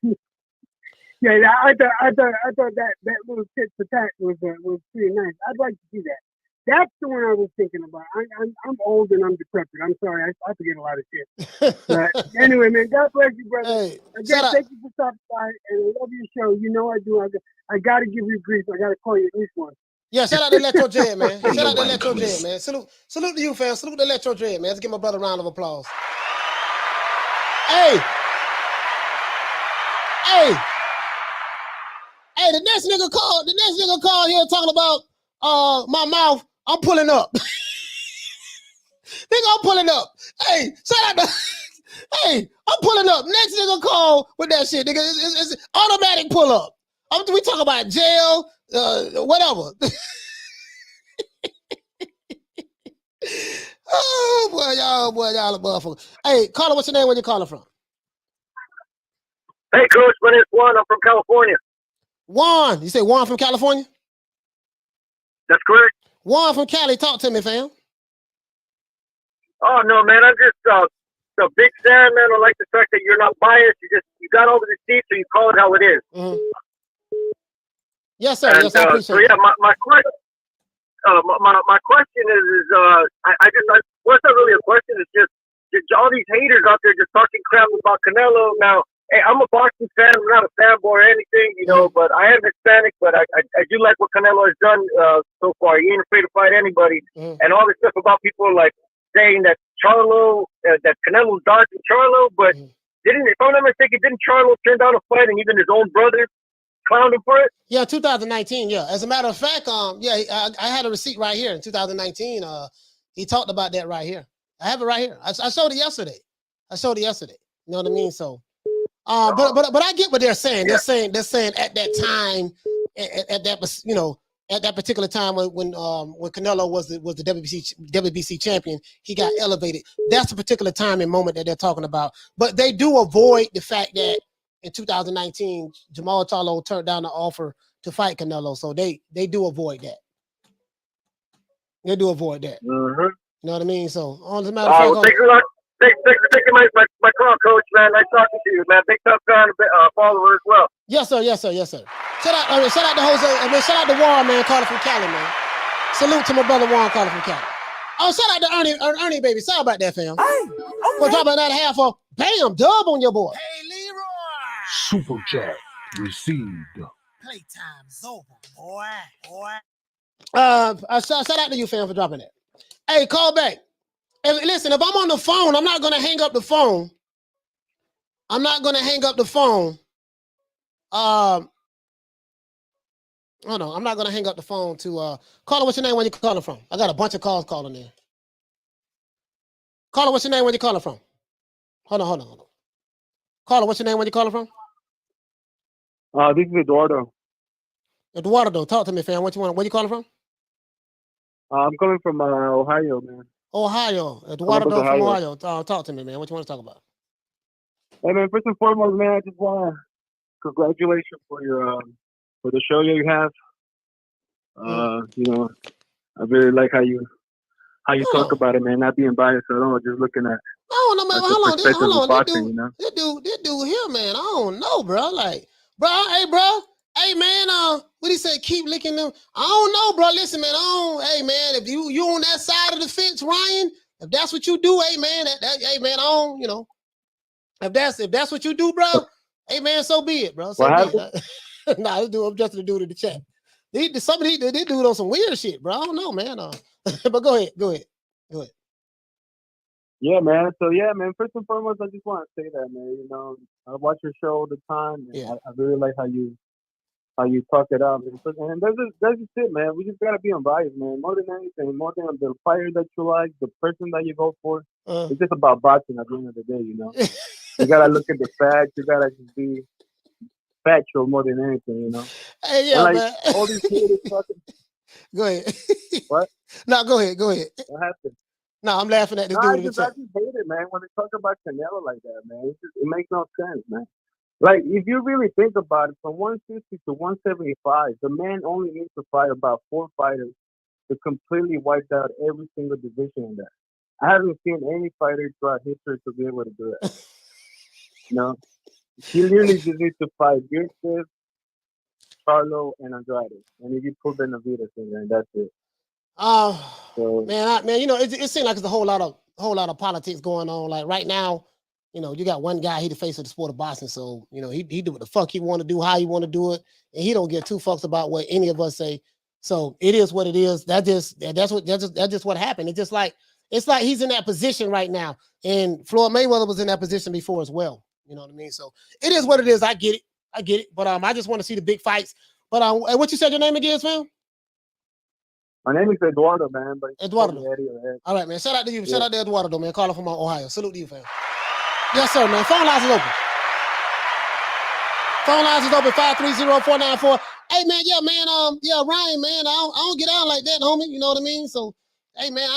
Yeah, I thought that little tit for tat was pretty nice. I'd like to see that. That's the one I was thinking about. I'm old and I'm decrepit. I'm sorry, I forget a lot of shit. But anyway, man, God bless you, brother. Hey, again, thank you for stopping by, and I love your show. You know I do. I got to give you grief. I got to call you at least once. Yeah, shout out to Electro Dread, man. Shout out to Electro Dread, man. Salute to you, fam. Salute to Electro Dread, man. Let's give my brother a round of applause. Hey, the next nigga called here talking about my mouth. I'm pulling up. Nigga, I'm pulling up. Hey, shout out to hey, I'm pulling up. Next nigga call with that shit, nigga. It's automatic pull up. We talk about jail, whatever. Oh boy, y'all a motherfucker. Hey, caller, what's your name? Where you calling from? Hey, Coach, my name's Juan. I'm from California. Juan, you say Juan from California? That's correct. Juan from Cali, talk to me, fam. Oh no, man, I'm just a big fan, man. I like the fact that you're not biased. You got over the seat, so you call it how it is. Mm-hmm. Yes, sir. And, yes, I appreciate so yeah, my question. My question is what's not really a question, it's just all these haters out there just talking crap about Canelo. Now, hey, I'm a boxing fan, I'm not a fanboy or anything, you know, but I am Hispanic, but I do like what Canelo has done so far. He ain't afraid to fight anybody. And all this stuff about people like saying that Charlo, that Canelo's dodging Charlo, but if I'm not mistaken, didn't Charlo turn down a fight and even his own brother clowned him for it? Yeah, 2019. Yeah, as a matter of fact, I had a receipt right here in 2019. He talked about that right here. I have it right here. I showed it yesterday. You know what I mean? So, but I get what they're saying. They're saying at that time, at that particular time when Canelo was the WBC champion, he got elevated. That's the particular time and moment that they're talking about. But they do avoid the fact that in 2019, Jermall Charlo turned down the offer to fight Canelo. So they do avoid that. They do avoid that. Mm-hmm. You know what I mean? So, as a matter of fact, thanks a lot. Thanks for taking my call, Coach, man. Nice talking to you, man. Big tough fan, follower as well. Yes, sir. Shout out to Jose. Shout out to Juan, man, calling from Cali, man. Salute to my brother Juan calling from Cali. Oh, shout out to Ernie, baby. Sorry about that, fam. We're dropping that half off. Bam, dub on your boy. Hey, Leroy. Super chat received. Playtime's over, boy. Shout out to you, fam, for dropping that. Hey, call back. Listen, if I'm on the phone, I'm not going to hang up the phone. Hold on, I'm not going to hang up the phone to caller, what's your name? Where you calling from? I got a bunch of calls calling in. Caller, what's your name? Where you calling from? Hold on. Caller, what's your name? Where you calling from? This is Eduardo. Eduardo, talk to me, fam. What you want? Where you calling from? I'm coming from Ohio, man. Ohio. Eduardo from Ohio. Talk to me, man. What you want to talk about? Hey, man, first and foremost, man, I just want to congratulations for your for the show you have. You know, I really like how you talk about it, man. Not being biased at all, just looking at. Oh no, man. Hold on. Boxing, you know? This dude here, man. I don't know, bro. Like, hey, man. What he say? Keep licking them. I don't know, bro. Listen, man. Hey, man. If you on that side of the fence, Ryan. If that's what you do, hey, man. Hey, man. You know. If that's what you do, bro. Hey, man. So be it, bro. So be it. Nah, this dude. I'm just the dude in the chat. Some of these dude on some weird shit, bro. I don't know, man. But go ahead. Yeah, man. So yeah, man. First and foremost, I just want to say that, man. You know, I watch your show all the time. And I really like how you talk it out, man. And that's just it, man. We just gotta be unbiased, man. More than anything, more than the fighter that you like, the person that you vote for. It's just about boxing at the end of the day, you know. You gotta look at the facts. You gotta just be factual more than anything, you know. Hey, yeah, and man. All these haters talking. Go ahead. What? No, go ahead. Go ahead. What happened? No, I'm laughing at this No, dude I in the just hate it, man. When they talk about Canelo like that, man, it makes no sense, man. Like, if you really think about it, from 160 to 175, the man only needs to fight about 4 fighters to completely wipe out every single division in that. I haven't seen any fighter throughout history to be able to do that. You know? He literally just needs to fight Benavidez, Charlo, and Andrade. And if you put Benavidez in there, that's it. So, man, you know, it seems like it's a whole lot of politics going on. Like right now, you know, you got one guy, he the face of the sport of boxing. So, you know, he do what the fuck he want to do, how he want to do it. And he don't give two fucks about what any of us say. So it is what it is. That's just what happened. It's like he's in that position right now. And Floyd Mayweather was in that position before as well. You know what I mean? So it is what it is. I get it. But I just want to see the big fights. But what you said your name again, fam? my name is Eduardo, man. But Eduardo. Eddie or Ed. All right, man. Shout out to you. Yeah. Shout out to Eduardo, man. Calling from Ohio. Salute to you, fam. Yes, sir, man. Phone lines is open. Phone lines is open. 530-494. Hey, man. Yeah, man. Ryan, man. I don't get out like that, homie. You know what I mean? So, hey, man.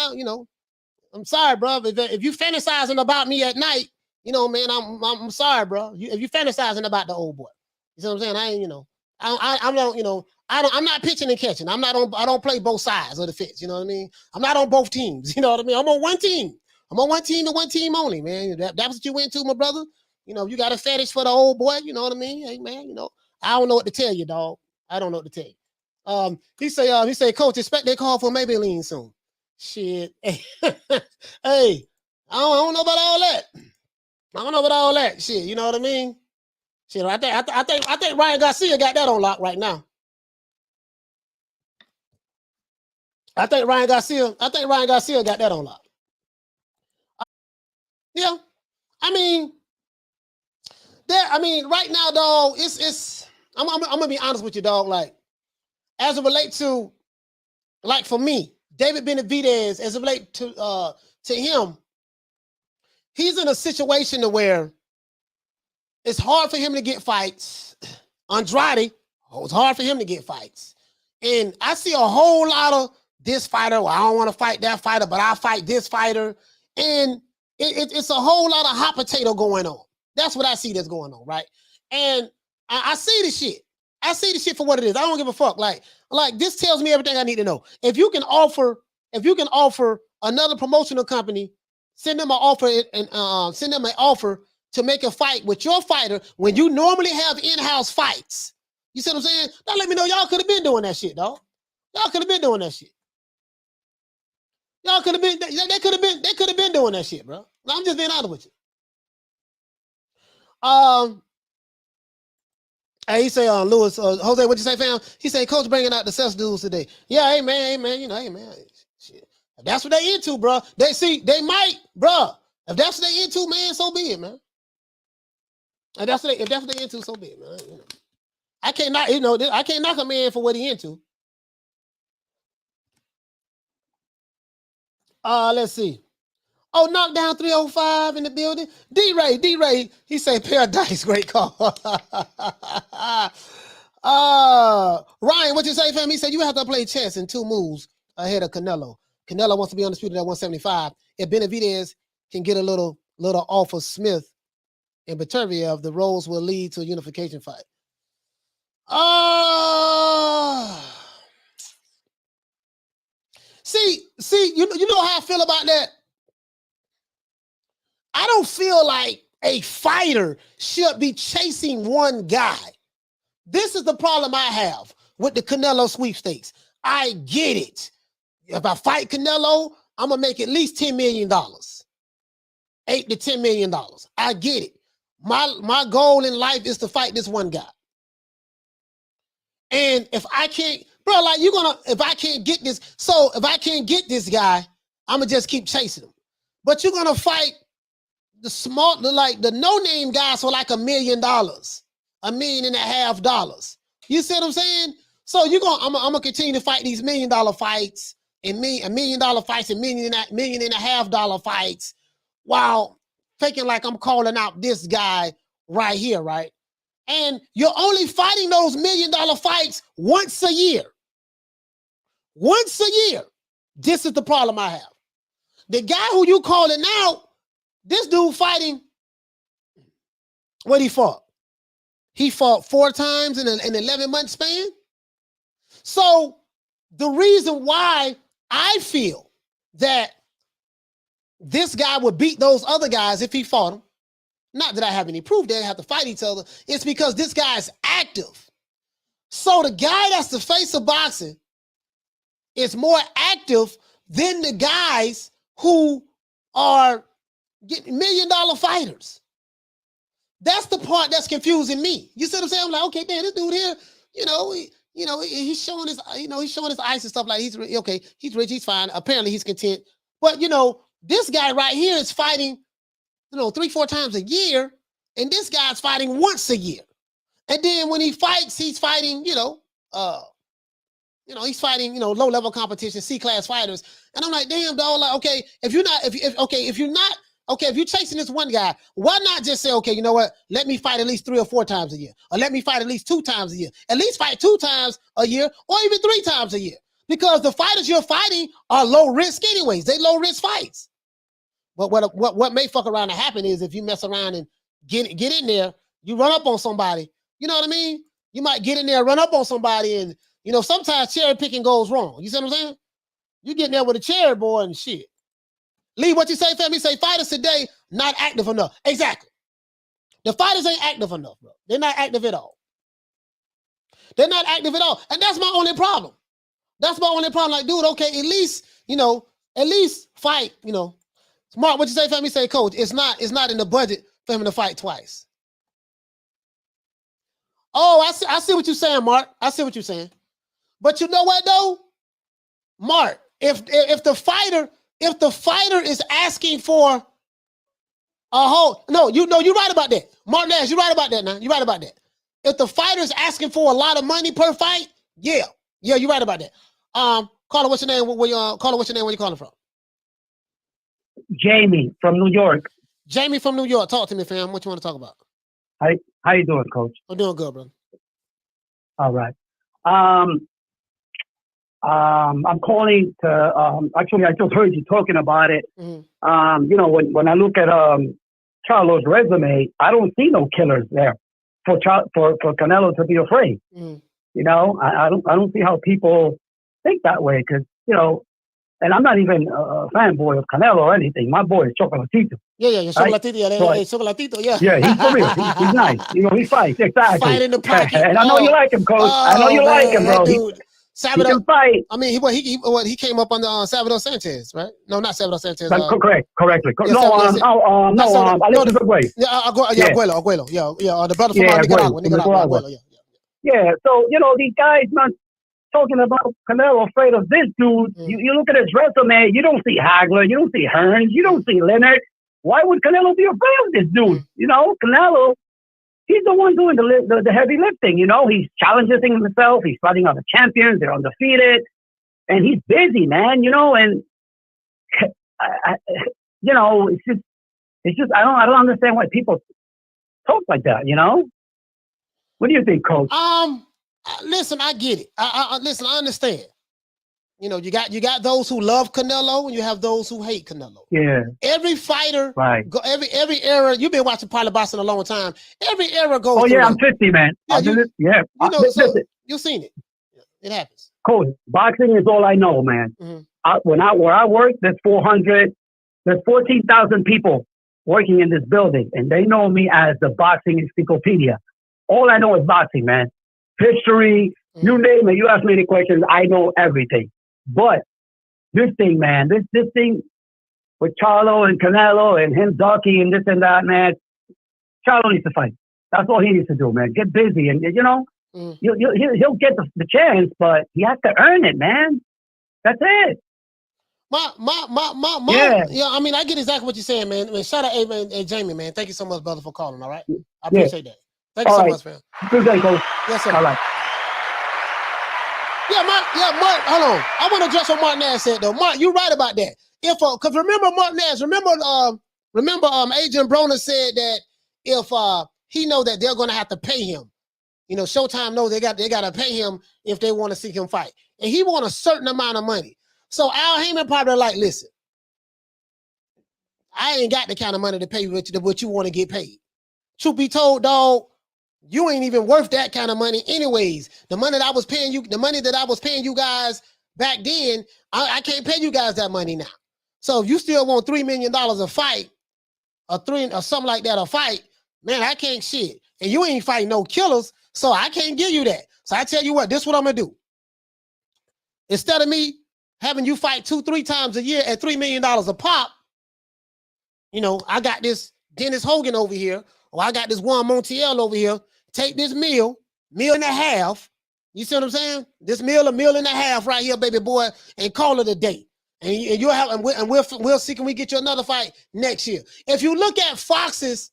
I'm sorry, bro. If you fantasizing about me at night, you know, man. I'm sorry, bro. If you fantasizing about the old boy, you see what I'm saying? I ain't, you know. I'm not pitching and catching. I don't play both sides of the fence. You know what I mean? I'm not on both teams. You know what I mean? I'm on one team. I'm on one team and one team only, man. That's what you went to, my brother. You know, you got a fetish for the old boy. You know what I mean? Hey, man, you know, I don't know what to tell you, dog. I don't know what to tell you. He say, Coach, expect they call for Maybelline soon. Shit. Hey, I don't know about all that. I don't know about all that. Shit, you know what I mean? Shit, I think Ryan Garcia got that on lock right now. I think Ryan Garcia got that on lock. Yeah. I mean, right now, dog, it's I'm gonna be honest with you, dog. Like, as it relates to, like, for me, David Benavidez, as it relates to him, he's in a situation to where it's hard for him to get fights. Andrade, it's hard for him to get fights. And I see a whole lot of this fighter, well, I don't want to fight that fighter, but I'll fight this fighter. And it's a whole lot of hot potato going on. That's what I see that's going on, right? And I see the shit. I see the shit for what it is. I don't give a fuck. Like this tells me everything I need to know. If you can offer another promotional company, send them an offer and send them an offer to make a fight with your fighter when you normally have in-house fights. You see what I'm saying? Now let me know y'all could have been doing that shit, dog. Y'all could have been doing that shit. Y'all could have been, they could have been doing that shit, bro. I'm just being honest with you. Hey, he say, Lewis, Jose, what you say, fam? He say, Coach bringing out the sus dudes today. Yeah, hey man, you know, hey man, shit. If that's what they into, bro. They might, bro. If that's what they into, man, so be it, man. If that's what they into, so be it, man. You know. I can't knock a man for what he into. Let's see. Oh, knockdown 305 in the building. D-Ray, he say Paradise, great call. Ryan, what you say, fam? He said you have to play chess in 2 moves ahead of Canelo. Canelo wants to be undisputed at 175. If Benavidez can get a little off of Smith and Beterbiev, the roles will lead to a unification fight. See, you know how I feel about that? I don't feel like a fighter should be chasing one guy. This is the problem I have with the Canelo sweepstakes. I get it. If I fight Canelo, I'm going to make at least $10 million. $8 to $10 million. I get it. My goal in life is to fight this one guy. And if I can't, bro, like if I can't get this guy, I'm going to just keep chasing him. But you're going to fight the no-name guys for like $1 million, $1.5 million. You see what I'm saying? So I'm gonna continue to fight these $1 million fights and $1 million fights and $1.5 million fights while thinking like I'm calling out this guy right here, right? And you're only fighting those $1 million fights once a year. once a year. This is the problem I have. The guy who you calling out, this dude fighting, what he fought? He fought 4 times in an 11-month span. So the reason why I feel that this guy would beat those other guys if he fought them, not that I have any proof they have to fight each other, it's because this guy is active. So the guy that's the face of boxing is more active than the guys who are getting $1 million fighters. That's the part that's confusing me. You see what I'm saying? I'm like, okay, damn, this dude here, he's showing his, he's showing his ice and stuff like he's okay, he's rich, he's fine. Apparently he's content. But this guy right here is fighting, 3-4 times a year, and this guy's fighting once a year. And then when he fights, he's fighting, he's fighting, low-level competition, C-class fighters. And I'm like, damn, dog, like, okay, if you're chasing this one guy, why not just say, okay, you know what? Let me fight at least 3 or 4 times a year. Or let me fight at least 2 times a year. At least fight 2 times a year or even 3 times a year. Because the fighters you're fighting are low risk anyways. They low risk fights. But what may fuck around and happen is if you mess around and get in there, you run up on somebody. You know what I mean? You might get in there, run up on somebody, and sometimes cherry picking goes wrong. You see what I'm saying? You get in there with a cherry boy and shit. Lee, what you say, fam? You say fighters today not active enough. Exactly. The fighters ain't active enough, bro. They're not active at all. They're not active at all. And that's my only problem. That's my only problem. Like, dude, okay, at least fight, Mark, what you say, fam? You say, coach, it's not in the budget for him to fight twice. Oh, I see what you're saying, Mark. I see what you're saying. But you know what though? Mark, if the fighter is asking for a whole, you're right about that. Mark Nash, you're right about that now. You're right about that. If the fighter is asking for a lot of money per fight, yeah, you're right about that. Caller, what's your name? Caller, what's your name? Where you calling from? Jamie from New York. Jamie from New York. Talk to me, fam. What you want to talk about? How you doing, coach? I'm doing good, brother. All right. I'm calling to actually I just heard you talking about it. Mm-hmm. When I look at Charlo's resume, I don't see no killers there for Canelo to be afraid. Mm-hmm. I don't see how people think that way because and I'm not even a fanboy of Canelo or anything. My boy is Chocolatito. Yeah, Chocolatito. Right? Chocolatito, yeah. Yeah, he's for real. He's nice. He fights, exactly. Fight in the pocket. And I know you like him, coach. I know you like him, bro. Dude. He can fight. I mean, he came up under Salvador Sanchez, right? No, not Salvador Sanchez. Correctly. Yeah, Alexis Aguayo. Aguayo. Yeah, the brother from Nicaragua. Aguayo, yeah. So these guys not talking about Canelo afraid of this dude. You look at his resume, you don't see Hagler, you don't see Hearns, you don't see Leonard. Why would Canelo be afraid of this dude? Canelo, he's the one doing the heavy lifting. He's challenging himself. He's fighting other champions. They're undefeated, and he's busy, man. And it's just I don't understand why people talk like that. What do you think, coach? Listen, I get it. Listen, I understand. You got those who love Canelo, and you have those who hate Canelo. Yeah. Every fighter, right? Every era. You've been watching probably boxing a long time. Every era goes. Oh yeah, I'm 50, man. You've seen it. It happens. Coach, boxing is all I know, man. Mm-hmm. Where I work, there's 14,000 people working in this building, and they know me as the boxing encyclopedia. All I know is boxing, man. History, you name it. You ask me any questions, I know everything. But this thing, man, this thing with Charlo and Canelo and him ducking and this and that, man, Charlo needs to fight. That's all he needs to do, man. Get busy and he'll get the chance, but he has to earn it, man. That's it. Yeah. I mean, I get exactly what you're saying, man. Shout out, hey, Jamie, man. Thank you so much, brother, for calling. All right, I appreciate that. Thank you so much, man. Good day, coach. Yes, sir. All right. Mark, hold on. I want to address what Mark Nash said, though. Mark, you're right about that. Because remember Mark Nash, remember Adrian Broner said that if he know that they're going to have to pay him, Showtime knows they got to pay him if they want to see him fight. and he want a certain amount of money. So Al Heyman probably like, listen, I ain't got the kind of money to pay you what you want to get paid. Truth be told, dog, you ain't even worth that kind of money anyways. The money that I was paying you guys back then, I can't pay you guys that money now. So if you still want $3 million a fight, or something like that a fight, man, I can't shit. And you ain't fighting no killers, so I can't give you that. So I tell you what, this is what I'm gonna do. Instead of me having you fight 2-3 times a year at $3 million a pop, you know, I got this Dennis Hogan over here, or I got this Juan Montiel over here. Take this meal and a half. You see what I'm saying? This meal, a meal and a half right here, baby boy, and call it a day. And you'll have, and we'll see, can we get you another fight next year? If you look at Fox's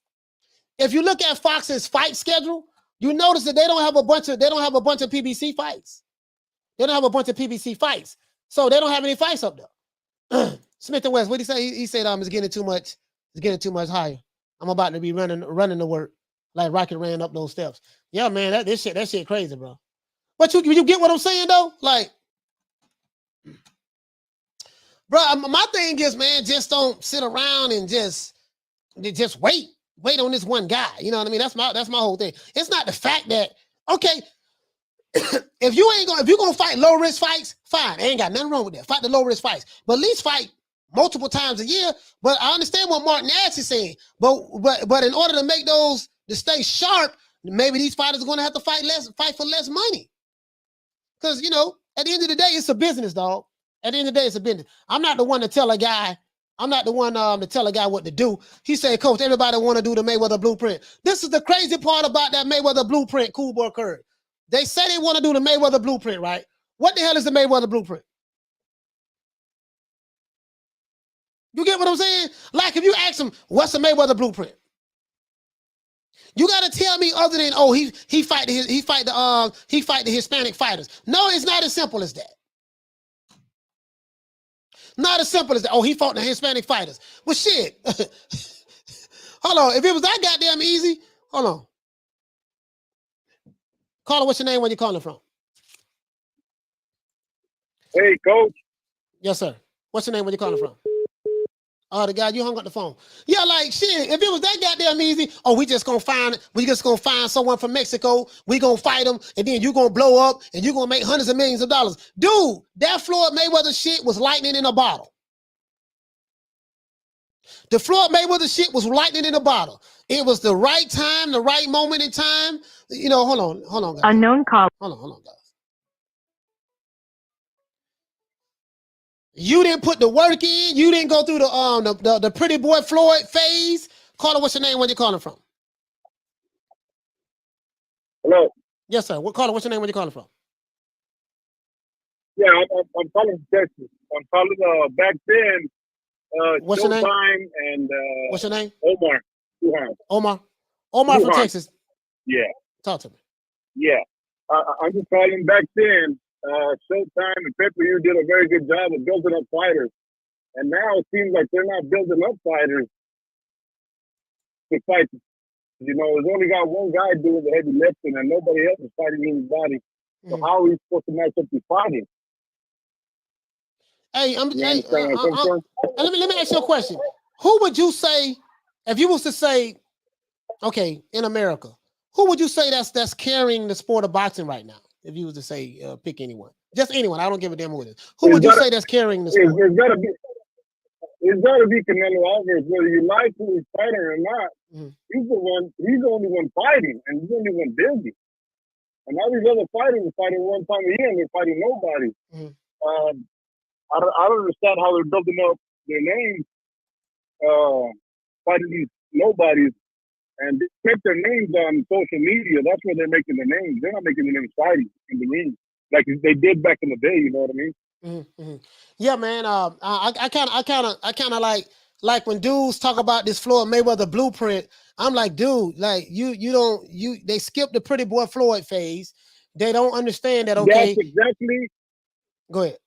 fight schedule, you notice that they don't have a bunch of PBC fights. They don't have a bunch of PBC fights, so they don't have any fights up there. Smith and West, what did he say? He said, it's getting too much. It's getting too much higher. I'm about to be running to work like Rocket ran up those steps. Yeah, man, that shit crazy, bro. But you get what I'm saying though? Like, bro, my thing is, man, just don't sit around and just wait on this one guy. You know what I mean? That's my whole thing. It's not the fact that, okay, if you're gonna fight low risk fights, fine. Ain't got nothing wrong with that. Fight the low risk fights, but at least fight multiple times a year. But I understand what Martin Nash is saying. But in order to make those to stay sharp, maybe these fighters are gonna have to fight for less money. Because, you know, at the end of the day, it's a business, dog. At the end of the day, it's a business. I'm not the one to tell a guy. I'm not the one to tell a guy what to do. He said, Coach, everybody want to do the Mayweather blueprint. This is the crazy part about that Mayweather blueprint, Cool Boy Curry. They say they want to do the Mayweather blueprint, right? What the hell is the Mayweather blueprint? You get what I'm saying? Like, if you ask him, what's the Mayweather blueprint? You got to tell me other than, oh, he fight the Hispanic fighters. No, it's not as simple as that. Not as simple as that. Oh, he fought the Hispanic fighters. Well, shit. Hold on. If it was that goddamn easy, hold on. Caller, what's your name? Where you calling from? Hey, Coach. Yes, sir. What's your name? Where you calling from? Oh, the guy, you hung up the phone. Yeah, like, shit, if it was that goddamn easy, oh, we just gonna find someone from Mexico, we gonna fight them, and then you gonna blow up, and you gonna make hundreds of millions of dollars. Dude, that Floyd Mayweather shit was lightning in a bottle. The Floyd Mayweather shit was lightning in a bottle. It was the right time, the right moment in time. You know, hold on, guys. Unknown call. Hold on, guys. You didn't put the work in. You didn't go through the pretty boy Floyd phase. Caller, what's your name? Where you calling from? Hello. Yes, sir. Caller, what's your name? Where you calling from? Yeah, I'm calling Texas. I'm calling back then. What's your name? And what's your name? Omar. Omar from Texas. Yeah. Talk to me. Yeah. I'm just calling back then. Showtime and Pay-Per-View did a very good job of building up fighters. And now it seems like they're not building up fighters to fight. You know, there's only got one guy doing the heavy lifting and nobody else is fighting anybody. So how are we supposed to match up the fighting? Hey, let me ask you a question. Who would you say, if you was to say, okay, in America, who would you say that's carrying the sport of boxing right now? If you was to say, pick anyone, just anyone, I don't give a damn who it is. Who would you say that's carrying the sport? It's gotta be Canelo Alvarez, whether you like who he's fighting or not. He's the only one fighting, and he's the only one building. And all these other fighters are fighting one time a year, and they're fighting nobody. I don't understand how they're building up their names, fighting these nobodies. And they make their names on social media. That's where they're making their names. They're not making their names fighting in the ring like they did back in the day. You know what I mean? Yeah, man. I kind of like when dudes talk about this Floyd Mayweather blueprint. I'm like, dude, like they skipped the pretty boy Floyd phase. They don't understand that. Okay, that's exactly. Go ahead.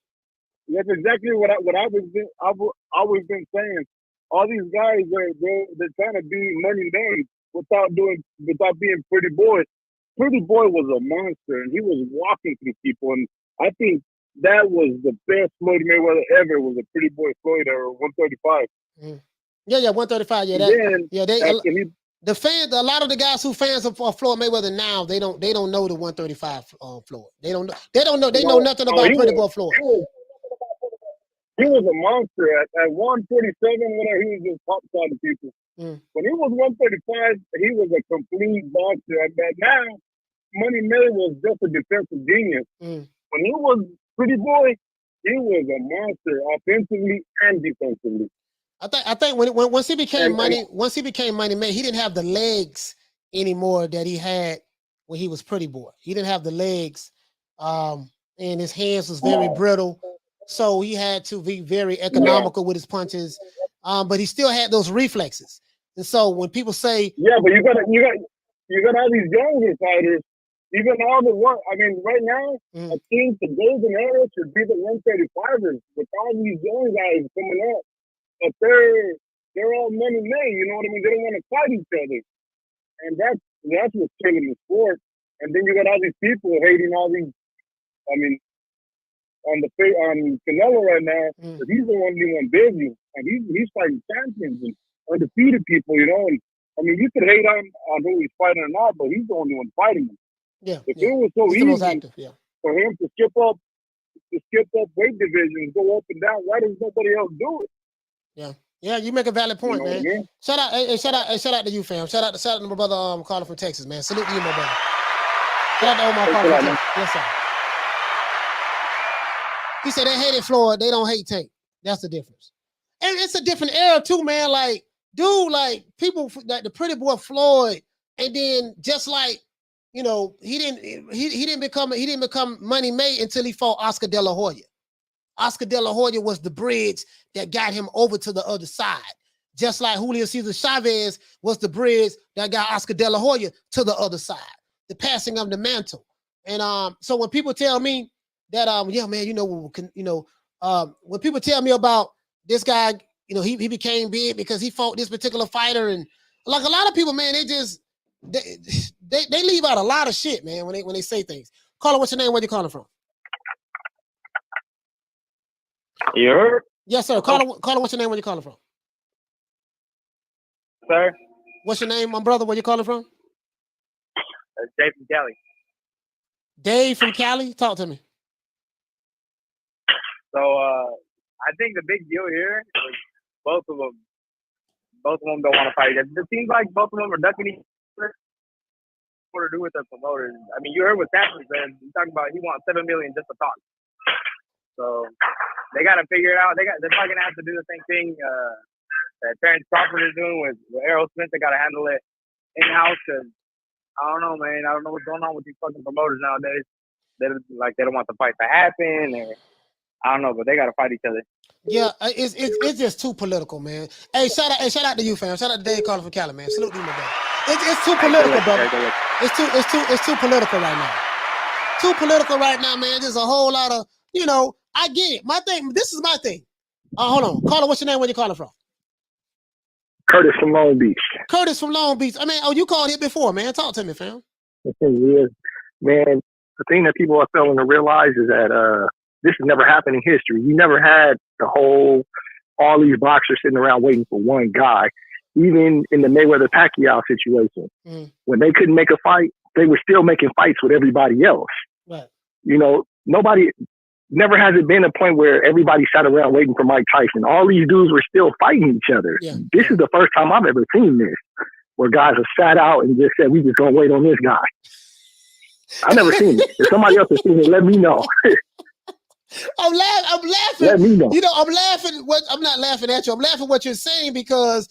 That's exactly what I've always been saying. All these guys they're trying to be money names without being Pretty Boy. Pretty Boy was a monster, and he was walking through people. And I think that was the best Floyd Mayweather ever. Was a pretty boy Floyd era 135. Yeah, 135. Yeah, the fans, a lot of the guys who fans of Floyd Mayweather now, they don't know the 135 Floyd. They know nothing about Pretty Boy Floyd. He was a monster at 147 when he was just top side of people. When he was 135, he was a complete boxer. But now, Money May was just a defensive genius. When he was Pretty Boy, he was a monster offensively and defensively. I think once he became Money May, he didn't have the legs anymore that he had when he was Pretty Boy. He didn't have the legs, and his hands was very brittle, so he had to be very economical with his punches. But he still had those reflexes, and so when people say, but you got all these younger fighters. Even all the work. I mean, right now, I think the golden era should be the 135ers with all these young guys coming up. But they're all Money May, you know what I mean? They don't want to fight each other. And that's what's killing the sport. And then you got all these people hating all these, I mean, on Canelo right now, because he's the only one busy. And he's fighting champions and undefeated people, you know. And I mean, you could hate on who he's fighting or not, but he's the only one fighting him. If it was so easy for him to skip up weight divisions, go up and down, why does nobody else do it? Yeah, you make a valid point, man. I mean? Shout out to you, fam. Shout out to my brother Carter from Texas, man. Salute to you, my brother. Shout out to Omar Carter from Texas. Yes, sir. He said they hated Floyd, they don't hate Tank. That's the difference. And it's a different era too, man. Like, dude, like people like the Pretty Boy Floyd, and then just like, you know, he didn't become Money May until he fought Oscar De La Hoya. Oscar De La Hoya was the bridge that got him over to the other side. Just like Julio Cesar Chavez was the bridge that got Oscar De La Hoya to the other side. The passing of the mantle. And so when people tell me that yeah, man, when people tell me about this guy, you know, he became big because he fought this particular fighter, and like a lot of people, man, they leave out a lot of shit, man, when they say things. Caller, what's your name? Where you calling from? You heard? Yes, sir. Caller, what's your name? Where you calling from? Sir? What's your name, my brother? Where you calling from? Dave from Cali. Dave from Cali? Talk to me. So I think the big deal here is both of them don't want to fight. It seems like both of them are ducking each other. What to do with their promoters? I mean, you heard what Tapper said. He's talking about he wants $7 million just to talk. So they got to figure it out. They're probably gonna have to do the same thing that Terrence Crawford is doing with Errol Smith. They got to handle it in house because I don't know, man. I don't know what's going on with these fucking promoters nowadays. They don't want the fight to happen, or I don't know, but they got to fight each other. Yeah, it's just too political, man. Hey, shout out to you, fam. Shout out to Dave calling from Cali, man. Salute to you, my brother. It's too political, brother. It's too political right now. Too political right now, man. There's a whole lot of, you know, I get it. My thing, this is my thing. Hold on. Caller, what's your name? Where you calling from? Curtis from Long Beach. Curtis from Long Beach. I mean, you called here before, man. Talk to me, fam. Yeah. Man, the thing that people are failing to realize is that this has never happened in history. You never had all these boxers sitting around waiting for one guy. Even in the Mayweather-Pacquiao situation, when they couldn't make a fight, they were still making fights with everybody else. Right. You know, never has it been a point where everybody sat around waiting for Mike Tyson. All these dudes were still fighting each other. Yeah. This is the first time I've ever seen this, where guys have sat out and just said, we just gonna wait on this guy. I've never seen it. If somebody else has seen it, let me know. I'm laughing. Let me know. You know, I'm laughing. I'm not laughing at you. I'm laughing what you're saying because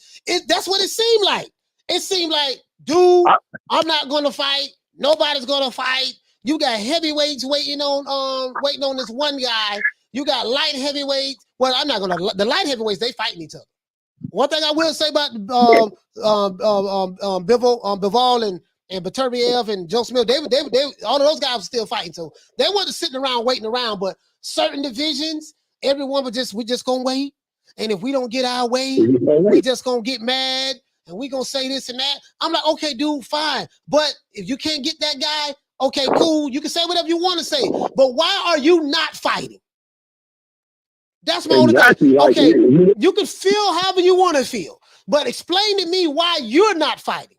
that's what it seemed like. It seemed like, dude, I'm not going to fight. Nobody's going to fight. You got heavyweights waiting on this one guy. You got light heavyweights. Well, I'm not going to. The light heavyweights, they fighting each other. One thing I will say about Bivol and Beterbiev and Joe Smith, they all of those guys were still fighting. So they wasn't sitting around waiting around. But certain divisions, everyone we just gonna wait. And if we don't get our way, we just gonna get mad and we gonna say this and that. I'm like, okay, dude, fine. But if you can't get that guy Okay, cool. You can say whatever you want to say, but why are you not fighting? That's my only thing. Okay, you can feel however you want to feel, but explain to me why you're not fighting.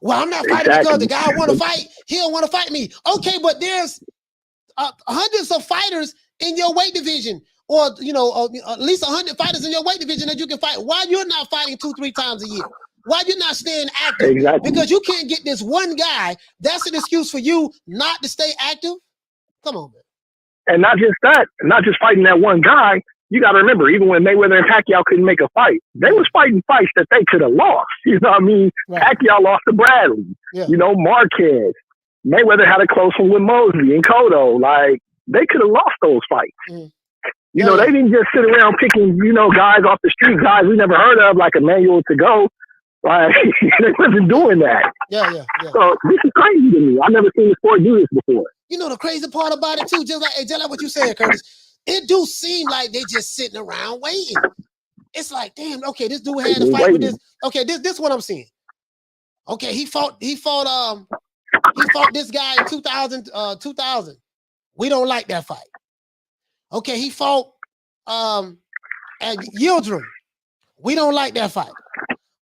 Well, I'm not fighting because the guy want to fight. He don't want to fight me. Okay, but there's hundreds of fighters in your weight division, or at least 100 fighters in your weight division that you can fight. Why you're not fighting 2-3 times a year? Why you're not staying active? Exactly. Because you can't get this one guy. That's an excuse for you not to stay active. Come on, man. And not just that, not just fighting that one guy. You got to remember, even when Mayweather and Pacquiao couldn't make a fight, they was fighting fights that they could have lost. You know what I mean? Right. Pacquiao lost to Bradley. Yeah. Marquez. Mayweather had a close one with Mosley and Cotto. Like, they could have lost those fights. Mm. They didn't just sit around picking, guys off the street, guys we never heard of, like Emmanuel to go. Like, they wasn't doing that. Yeah. So this is crazy to me. I've never seen the sport do this before. You know the crazy part about it too, just like what you said, Curtis. It do seem like they just sitting around waiting. It's like, damn, okay, this dude had to fight with this. Okay, this is what I'm seeing. Okay, he fought this guy in 2000. We don't like that fight. Okay, he fought at Yildirim. We don't like that fight.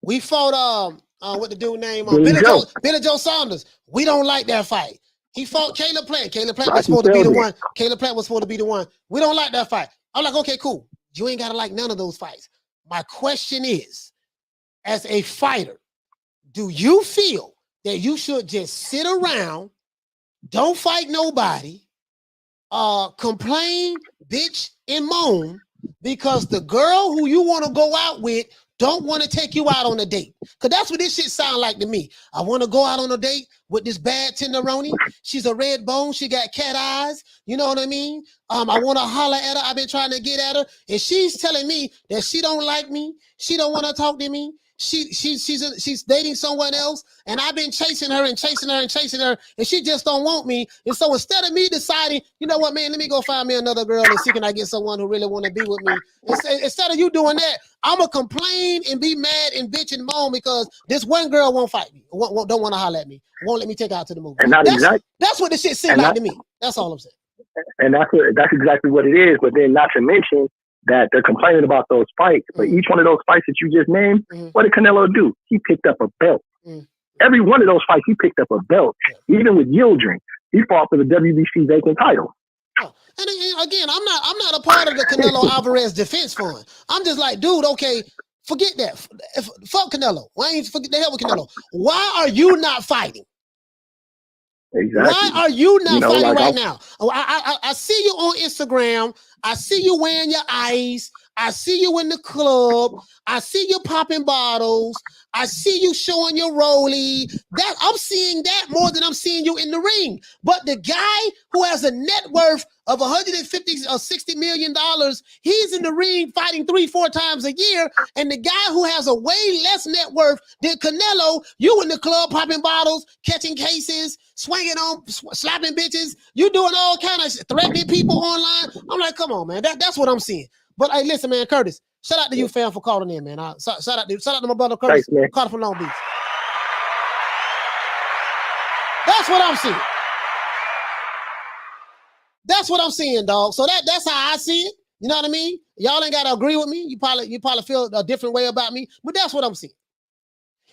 We fought what the dude name Billy Joe Saunders. We don't like that fight. He fought Caleb Plant. Caleb Plant was supposed to be the one. Caleb Plant was supposed to be the one. We don't like that fight. I'm like, okay, cool. You ain't gotta like none of those fights. My question is, as a fighter, do you feel that you should just sit around, don't fight nobody, complain, bitch, and moan because the girl who you want to go out with don't want to take you out on a date? Because that's what this shit sound like to me. I want to go out on a date with this bad tenderoni. She's a red bone. She got cat eyes. You know what I mean? I want to holler at her. I've been trying to get at her. And she's telling me that she don't like me. She don't want to talk to me. She's dating someone else, and I've been chasing her, and she just don't want me. And so instead of me deciding, you know what, man, let me go find me another girl and see can I get someone who really want to be with me. Instead of you doing that, I'm gonna complain and be mad and bitch and moan because this one girl won't fight me, don't want to holler at me, won't let me take her out to the movie. And that's what this shit seems like to me. That's all I'm saying. And that's exactly what it is. But then not to mention that they're complaining about those fights, but each one of those fights that you just named, what did Canelo do? He picked up a belt. Every one of those fights, he picked up a belt. Even with Yildirim, he fought for the WBC vacant title. And again, I'm not a part of the Canelo Alvarez defense fund. I'm just like, dude, okay, forget that. Fuck Canelo. Why ain't forget the hell with Canelo? Why are you not fighting? Exactly. Why are you not fighting right now? I see you on Instagram. I see you wearing your ice. I see you in the club. I see you popping bottles. I see you showing your rollie. That I'm seeing that more than I'm seeing you in the ring. But the guy who has a net worth of $150 or $60 million, he's in the ring fighting 3-4 times a year. And the guy who has a way less net worth than Canelo, you in the club popping bottles, catching cases, swinging on, slapping bitches. You doing all kind of threatening people online. I'm like, come on, man. That's what I'm seeing. But hey, listen, man, Curtis, shout out to you, fam, for calling in, man. Shout out to my brother Curtis, Carter from Long Beach. That's what I'm seeing. That's what I'm seeing, dog. So that's how I see it. You know what I mean? Y'all ain't gotta agree with me. You probably feel a different way about me, but that's what I'm seeing.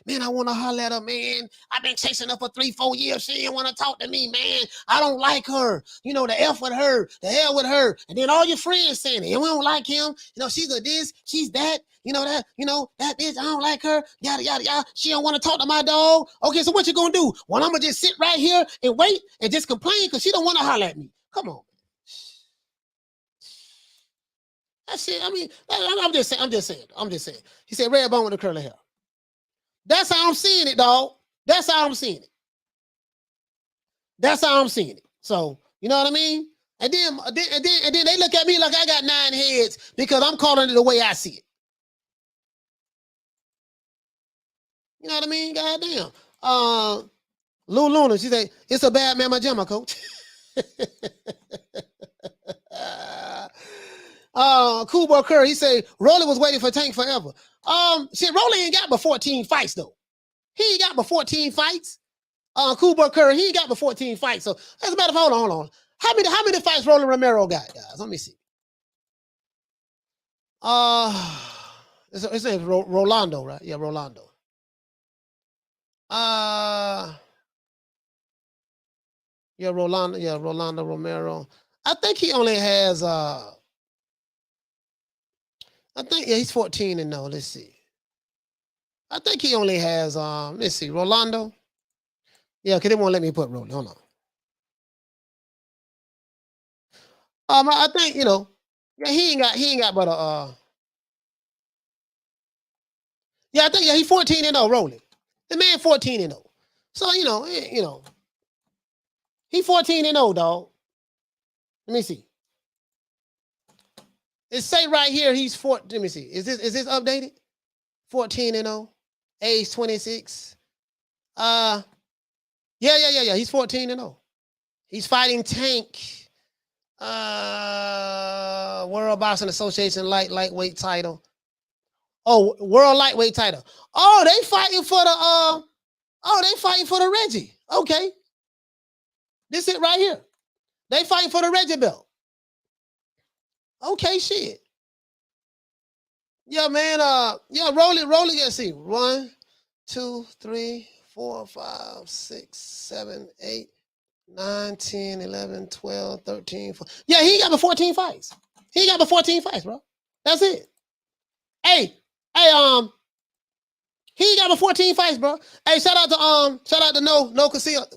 Man, I want to holler at her, man. I've been chasing her for 3-4 years. She didn't want to talk to me, man. I don't like her. You know, the F with her, the hell with her. And then all your friends saying it. And we don't like him. You know, she's a this, she's that. That bitch, I don't like her. Yada, yada, yada. She don't want to talk to my dog. Okay, so what you going to do? Well, I'm going to just sit right here and wait and just complain because she don't want to holler at me. Come on. That's it. I mean, I'm just saying. He said, red bone with the curly hair. That's how I'm seeing it, dog. That's how I'm seeing it. That's how I'm seeing it. So, you know what I mean? And then they look at me like I got 9 heads because I'm calling it the way I see it. You know what I mean? Goddamn. Lou Luna, she said, it's a bad man, my jamma, coach. Cool Boy Curry, he said, Rolly was waiting for Tank forever. Shit, Rolly ain't got but 14 fights, though. He ain't got but 14 fights. Cooper Curry, he got the 14 fights. So as a matter of fact, hold on. How many fights Roland Romero got, guys? Let me see. His name's Rolando, right? Yeah, Rolando. Yeah, Rolando Romero. I think he only has he's 14-0. Let's see. I think he only has let's see, Rolando. Yeah, because they won't let me put Roland. Hold on. I think, yeah, he ain't got but a yeah, I think he's 14-0 Roland. The man 14-0. So, he 14-0, dog. Let me see. It say right here he's 4. Let me see. Is this updated? 14-0, age 26. Yeah. He's 14-0. He's fighting Tank. World Boxing Association lightweight title. Oh, world lightweight title. Oh, they fighting for the Reggie. Okay. This it right here. They fighting for the Reggie belt. Okay, shit. Yeah, man. Roll it. Let's see. 1, 2, 3, 4, 5, 6, 7, 8, 9, 10, 11, 12, 13, 14. Yeah, he got the 14 fights. He got the 14 fights, bro. That's it. Hey, he got the 14 fights, bro. Hey, shout out to No Casillas.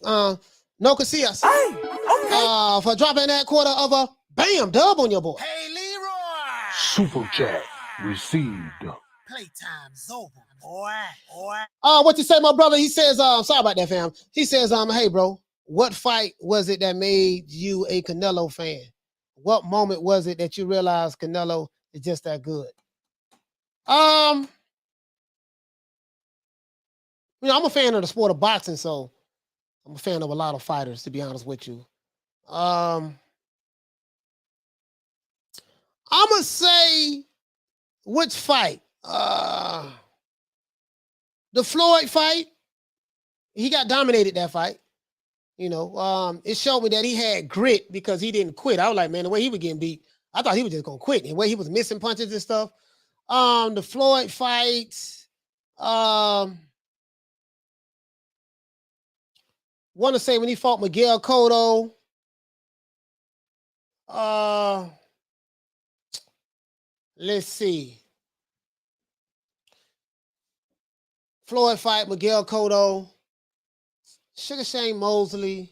For dropping that quarter of a bam dub on your boy. Hey, Leroy. Super chat received. Playtime's over, boy. What you say, my brother? He says, sorry about that, fam. He says, hey, bro, what fight was it that made you a Canelo fan? What moment was it that you realized Canelo is just that good? I'm a fan of the sport of boxing, so I'm a fan of a lot of fighters, to be honest with you. I'm gonna say which fight? The Floyd fight. He got dominated that fight. It showed me that he had grit because he didn't quit. I was like, man, the way he was getting beat, I thought he was just gonna quit. The way he was missing punches and stuff. The Floyd fight. Want to say when he fought Miguel Cotto. Let's see. Floyd fight, Miguel Cotto, Sugar Shane Mosley.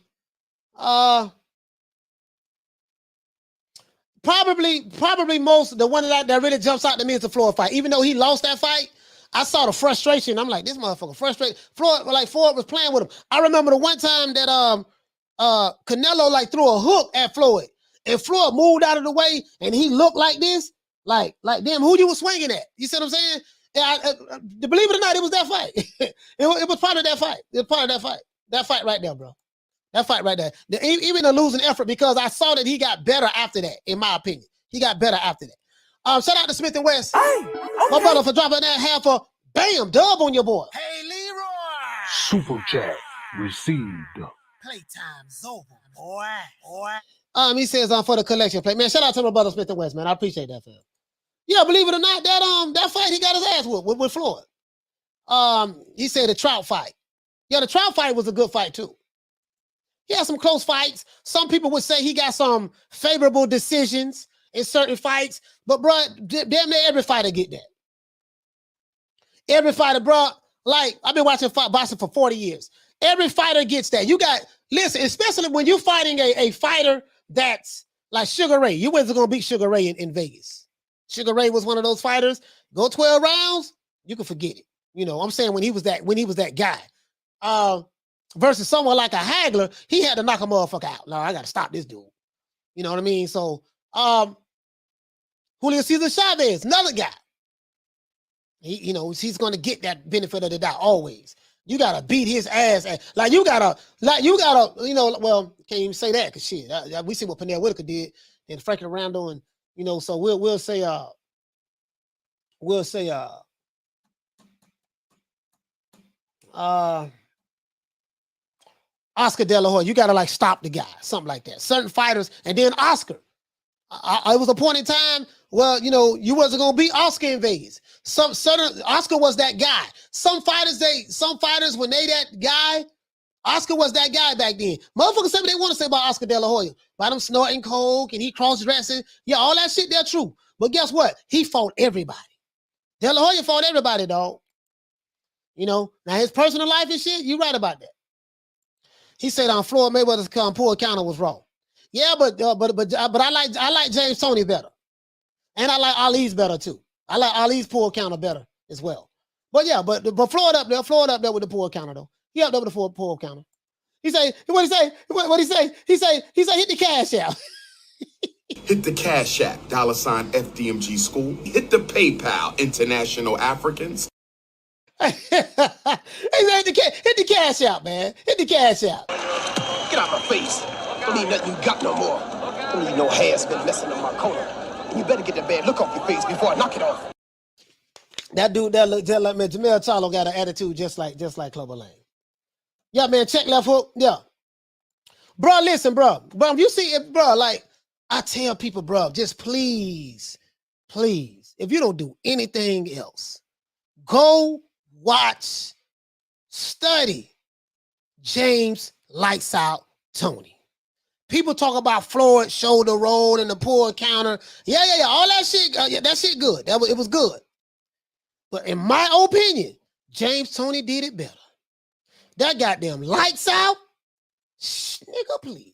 Probably most, the one that really jumps out to me is the Floyd fight. Even though he lost that fight, I saw the frustration. I'm like, this motherfucker frustrated. Floyd was playing with him. I remember the one time that Canelo threw a hook at Floyd, and Floyd moved out of the way, and he looked like this, like damn, who you was swinging at? You see what I'm saying? Yeah, believe it or not, it was that fight. it was part of that fight. It was part of that fight. That fight right there, bro. That fight right there. Even a losing effort, because I saw that he got better after that, in my opinion. He got better after that. Shout out to Smith & West. My brother, for dropping that half a bam dub on your boy. Hey, Leroy. Super chat received. Playtime's over, boy. He says for the collection play. Man, shout out to my brother Smith & West, man. I appreciate that, fam. Yeah, believe it or not, that fight he got his ass with Floyd. He said the Trout fight. Yeah, the Trout fight was a good fight too. He had some close fights. Some people would say he got some favorable decisions in certain fights, but bro, damn near every fighter get that. Every fighter, bro, I've been watching boxing for 40 years. Every fighter gets that. Listen, especially when you're fighting a fighter that's like Sugar Ray. You wasn't gonna beat Sugar Ray in Vegas. Sugar Ray was one of those fighters. Go 12 rounds, you can forget it. I'm saying when he was that guy. Versus someone like a Hagler, he had to knock a motherfucker out. No, I got to stop this dude. You know what I mean? So, Julio Cesar Chavez, another guy. He's going to get that benefit of the doubt always. You got to beat his ass. You got to, well, can't even say that because shit. We see what Pernell Whitaker did and Frankie Randall, and, so we'll say, Oscar De La Hoya, you gotta like stop the guy, something like that. Certain fighters, and then Oscar. It was a point in time where you wasn't gonna beat Oscar in Vegas. Oscar was that guy. Some fighters when they that guy, Oscar was that guy back then. Motherfuckers say what they want to say about Oscar De La Hoya. About him snorting coke and he cross-dressing. Yeah, all that shit, they're true. But guess what? He fought everybody. De La Hoya fought everybody, dog. Now his personal life and shit, you right about that. He said on Floyd Mayweather's pull counter was wrong. Yeah, but I like James Toney better. And I like Ali's better too. I like Ali's pull counter better as well. But yeah, but Floyd up there with the pull counter though. He up there with the pull counter. He say, what he say? He say, hit the cash out. Hit the Cash App, $ FDMG School. Hit the PayPal, International Africans. Hey, man, hit the cash out, man. Hit the cash out. Get out my face. Don't need nothing you got no more. Don't need no hair's been messing up my corner. And you better get that bad look off your face before I knock it off. That dude that look just like man, Jermall Charlo got an attitude just like Clubber Lane. Yeah, man, check left hook. Yeah. Bro, listen, bro. Bro, you see it, bro, like I tell people, bro, just please, if you don't do anything else, go watch, study James Lights Out Toney. People talk about Floyd shoulder roll and the pull counter. Yeah. All that shit, that shit good. It was good. But in my opinion, James Toney did it better. That goddamn lights out. Nigga, please.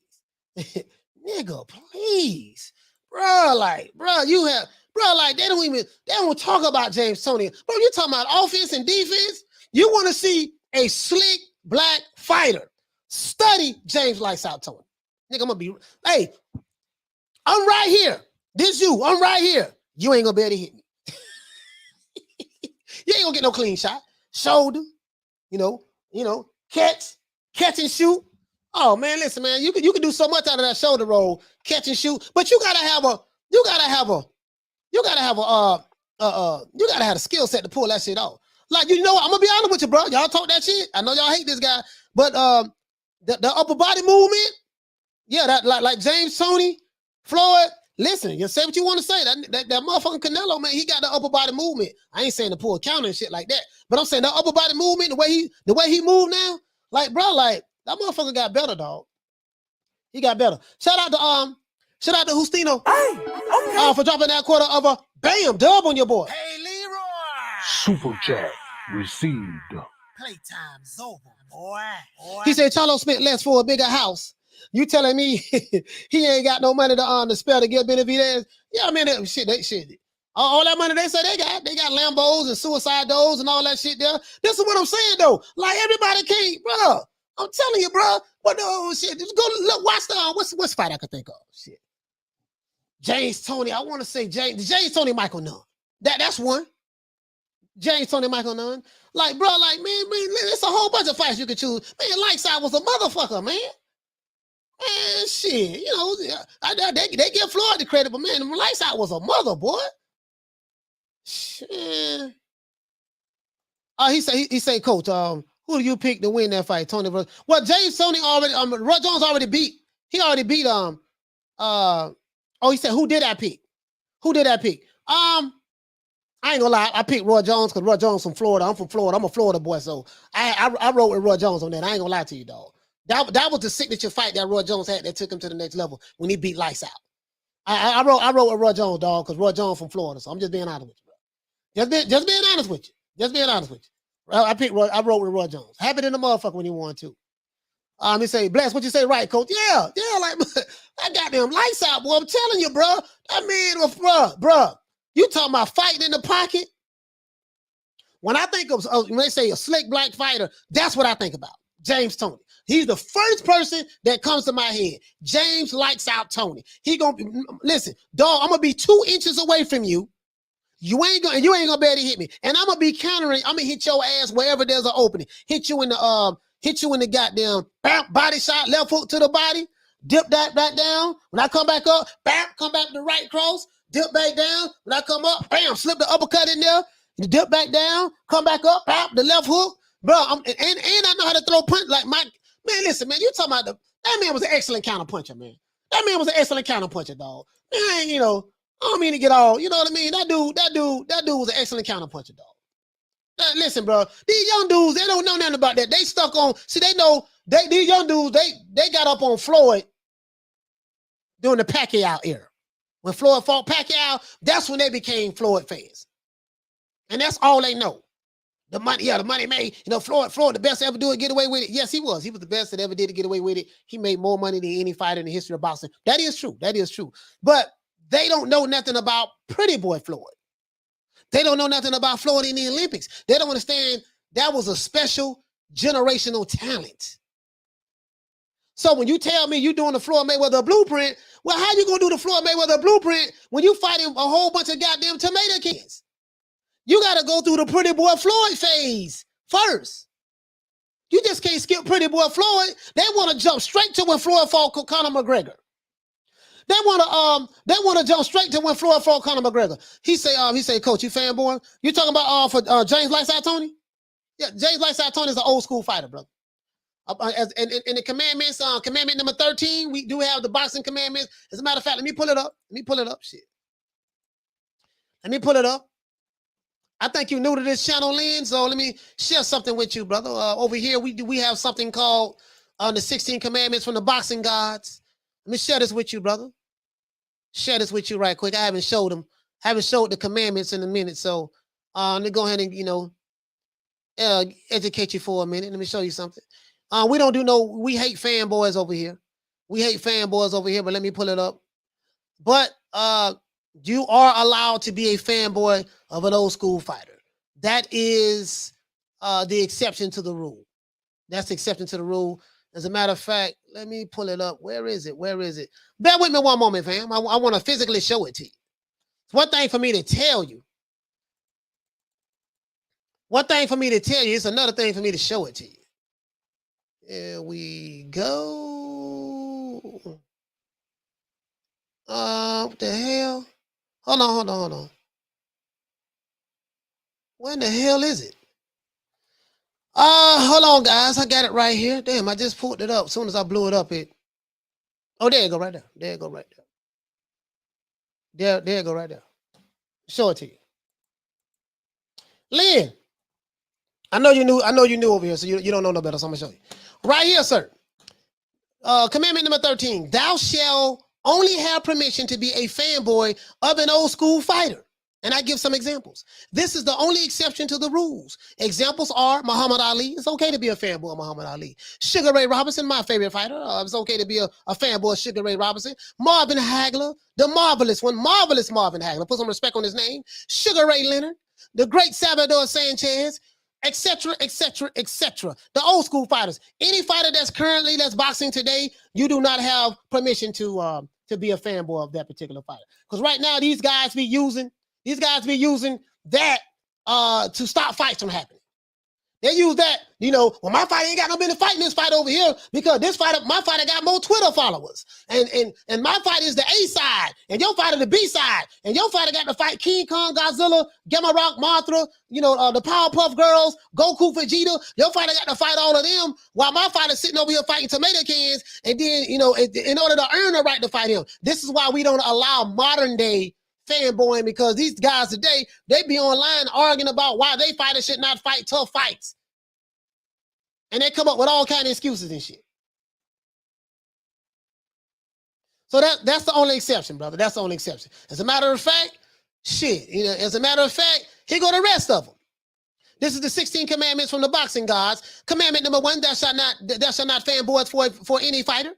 Nigga, please. Bro, like, they don't talk about James Toney. Bro, you talking about offense and defense? You want to see a slick black fighter. Study James Lights Out Toney. Nigga, I'm gonna be, hey, I'm right here. I'm right here. You ain't gonna be able to hit me. You ain't gonna get no clean shot. Shoulder, catch and shoot. Oh man, listen, man, you can do so much out of that shoulder roll, catch and shoot, but you gotta have the skill set to pull that shit off. Like, I'm gonna be honest with you, bro. Y'all talk that shit. I know y'all hate this guy, but the upper body movement, yeah, that like James Toney, Floyd. Listen, you say what you want to say. That motherfucking Canelo, man, he got the upper body movement. I ain't saying the pull counter and shit like that, but I'm saying the upper body movement, the way he moved now, like, bro, like that motherfucker got better, dog. He got better. Shout out to Justino for dropping that quarter of a bam dub on your boy. Hey, Leroy. Super chat received. Playtime's over, boy. He said Charlo spent less for a bigger house. You telling me he ain't got no money to spare to get Benavidez? Yeah, man, that shit. All that money they say they got Lambos and suicide doors and all that shit there. This is what I'm saying though. Like everybody can't, bro. I'm telling you, bro. What the shit? Just go look, watch the what's fight I could think of. Shit. James Toney. I want to say James Toney, Michael Nunn. That's one. James Toney, Michael Nunn. Like, bro, like, man, it's a whole bunch of fights you could choose. Man, Lights Out was a motherfucker, man. Man, shit, they give Floyd the credit, but man, Lights Out was a mother, boy. Shit. He say, Coach, who do you pick to win that fight, Toney versus? Well, James Toney already, Roy Jones already beat. He already beat he said, who did I pick? I ain't gonna lie, I picked Roy Jones because Roy Jones from Florida. I'm from Florida. I'm a Florida boy, so I wrote with Roy Jones on that. I ain't gonna lie to you, dog. That was the signature fight that Roy Jones had that took him to the next level when he beat Lights Out. I wrote with Roy Jones, dog, because Roy Jones from Florida. So I'm just being honest with you, bro. Just being honest with you. I wrote with Roy Jones. Happy than the motherfucker when he won too. He say, Bless, what you say, right, Coach? Yeah, like I got them Lights Out, boy. I'm telling you, bro. That man was, bro. You talking about fighting in the pocket? When I think of when they say a slick black fighter, that's what I think about. James Toney. He's the first person that comes to my head. James Lights Out Toney. He gonna listen, dog. I'm gonna be 2 inches away from you. You ain't gonna be able to hit me, and I'm gonna be countering. I'm gonna hit your ass wherever there's an opening. Hit you in the goddamn body shot, left hook to the body. Dip that back down. When I come back up, bam, come back to the right cross. Dip back down. When I come up, bam, slip the uppercut in there. Dip back down, come back up, bam, the left hook. Bro, and I know how to throw punch like Man, listen, man, you talking about that man was an excellent counterpuncher, man. That man was an excellent counterpuncher, dog. Man, you know, I don't mean to get all, you know what I mean? That dude was an excellent counterpuncher, dog. Listen, bro, these young dudes, they don't know nothing about that. They stuck on, see, they know, these young dudes, they got up on Floyd during the Pacquiao era. When Floyd fought Pacquiao, that's when they became Floyd fans. And that's all they know. The money, yeah, the money made, you know, Floyd, the best to ever do it, get away with it. Yes, he was. He was the best that ever did to get away with it. He made more money than any fighter in the history of boxing. That is true. That is true. But they don't know nothing about Pretty Boy Floyd. They don't know nothing about Floyd in the Olympics. They don't understand that was a special generational talent. So when you tell me you're doing the Floyd Mayweather blueprint, well, how you gonna do the Floyd Mayweather blueprint when you fighting a whole bunch of goddamn tomato cans? You got to go through the Pretty Boy Floyd phase first. You just can't skip Pretty Boy Floyd. They want to jump straight to when Floyd fought Conor McGregor. They want to jump straight to when Floyd fought Conor McGregor. He say, Coach, you fanboy? You talking about for James Lightside Tony? Yeah, James Lightside Tony is an old school fighter, brother. In the commandments, commandment number 13, we do have the boxing commandments. As a matter of fact, let me pull it up. Shit. Let me pull it up. I think you're new to this channel, Lynn, so let me share something with you, brother. Over here, we have something called the 16 Commandments from the Boxing Gods. Let me share this with you, brother. Share this with you right quick. I haven't showed the commandments in a minute, so let me go ahead and, you know, educate you for a minute. Let me show you something. We hate fanboys over here. But let me pull it up. But you are allowed to be a fanboy of an old school fighter. That is the exception to the rule. That's the exception to the rule. As a matter of fact, let me pull it up. Where is it? Bear with me one moment, fam. I want to physically show it to you. It's one thing for me to tell you. It's another thing for me to show it to you. Here we go. What the hell? Hold on. Where in the hell is it? Hold on, guys. I got it right here. Damn, I just pulled it up. As soon as I blew it up, oh, there you go right there. There you go right there. Show it to you. Lynn, I know you knew over here, so you don't know no better, so I'm gonna show you. Right here, sir. Commandment number 13. Thou shalt only have permission to be a fanboy of an old school fighter. And I give some examples. This is the only exception to the rules. Examples are Muhammad Ali. It's okay to be a fanboy of Muhammad Ali. Sugar Ray Robinson, my favorite fighter. It's okay to be a fanboy of Sugar Ray Robinson. Marvin Hagler, the marvelous one. Marvelous Marvin Hagler. Put some respect on his name. Sugar Ray Leonard, the great Salvador Sanchez, etc., etc., etc. The old school fighters. Any fighter that's boxing today, you do not have permission to be a fanboy of that particular fighter. Because right now, these guys be using that to stop fights from happening. They use that, you know, well, my fighter ain't got no business fighting this fight over here because my fighter got more Twitter followers. And my fight is the A side, and your fighter the B side, and your fighter got to fight King Kong, Godzilla, Gamma Rock, Mothra, you know, the Powerpuff Girls, Goku, Vegeta. Your fighter got to fight all of them while my fighter's sitting over here fighting tomato cans. And then, you know, in order to earn the right to fight him. This is why we don't allow modern day fanboying, because these guys today, they be online arguing about why they fighters should not fight tough fights. And they come up with all kind of excuses and shit. So that's the only exception, brother. That's the only exception. As a matter of fact, here go the rest of them. This is the 16 commandments from the boxing gods. Commandment number 1, thou shalt not fanboy for any fighter.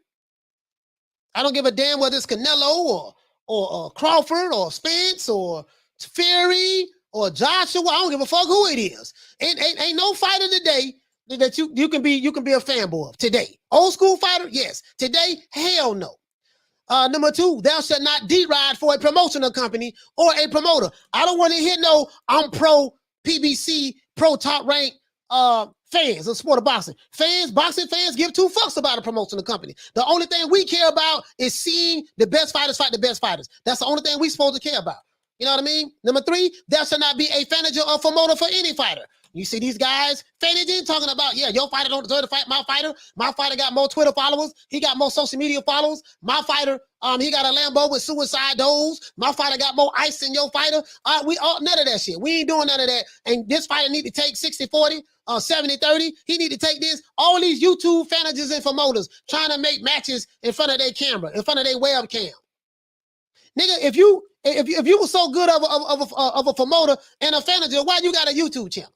I don't give a damn whether it's Canelo or Crawford or Spence or Fury or Joshua. I don't give a fuck who it is. Ain't no fighter today that you can be a fanboy of today. Old school fighter, yes. Today, hell no. Number 2, thou shalt not deride for a promotional company or a promoter. I don't want to hear no I'm pro PBC, pro top rank fans of sport of boxing. Boxing fans give 2 fucks about a promotional company. The only thing we care about is seeing the best fighters fight the best fighters. That's the only thing we supposed to care about. You know what I mean? Number 3, thou shalt not be a manager or promoter for any fighter. You see these guys, Fanboyism talking about, yeah, your fighter don't deserve to fight my fighter. My fighter got more Twitter followers. He got more social media followers. My fighter, he got a Lambo with suicide doors. My fighter got more ice than your fighter. We all none of that shit. We ain't doing none of that. And this fighter need to take 60-40 or 70-30. He need to take this. All these YouTube managers and promoters trying to make matches in front of their camera, in front of their webcam. Nigga, if you were so good of a promoter and a manager, why you got a YouTube channel?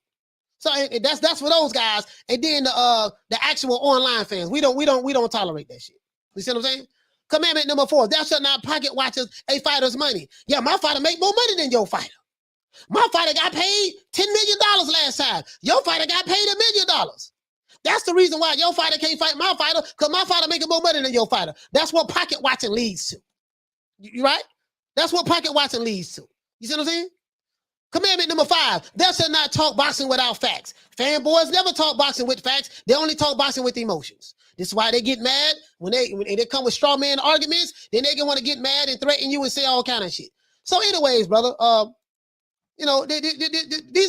So that's for those guys. And then the actual online fans, we don't tolerate that shit. You see what I'm saying? Commandment number 4: thou shalt not pocket watchers a fighter's money. Yeah, my fighter make more money than your fighter. My fighter got paid $10 million last time. Your fighter got paid $1 million. That's the reason why your fighter can't fight my fighter, because my fighter making more money than your fighter. That's what pocket watching leads to. You right? That's what pocket watching leads to. You see what I'm saying? Commandment number 5: thou shalt not talk boxing without facts. Fanboys never talk boxing with facts. They only talk boxing with emotions. This is why they get mad when they come with straw man arguments. Then they can want to get mad and threaten you and say all kind of shit. So anyways, brother, these are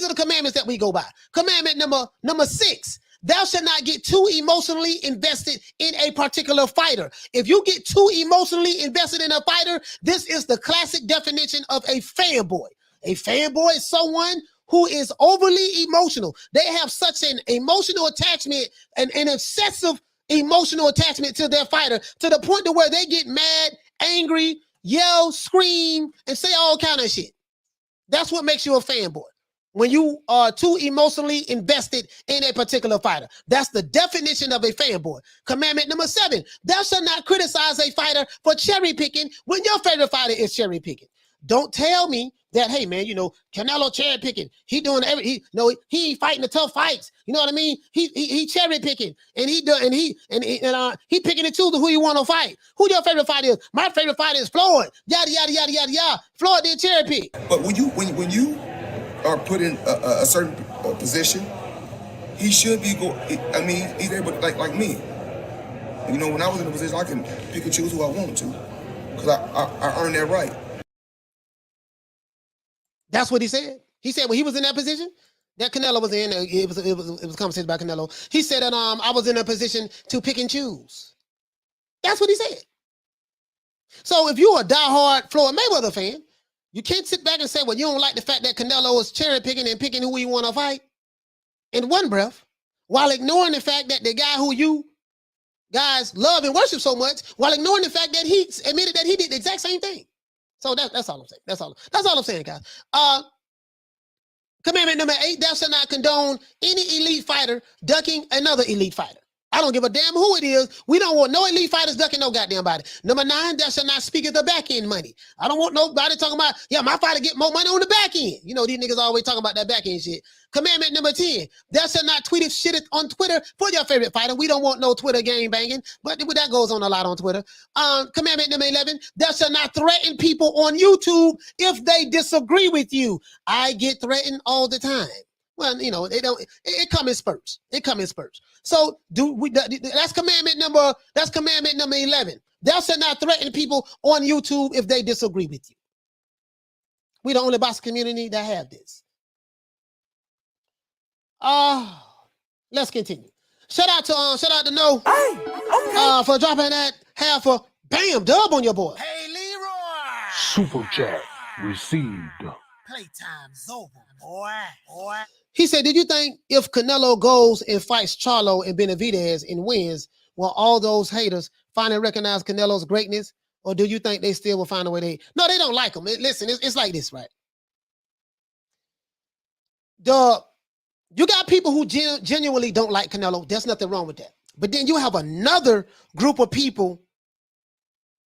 the commandments that we go by. Commandment number 6: thou shalt not get too emotionally invested in a particular fighter. If you get too emotionally invested in a fighter, this is the classic definition of a fanboy. A fanboy is someone who is overly emotional. They have such an emotional attachment, an excessive emotional attachment to their fighter, to the point to where they get mad, angry, yell, scream, and say all kind of shit. That's what makes you a fanboy. When you are too emotionally invested in a particular fighter. That's the definition of a fanboy. Commandment number 7: thou shalt not criticize a fighter for cherry picking when your favorite fighter is cherry picking. Don't tell me that, hey man, Canelo cherry picking. He doing he fighting the tough fights. You know what I mean? He cherry picking and he picking and choosing who you want to fight. Who your favorite fighter is? My favorite fighter is Floyd. Yada yada yada yada yada. Floyd did cherry pick. But when you are put in a certain position, he should be he's able to, like me. When I was in a position, I can pick and choose who I want to, because I earned that right. That's what he said. He said when he was in that position that Canelo was in, it was a conversation about Canelo. He said that I was in a position to pick and choose. That's what he said. So if you're a diehard Floyd Mayweather fan, you can't sit back and say, well, you don't like the fact that Canelo is cherry picking and picking who you want to fight in one breath, while ignoring the fact that the guy who you guys love and worship so much, while ignoring the fact that he admitted that he did the exact same thing. So that's all I'm saying. That's all I'm saying, guys. Commandment number 8: thou shalt not condone any elite fighter ducking another elite fighter. I don't give a damn who it is. We don't want no elite fighters ducking no goddamn body. Number 9: thou shalt not speak of the back end money. I don't want nobody talking about, yeah, my fighter get more money on the back end. These niggas always talking about that back end shit. Commandment number 10: thou shalt not tweet shit on Twitter for your favorite fighter. We don't want no Twitter game banging, but that goes on a lot on Twitter. Commandment number 11: thou shalt not threaten people on YouTube if they disagree with you. I get threatened all the time. Well, they don't. It come in spurts. So that's commandment number 11. Thou shalt not threaten people on YouTube if they disagree with you. We the only boxing community that have this. Let's continue. Shout out to No for dropping that half a bam dub on your boy. Hey, Leroy! Super chat received. Playtime's over, boy. He said, did you think if Canelo goes and fights Charlo and Benavidez and wins, will all those haters finally recognize Canelo's greatness? Or do you think they still will find a way to hate? No, they don't like him. Listen, it's like this, right? You got people who genuinely don't like Canelo. There's nothing wrong with that. But then you have another group of people,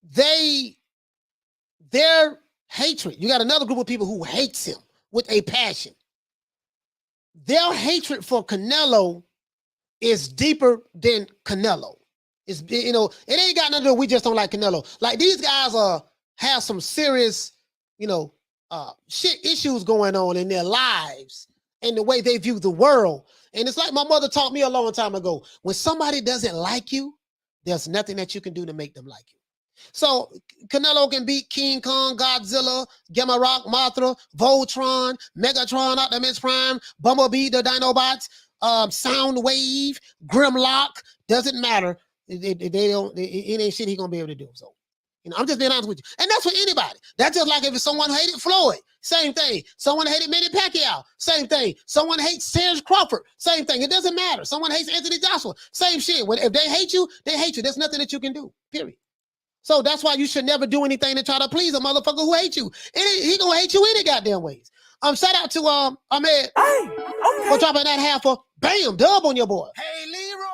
their hatred. You got another group of people who hates him with a passion. Their hatred for Canelo is deeper than Canelo. It ain't got nothing to do. We just don't like Canelo. Like, these guys have some serious, shit issues going on in their lives and the way they view the world. And it's like my mother taught me a long time ago. When somebody doesn't like you, there's nothing that you can do to make them like you. So Canelo can beat King Kong, Godzilla, Gamma Rock, Mothra, Voltron, Megatron, Optimus Prime, Bumblebee, the Dinobots, Soundwave, Grimlock. Doesn't matter. It ain't shit he gonna be able to do. So, you know, I'm just being honest with you. And that's for anybody. That's just like if someone hated Floyd, same thing. Someone hated Manny Pacquiao, same thing. Someone hates Terrence Crawford, same thing. It doesn't matter. Someone hates Anthony Joshua, same shit. If they hate you, they hate you. There's nothing that you can do, period. So that's why you should never do anything to try to please a motherfucker who hates you. He gonna hate you any goddamn ways. Shout out to Ahmed for dropping that half for bam dub on your boy. Hey, Leroy.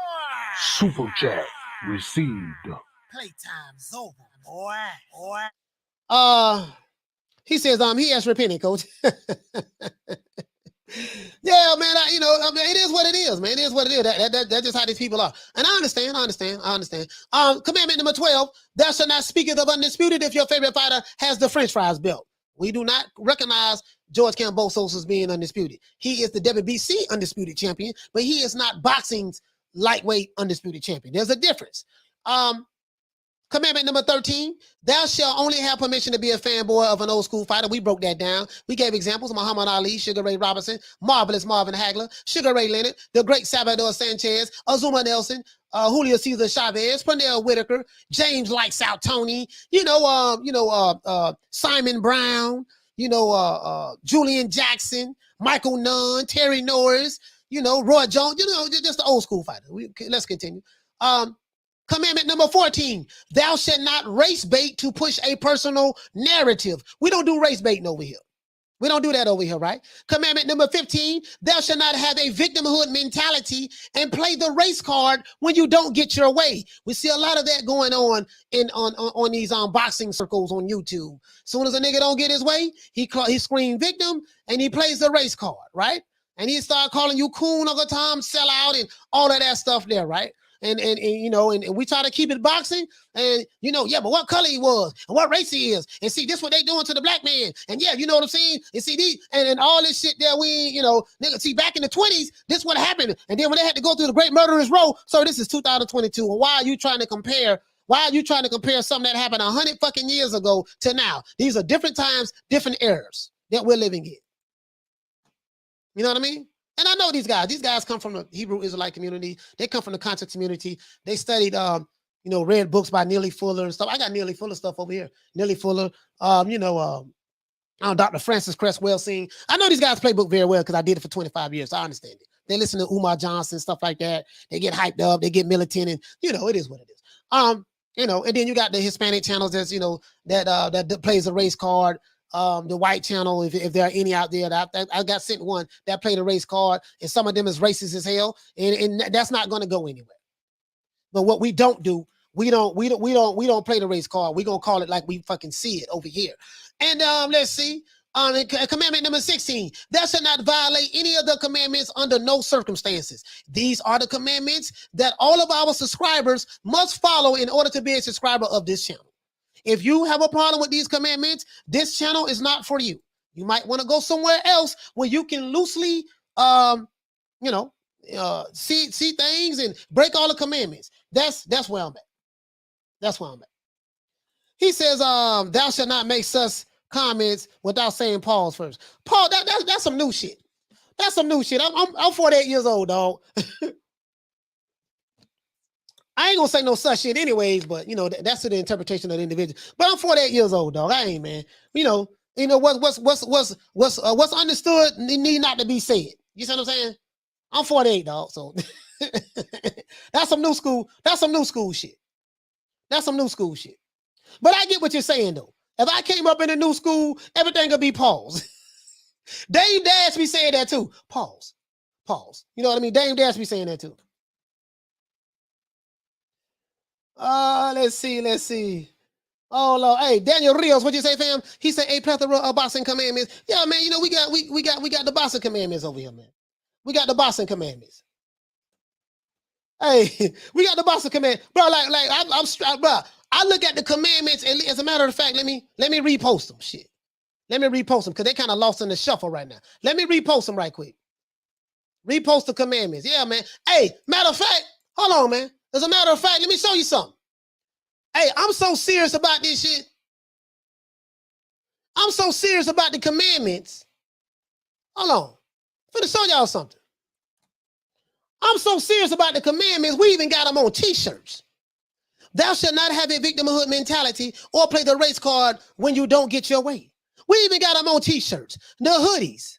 Super chat received. Playtime's over, boy. He says he has repented, coach. Yeah, man. It is what it is, man. It is what it is. That's just how these people are. And I understand. Commandment number 12: Thou shalt not speak of undisputed if your favorite fighter has the French fries belt. We do not recognize George Kambosos as being undisputed. He is the WBC undisputed champion, but he is not boxing's lightweight undisputed champion. There's a difference. Commandment number 13: Thou shalt only have permission to be a fanboy of an old school fighter. We broke that down. We gave examples: Muhammad Ali, Sugar Ray Robinson, Marvelous Marvin Hagler, Sugar Ray Leonard, the great Salvador Sanchez, Azuma Nelson, Julio Cesar Chavez, Pernell Whitaker, James Lights Out Tony, Simon Brown, Julian Jackson, Michael Nunn, Terry Norris, Roy Jones, just the old school fighter. Let's continue. Commandment number 14: Thou shalt not race bait to push a personal narrative. We don't do race baiting over here. We don't do that over here, right? Commandment number 15: Thou shalt not have a victimhood mentality and play the race card when you don't get your way. We see a lot of that going on on these boxing circles on YouTube. Soon as a nigga don't get his way, he scream victim and he plays the race card, right? And he start calling you coon, Uncle Tom, sell out, and all of that stuff there, right? And we try to keep it boxing, and but what color he was and what race he is, and see this what they doing to the black man, and you know what I'm saying, and see these and all this shit there, nigga, see back in the 20s, this what happened, and then when they had to go through the Great Murderers Row, so this is 2022, and why are you trying to compare something that happened 100 fucking years ago to now? These are different times, different eras that we're living in. You know what I mean? And I know these guys. These guys come from the Hebrew Israelite community. They come from the conscious community. They studied, read books by Neely Fuller and stuff. I got Neely Fuller stuff over here. Neely Fuller, Dr. Francis Cresswell Singh. I know these guys play book very well because I did it for 25 years. So I understand it. They listen to Umar Johnson, stuff like that. They get hyped up. They get militant, and it is what it is. And then you got the Hispanic channels that's that plays the race card. The white channel, if there are any out there, I got sent one that played a race card, and some of them is racist as hell, and that's not going to go anywhere. But what we don't do, we don't play the race card. We gonna call it like we fucking see it over here. And let's see. Commandment number 16: Thou shalt not violate any of the commandments under no circumstances. These are the commandments that all of our subscribers must follow in order to be a subscriber of this channel. If you have a problem with these commandments, this channel is not for you. You might want to go somewhere else where you can loosely, see things and break all the commandments. That's where I'm at. That's where I'm at. He says, thou shalt not make such comments without saying pause first. Paul, that's some new shit. That's some new shit. I'm 48 years old, dog. I ain't gonna say no such shit anyways, but that's the interpretation of the individual. But I'm 48 years old, dog. I ain't, man. What's understood need not to be said. You see what I'm saying? I'm 48, dog. So that's some new school. That's some new school shit. That's some new school shit. But I get what you're saying though. If I came up in a new school, everything would be pause. Dame Dash be saying that too. Pause. Pause. You know what I mean? Dame Dash be saying that too. Let's see. Oh Lord, hey, Daniel Rios, what you say, fam? He said a plethora of boxing commandments. Yeah, man, we got the boxing commandments over here, man. We got the boxing commandments. Hey, we got the boxing command, bro. Bro. I look at the commandments, and as a matter of fact, let me repost them. Shit, let me repost them because they kind of lost in the shuffle right now. Let me repost them right quick. Repost the commandments. Yeah, man. Hey, matter of fact, hold on, man. As a matter of fact, let me show you something. Hey, I'm so serious about this shit. I'm so serious about the commandments. Hold on. I'm finna show y'all something. I'm so serious about the commandments, we even got them on t-shirts. Thou shalt not have a victimhood mentality or play the race card when you don't get your way. We even got them on t-shirts. The hoodies.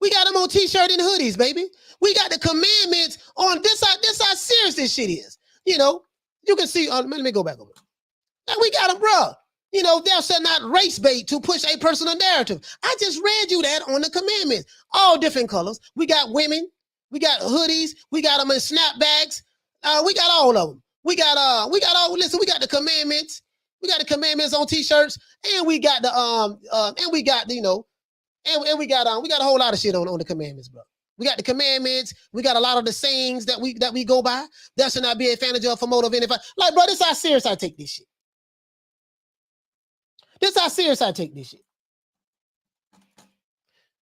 We got them on t-shirt and hoodies, baby. We got the commandments on this. How serious this shit is. You know, you can see, let me go back over. And we got them, bro. You know, thou shalt not race bait to push a personal narrative. I just read you that on the commandments. All different colors. We got women. We got hoodies. We got them in snapbacks. We got all of them. We got listen, we got the commandments. We got the commandments on t-shirts, and we got the and we got, you know, and we got a whole lot of shit on the commandments, bro. We got the commandments. We got a lot of the sayings that we go by. That should not be a advantage of for motive. And if like, bro, this is how serious I take this shit. This is how serious I take this shit.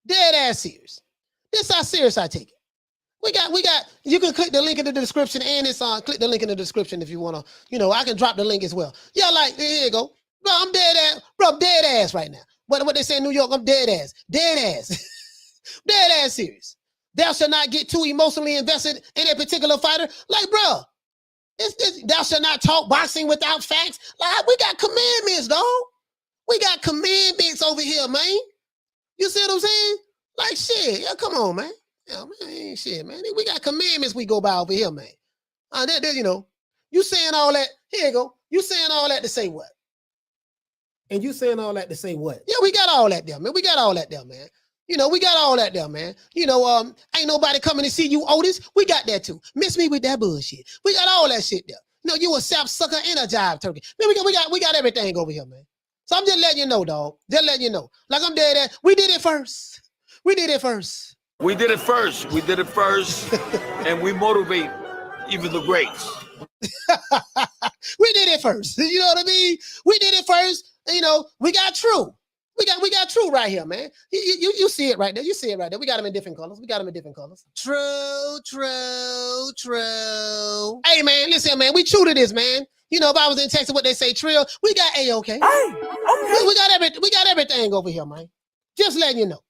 Dead ass serious. This is how serious I take it. We got, you can click the link in the description, and it's on, click the link in the description if you want to, you know, I can drop the link as well. Yeah, like, here you go. Bro, I'm dead ass right now. What they say in New York, I'm dead ass. Dead ass. Dead ass serious. Thou shalt not get too emotionally invested in a particular fighter. Like, bro, thou shalt not talk boxing without facts. Like, we got commandments, dog. We got commandments over here, man. You see what I'm saying? Like, shit, yeah, come on, man. Yeah, man, shit, man. We got commandments we go by over here, man. You know, you saying all that, here you go. You saying all that to say what? And you saying all that to say what? Yeah, we got all that there, man. We got all that there, man. You know, we got all that there, man. You know, ain't nobody coming to see you, Otis. We got that too. Miss me with that bullshit. We got all that shit there. You know, you a sap sucker and a jive turkey. Man, we got everything over here, man. So I'm just letting you know, dog. Just letting you know. Like I'm dead ass. We did it first. We did it first. We did it first. We did it first. And we motivate even the greats. We did it first. You know what I mean? We did it first. You know, we got True. We got True right here, man. You see it right there. You see it right there. We got them in different colors. True. Hey, man, listen, man. We true to this, man. You know, if I was in Texas, what they say, Trill, we got A-OK. Hey, okay. We got everything over here, man. Just letting you know.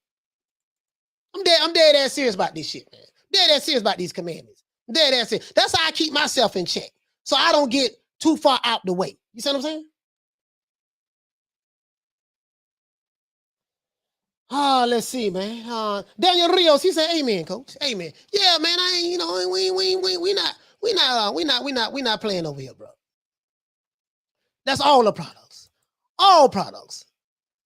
I'm dead ass serious about this shit, man. Dead ass serious about these commandments. Dead ass serious. That's how I keep myself in check, so I don't get too far out the way. You see what I'm saying? Oh, let's see, man. Daniel Rios, he said, "Amen, coach. Amen." Yeah, man. I ain't, you know, we not playing over here, bro. That's all the products. All products.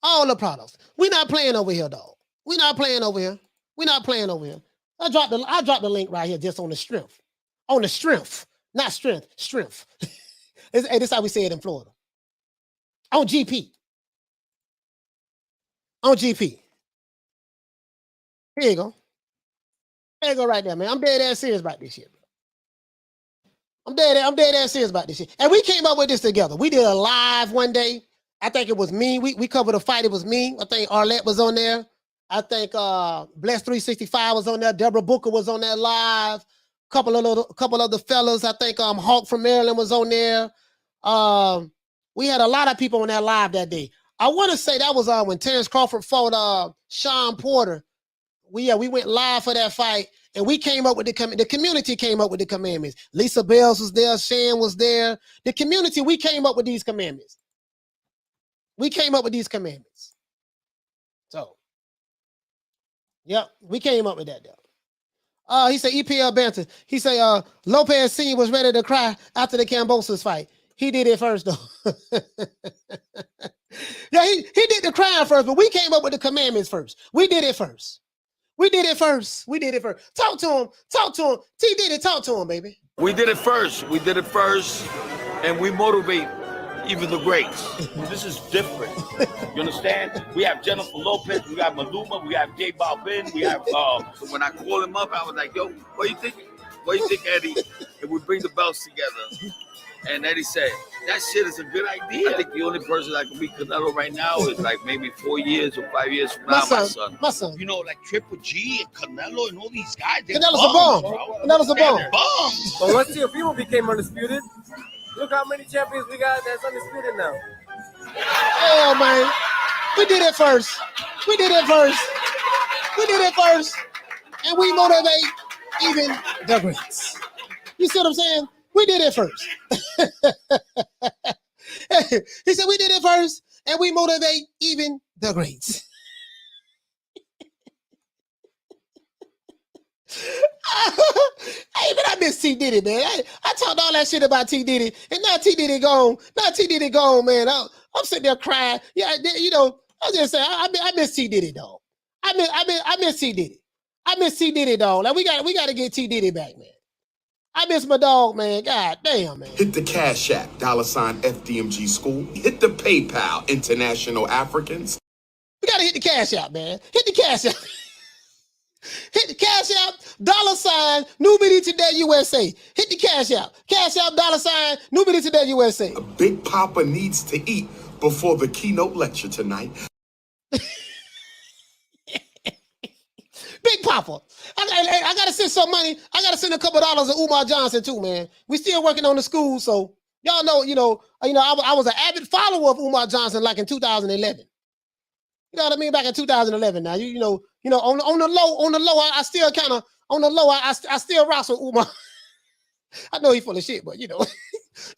All the products. We not playing over here, dog. We not playing over here. We not playing over here. I dropped the link right here just on the strength. On the strength. Not strength. Strength. This is how we say it in Florida. On GP. On GP. Here you go. There you go right there, man. I'm dead ass serious about this shit, bro. I'm dead ass serious about this shit. And we came up with this together. We did a live one day. I think it was me. We covered a fight. It was me. I think Arlette was on there. I think Bless 365 was on there. Deborah Booker was on there live. Couple other fellas. I think Hawk from Maryland was on there. We had a lot of people on that live that day. I want to say that was when Terrence Crawford fought Sean Porter. We went live for that fight, and we came up with the community came up with the commandments. Lisa Bells was there. Shan was there. The community, we came up with these commandments. We came up with these commandments. So, yep, we came up with that though. He said EPL banter. He said Lopez Sr. was ready to cry after the Cambosos fight. He did it first though. Yeah, he did the crying first, but we came up with the commandments first. We did it first. We did it first. Talk to him. T did it. Talk to him, baby. We did it first. And we motivate even the greats. This is different. You understand? We have Jennifer Lopez, we got Maluma, we have J Balvin, we have when I called him up, I was like, yo, what do you think? What do you think, Eddie? If we bring the belts together. And Eddie said, that shit is a good idea. I think the only person that can beat Canelo right now is like maybe 4 years or 5 years from now, my son. You know, like Triple G and Canelo and all these guys. Canelo's a bomb. Canelo's a bomb. But let's see if people became undisputed. Look how many champions we got that's undisputed now. Oh, man. We did it first. We did it first. We did it first. And we motivate even the greats. You see what I'm saying? We did it first. He said we did it first, and we motivate even the greats. Hey, man, I miss T. Diddy, man. I talked all that shit about T. Diddy, and now T. Diddy gone. Now T. Diddy gone, man. I'm sitting there crying. Yeah, you know, I was just saying, I miss T. Diddy, dog. I miss T. Diddy. I miss T. Diddy, dog. Like, we got to get T. Diddy back, man. I miss my dog, man. God damn, man. Hit the Cash App, $FDMG School. Hit the PayPal, International Africans. We got to hit the Cash App, man. Hit the Cash App. Hit the Cash App, New Media Today USA. Hit the Cash App. Cash App, New Media Today USA. A Big Papa needs to eat before the keynote lecture tonight. Big Papa. I got to send some money. I got to send a couple of dollars to Umar Johnson too, man. We still working on the school, so y'all know, I was an avid follower of Umar Johnson like in 2011. You know what I mean? Back in 2011. Now, you know, on the low, I still kind of on the low. I still wrestle Umar. I know he's full of shit, but you know,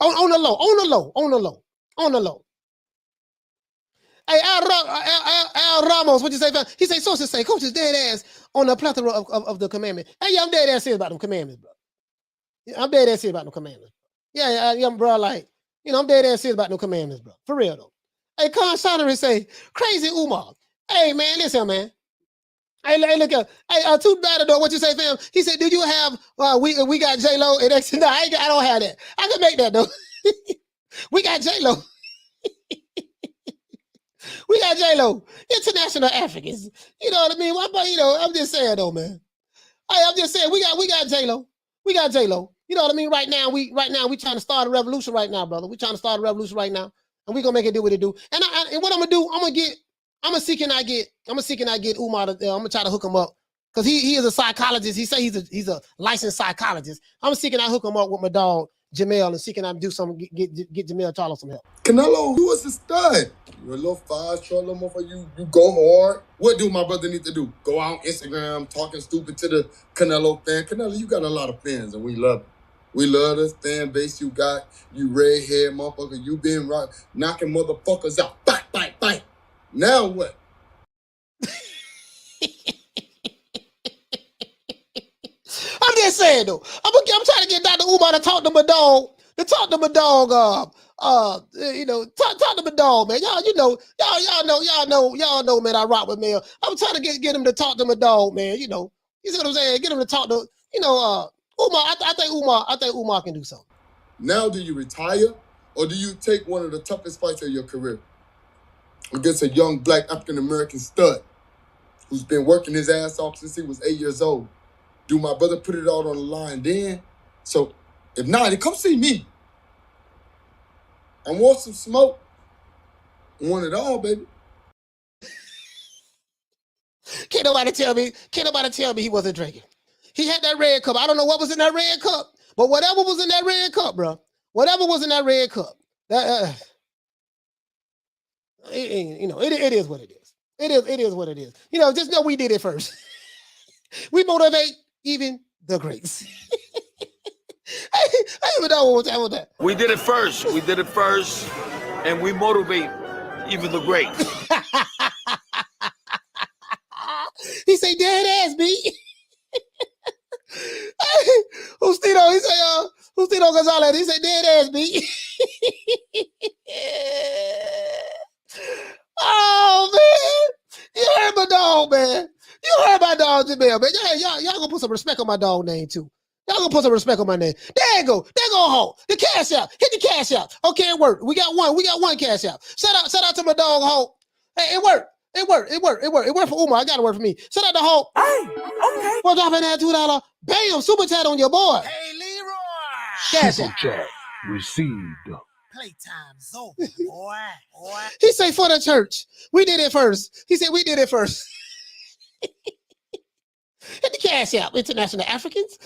on the low. Hey, Al Ramos, what you say? He say, so to say, coach is dead ass on the plethora of the commandments. Hey, yeah, I'm dead ass serious about them commandments, bro. Yeah, I'm dead ass serious about them commandments. Yeah, bro, like, I'm dead ass serious about them commandments, bro. For real, though. Hey, Castano say, crazy Umar. Hey, man, listen, man. Hey, look up. Hey, too bad, though. What you say, fam? He said, do you have, we got J-Lo and X? No, I don't have that. I can make that, though. We got J-Lo. We got J-Lo, International Africans. You know what I mean? I'm just saying though, man. Hey, I'm just saying we got J-Lo. We got J-Lo. You know what I mean? Right now, we trying to start a revolution right now, brother. We trying to start a revolution right now, and we gonna make it do what it do. And what I'm gonna do, I'm gonna see can I get Umar. I'm gonna try to hook him up because he is a psychologist. He say he's a licensed psychologist. I'm gonna see can I hook him up with my dog Jermell and see can I do something get Jermall Charlo some help. Canelo, you was a stud. You're a little fast, short little motherfucker. You go hard. What do my brother need to do? Go out on Instagram talking stupid to the Canelo fan. Canelo, you got a lot of fans and we love it. We love this fan base you got. You red-haired motherfucker. You been knocking motherfuckers out. Bite, bite, bite. Now what? I'm just saying though. I'm trying to get Dr. Umar to talk to my dog. Talk to my dog, talk to my dog, man. Y'all know, man, I rock with Mel. I'm trying to get him to talk to my dog, man. You see what I'm saying? Get him to talk to, Umar. I think Umar can do something. Now do you retire or do you take one of the toughest fights of your career against a young black African-American stud who's been working his ass off since he was 8 years old? Do my brother put it out on the line then? So if not, then come see me. I want some smoke. I want it all, baby. Can't nobody tell me he wasn't drinking. He had that red cup. I don't know what was in that red cup, but whatever was in that red cup, bro. Whatever was in that red cup. It is what it is. It is what it is. Just know we did it first. We motivate even the greats. We did it first. And we motivate even the greats. He say dead ass beat. Justino, he say Justino Gonzalez, he say dead ass beat. Oh man, you heard my dog, man. You heard my dog Jermell, man. Y'all gonna put some respect on my dog name too. Y'all gonna put some respect on my name. There you go. There go Hulk. The cash out. Hit the cash out. Okay, it worked. We got one cash out. Shout out to my dog Hulk. Hey, it worked. It worked for Umar. I got to work for me. Shout out to Hulk. Hey, okay. For dropping that $2. Bam, super chat on your boy. Hey, Leroy. Cash Super out. chat received. Playtime's over, boy. He say for the church. We did it first. He said we did it first. Hit the cash out, International Africans.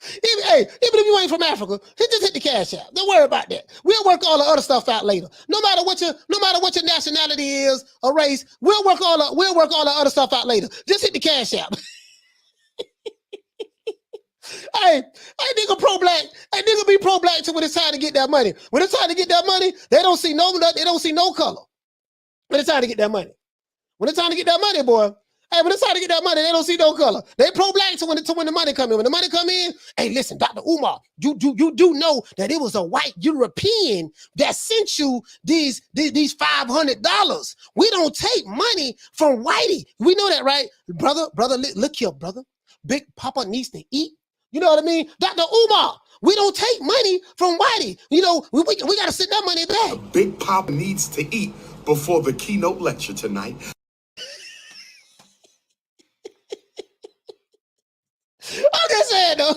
Even if you ain't from Africa, just hit the cash app. Don't worry about that. We'll work all the other stuff out later. No matter what your nationality is or race, we'll work all the other stuff out later. Just hit the cash app. Hey, nigga pro-black. Hey, nigga be pro-black till when it's time to get that money. When it's time to get that money, they don't see no color. When it's time to get that money. When it's time to get that money, boy. Hey, when it's time to get that money, they don't see no color. They pro-black to when the money come in. When the money come in, hey, listen, Dr. Umar, you do know that it was a white European that sent you these $500. We don't take money from whitey. We know that, right? Brother, look here, brother. Big Papa needs to eat. You know what I mean? Dr. Umar, we don't take money from whitey. You know, we got to send that money back. Big Papa needs to eat before the keynote lecture tonight. I'm just saying, though.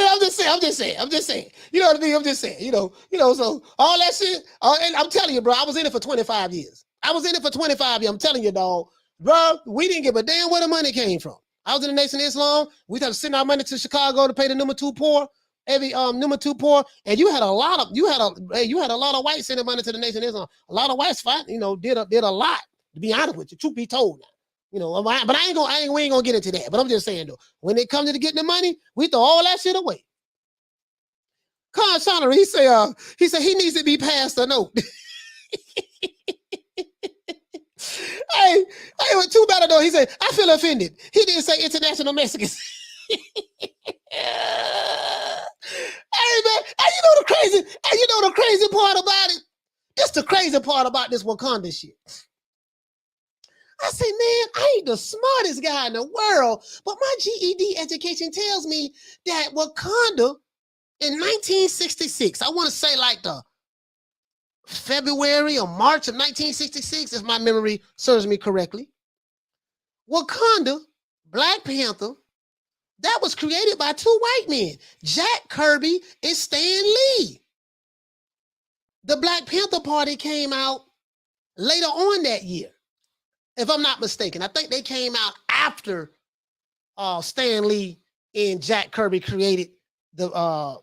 I'm just saying. You know what I mean? I'm just saying. You know. So all that shit. And I'm telling you, bro. I was in it for 25 years. I'm telling you, dog, bro. We didn't give a damn where the money came from. I was in the Nation of Islam. We had to send our money to Chicago to pay the number 2 poor. Number 2 poor, and you had a lot of whites sending money to the Nation of Islam. A lot of whites did a lot. To be honest with you, truth be told, now. You know, but we ain't gonna get into that. But I'm just saying though, when it comes to getting the money, we throw all that shit away. Castano, he said he needs to be passed a note. Hey, too bad though. He said, I feel offended. He didn't say international Mexicans. Hey man, you know the crazy part about it? This the crazy part about this Wakanda shit. I say, man, I ain't the smartest guy in the world, but my GED education tells me that Wakanda in 1966, I want to say like the February or March of 1966, if my memory serves me correctly, Wakanda, Black Panther, that was created by 2 white men, Jack Kirby and Stan Lee. The Black Panther Party came out later on that year, if I'm not mistaken. I think they came out after Stan Lee and Jack Kirby created the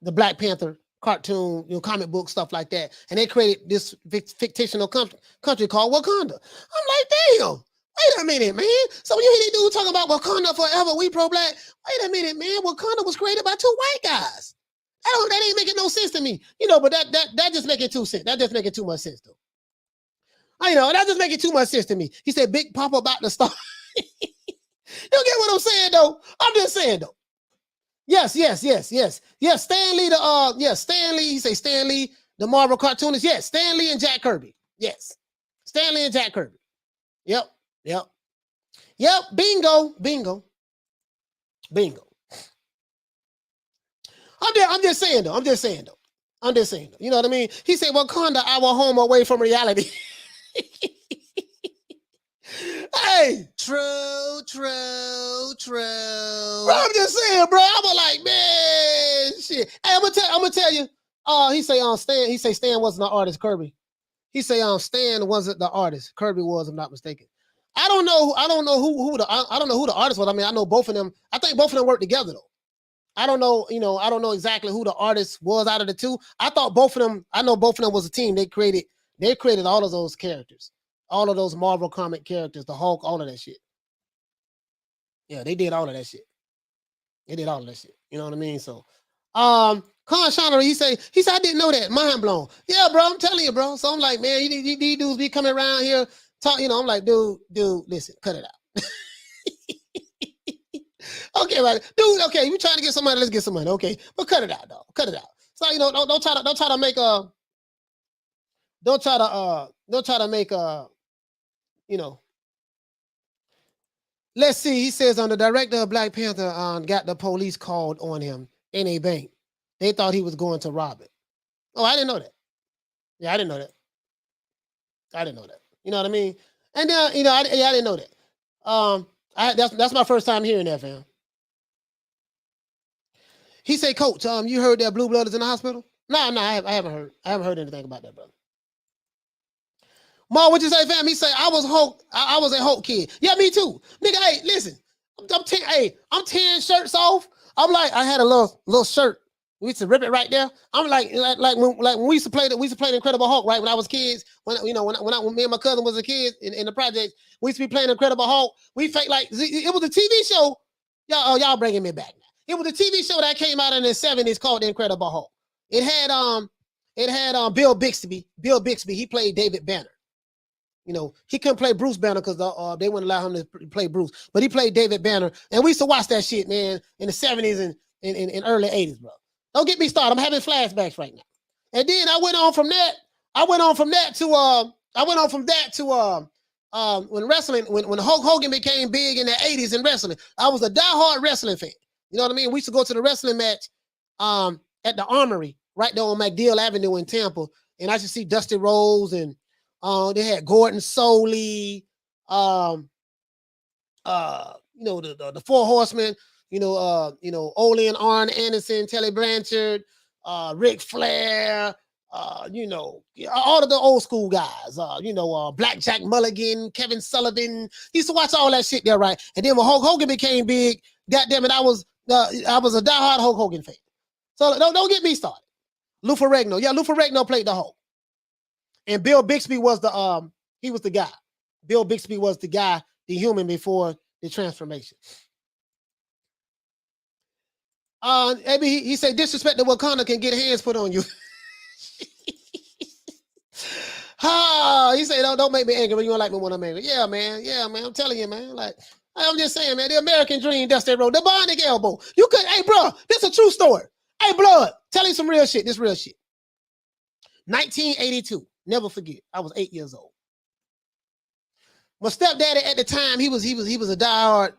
Black Panther cartoon, comic book, stuff like that. And they created this fictional country called Wakanda. I'm like, damn. Wait a minute, man. So when you hear these dudes talking about Wakanda forever, we pro-black, wait a minute, man. Wakanda was created by 2 white guys. That ain't making no sense to me. But that just making too sense. That just making too much sense, though. That just making too much sense to me. He said, Big Papa about to start. You get what I'm saying, though? I'm just saying, though. Yes. Stan Lee, Stan Lee. He say Stan Lee, the Marvel cartoonist. Yes, Stan Lee and Jack Kirby. Yes. Stan Lee and Jack Kirby. Yep. Bingo. I'm just saying though. You know what I mean? He said, Wakanda, our home away from reality. Hey, true. Bro, I'm just saying, bro. I was like, man, shit. Hey, I'm gonna tell you. He say Stan wasn't the artist, Kirby. He say Stan wasn't the artist. Kirby was, if I'm not mistaken. I don't know who the artist was. I mean, I know both of them. I think both of them worked together though. I don't know exactly who the artist was out of the 2. I know both of them was a team. They created all of those characters. All of those Marvel comic characters, the Hulk, all of that shit. Yeah, they did all of that shit. You know what I mean? So, Castano, he said, I didn't know that. Mind blown. Yeah, bro, I'm telling you, bro. So I'm like, man, these dudes be coming around here talking. I'm like, dude, listen, cut it out. Okay, right, dude. Okay, you trying to get some money? Let's get some money. Okay, but cut it out, dog. Cut it out. So don't try to make Let's see. He says the director of Black Panther got the police called on him in a bank. They thought he was going to rob it. Oh, I didn't know that. Yeah, I didn't know that. You know what I mean? And I didn't know that. That's my first time hearing that, fam. He said, Coach, you heard that Blue Blood is in the hospital? No, I haven't heard. I haven't heard anything about that, brother. Ma, what you say, fam? He said, I was a Hulk kid. Yeah, me too. Nigga, hey, listen. I'm tearing shirts off. I'm like, I had a little shirt. We used to rip it right there. I'm like when we used to play the Incredible Hulk, right? When I was kids, when me and my cousin was a kid in the project, we used to be playing Incredible Hulk. We fake like it was a TV show. Y'all bringing me back now. It was a TV show that came out in the 70s called The Incredible Hulk. It had Bill Bixby. Bill Bixby, he played David Banner. You know, he couldn't play Bruce Banner because they wouldn't allow him to play Bruce, but he played David Banner. And we used to watch that shit, man, in the 70s and in early 80s, bro. Don't get me started. I'm having flashbacks right now. And then I went on from that to when Hulk Hogan became big in the 80s in wrestling. I was a diehard wrestling fan. You know what I mean? We used to go to the wrestling match at the Armory right there on MacDill Avenue in Tampa. And I used to see Dusty Rhodes and they had Gordon Soley, the Four Horsemen, Ole and Arn Anderson, Telly Blanchard, Ric Flair, all of the old school guys, Blackjack Mulligan, Kevin Sullivan. Used to watch all that shit there, right? And then when Hulk Hogan became big, goddamn it, I was a diehard Hulk Hogan fan. So don't get me started. Lou Ferrigno played the Hulk. And Bill Bixby was the guy. Bill Bixby was the guy, the human before the transformation. Maybe he said disrespect to Wakanda can get hands put on you. He said, don't make me angry when you don't like me when I'm angry. Yeah, man. I'm telling you, man. Like, I'm just saying, man, the American dream, Dusty Road, the bionic elbow. You could, hey, bro, this is a true story. Hey, Blood, tell you some real shit. This real shit. 1982. Never forget. I was 8 years old. My stepdaddy at the time, he was a diehard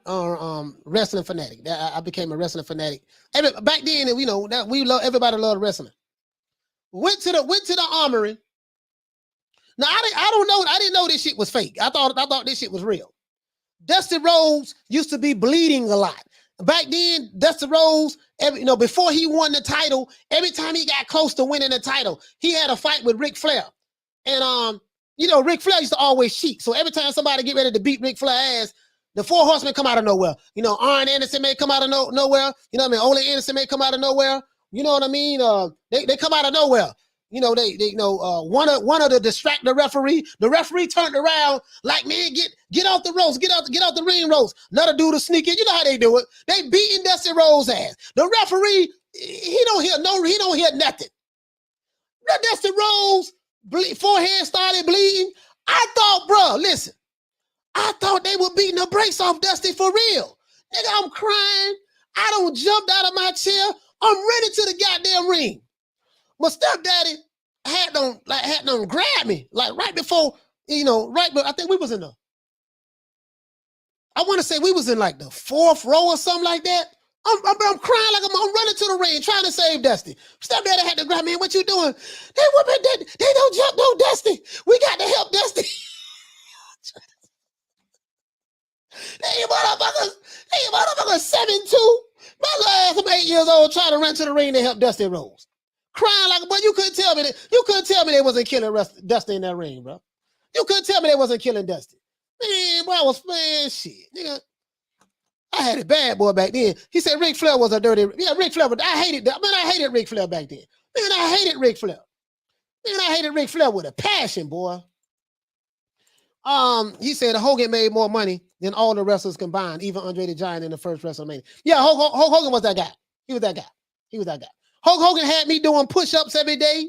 wrestling fanatic. I became a wrestling fanatic. Back then, everybody loved wrestling. Went to the Armory. Now I didn't know this shit was fake. I thought this shit was real. Dusty Rhodes used to be bleeding a lot. Back then, Dusty Rhodes, before he won the title, every time he got close to winning the title, he had a fight with Ric Flair. And Ric Flair used to always cheat. So every time somebody get ready to beat Ric Flair's ass, the Four Horsemen come out of nowhere. Arn Anderson may come out of nowhere. You know what I mean? Ole Anderson may come out of nowhere. You know what I mean? They come out of nowhere. One of the distract the referee. The referee turned around like, man, get off the ropes, get out the ring ropes. Another dude to sneak in. You know how they do it. They beating Dusty Rhodes' ass. The referee, he don't hear nothing. Dusty Rhodes forehead started bleeding. I thought they were beating the brakes off Dusty for real. Nigga, I'm crying. I don't jumped out of my chair. I'm ready to the goddamn ring. My stepdaddy had them grab me like right before, but I think we was I want to say we was in like the fourth row or something like that. I'm crying like I'm running to the ring trying to save Dusty. Stepdaddy had to grab me. What you doing? They don't jump no Dusty. We got to help Dusty. They motherfuckers 7'2". My last, I'm 8 years old trying to run to the ring to help Dusty Rhodes. Crying like, but you couldn't tell me they wasn't killing Dusty in that ring, bro. You couldn't tell me they wasn't killing Dusty. Man, boy, I was playing shit. Nigga, I had it bad, boy, back then. He said Ric Flair was a dirty. Yeah, Ric Flair, but I hated Ric Flair back then. Man, I hated Ric Flair. Man, I hated Ric Flair with a passion, boy. He said Hogan made more money than all the wrestlers combined, even Andre the Giant in the first WrestleMania. Yeah, Hulk Hogan was that guy. He was that guy. Hulk Hogan had me doing push-ups every day,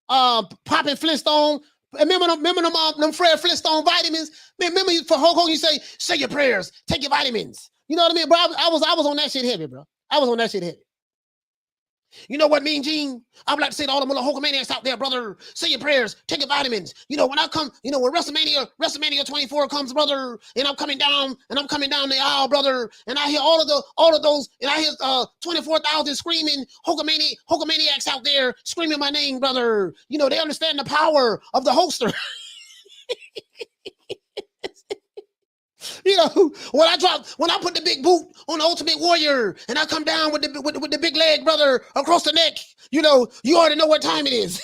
popping Flintstone. Remember them Fred Flintstone vitamins? Man, remember for Hulk Hogan, you say your prayers, take your vitamins. You know what I mean, bro? I was on that shit heavy, bro. I was on that shit heavy. You know what, Mean Gene? I would like to say to all the Hulkamaniacs out there, brother, say your prayers, take your vitamins. When I come, when WrestleMania 24 comes, brother, and I'm coming down the aisle, brother, and I hear all of those, and I hear 24,000 screaming Hulkamaniacs out there screaming my name, brother. They understand the power of the holster. When I put the big boot on the Ultimate Warrior and I come down with the big leg, brother, across the neck, you already know what time it is.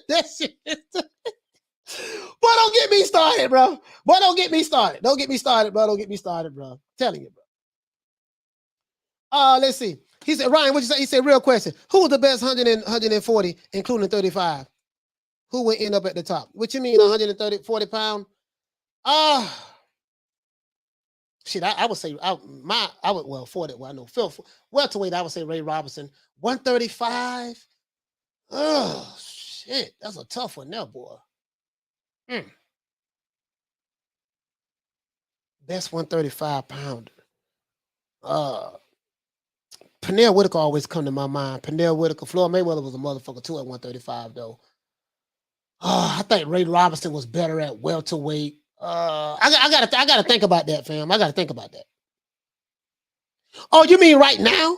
That shit. But don't get me started, bro. Don't get me started, bro. I'm telling you, bro. Let's see. He said, Ryan, what'd you say? He said, real question. Who was the best 140, including 35? Who would end up at the top? What you mean 40 pound? Shit, I would say I would, well, 40, well, I know Phil, welterweight, I would say Ray Robinson. 135. Oh, shit. That's a tough one now, boy. Best 135 pounder. Pernell Whitaker always come to my mind. Pernell Whitaker. Floyd Mayweather was a motherfucker too at 135 though. I think Ray Robinson was better at welterweight. I gotta think about that, fam. I gotta think about that. Oh, you mean right now?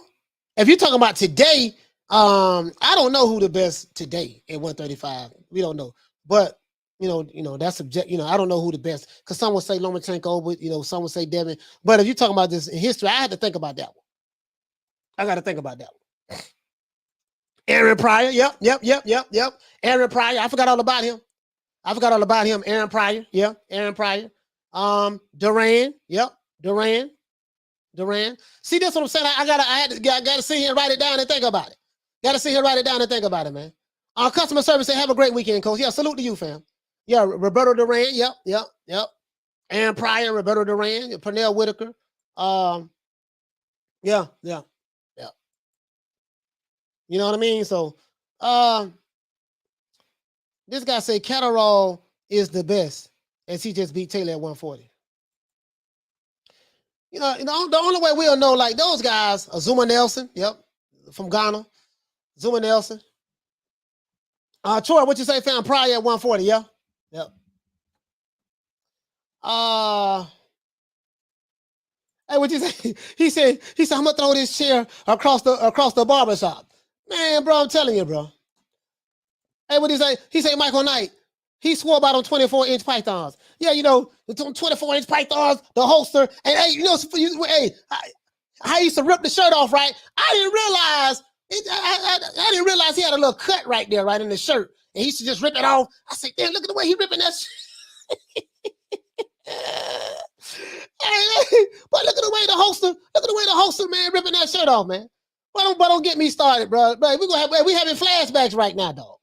If you're talking about today, I don't know who the best today at 135. We don't know, but you know that's subject. I don't know who the best because some would say Lomachenko, but some would say Devin. But if you're talking about this in history, I had to think about that one. I got to think about that one. Aaron Pryor. Yep. Aaron Pryor. I forgot all about him. Aaron Pryor. Yeah. Aaron Pryor. Duran. Yep. Duran. See, that's what I'm saying. I gotta sit here and write it down and think about it. Man. Customer service say, have a great weekend, coach. Yeah, salute to you, fam. Yeah, Roberto Duran. Yep. Aaron Pryor, Roberto Duran, Pernell Whitaker. Yeah. You know what I mean? So, this guy say Catterall is the best, as he just beat Taylor at 140. The only way we'll know, like those guys, Zuma Nelson, yep, from Ghana, Zuma Nelson. Troy, what you say, fam? Pryor at 140, yeah, yep. Hey, what you say? He said, I'm gonna throw this chair across the barbershop. Man, bro, I'm telling you, bro. Hey, what he say? He say Michael Knight. He swore about them 24-inch pythons. Yeah, the 24-inch pythons, the holster. And hey, I used to rip the shirt off, right? I didn't realize he had a little cut right there, right in the shirt. And he used to just rip it off. I said, damn, look at the way he ripping that shit. But look at the way the holster, man, ripping that shirt off, man. But don't get me started, bro. We having flashbacks right now, dog.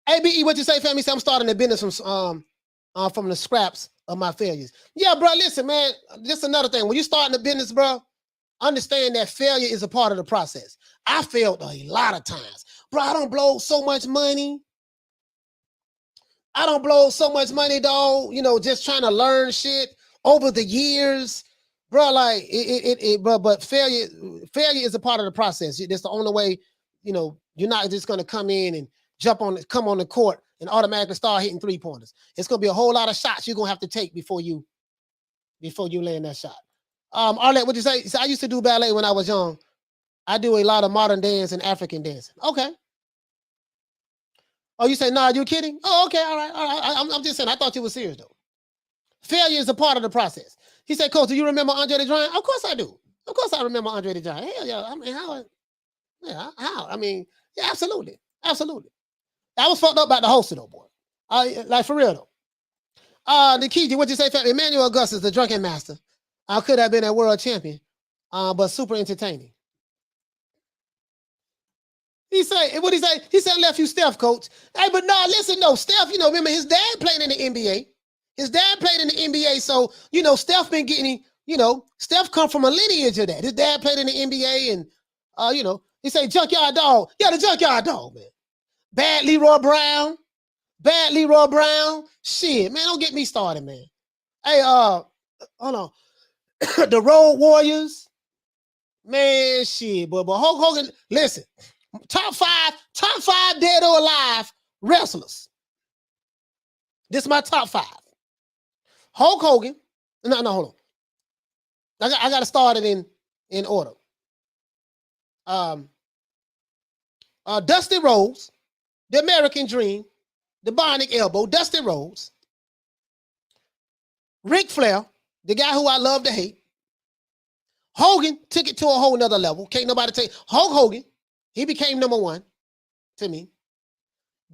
ABE, what you say, family? Say I'm starting the business from the scraps of my failures. Yeah, bro. Listen, man. Just another thing. When you starting the business, bro, understand that failure is a part of the process. I failed a lot of times, bro. I don't blow so much money. Dog. Just trying to learn shit over the years, bro. Like bro. But failure is a part of the process. That's the only way. You're not just gonna come in and come on the court and automatically start hitting 3-pointers. It's gonna be a whole lot of shots you're gonna have to take before you land that shot. Arlette, what you say? So I used to do ballet when I was young. I do a lot of modern dance and African dancing. Okay. Oh, you say, nah, you kidding? Oh, okay, all right. I'm just saying, I thought you were serious though. Failure is a part of the process. He said, Coach, do you remember Andre the Giant? Of course I do. Of course I remember Andre the Giant. Hell yeah. I mean, how? I mean, yeah, absolutely. I was fucked up about the holster though, boy. Like for real though. Nikiji, what you say? Emmanuel Augustus, the drunken master. I could have been a world champion, but super entertaining. He said, what he say? He said, left you Steph, coach. Hey, but nah, listen, no, Steph, remember his dad played in the NBA. So, Steph been getting, Steph come from a lineage of that. His dad played in the NBA and, he say junkyard dog. Yeah, the junkyard dog, man. Bad Leroy Brown. Shit, man, don't get me started, man. Hey, hold on. The Road Warriors. Man, shit, but Hulk Hogan, listen. Top five dead or alive wrestlers. This is my top 5. Hulk Hogan. No, hold on. I got to start it in order. Dusty Rhodes, the American Dream, the Bionic Elbow, Dusty Rhodes, Ric Flair, the guy who I love to hate. Hogan took it to a whole nother level. Can't nobody take Hulk Hogan. He became number 1 to me.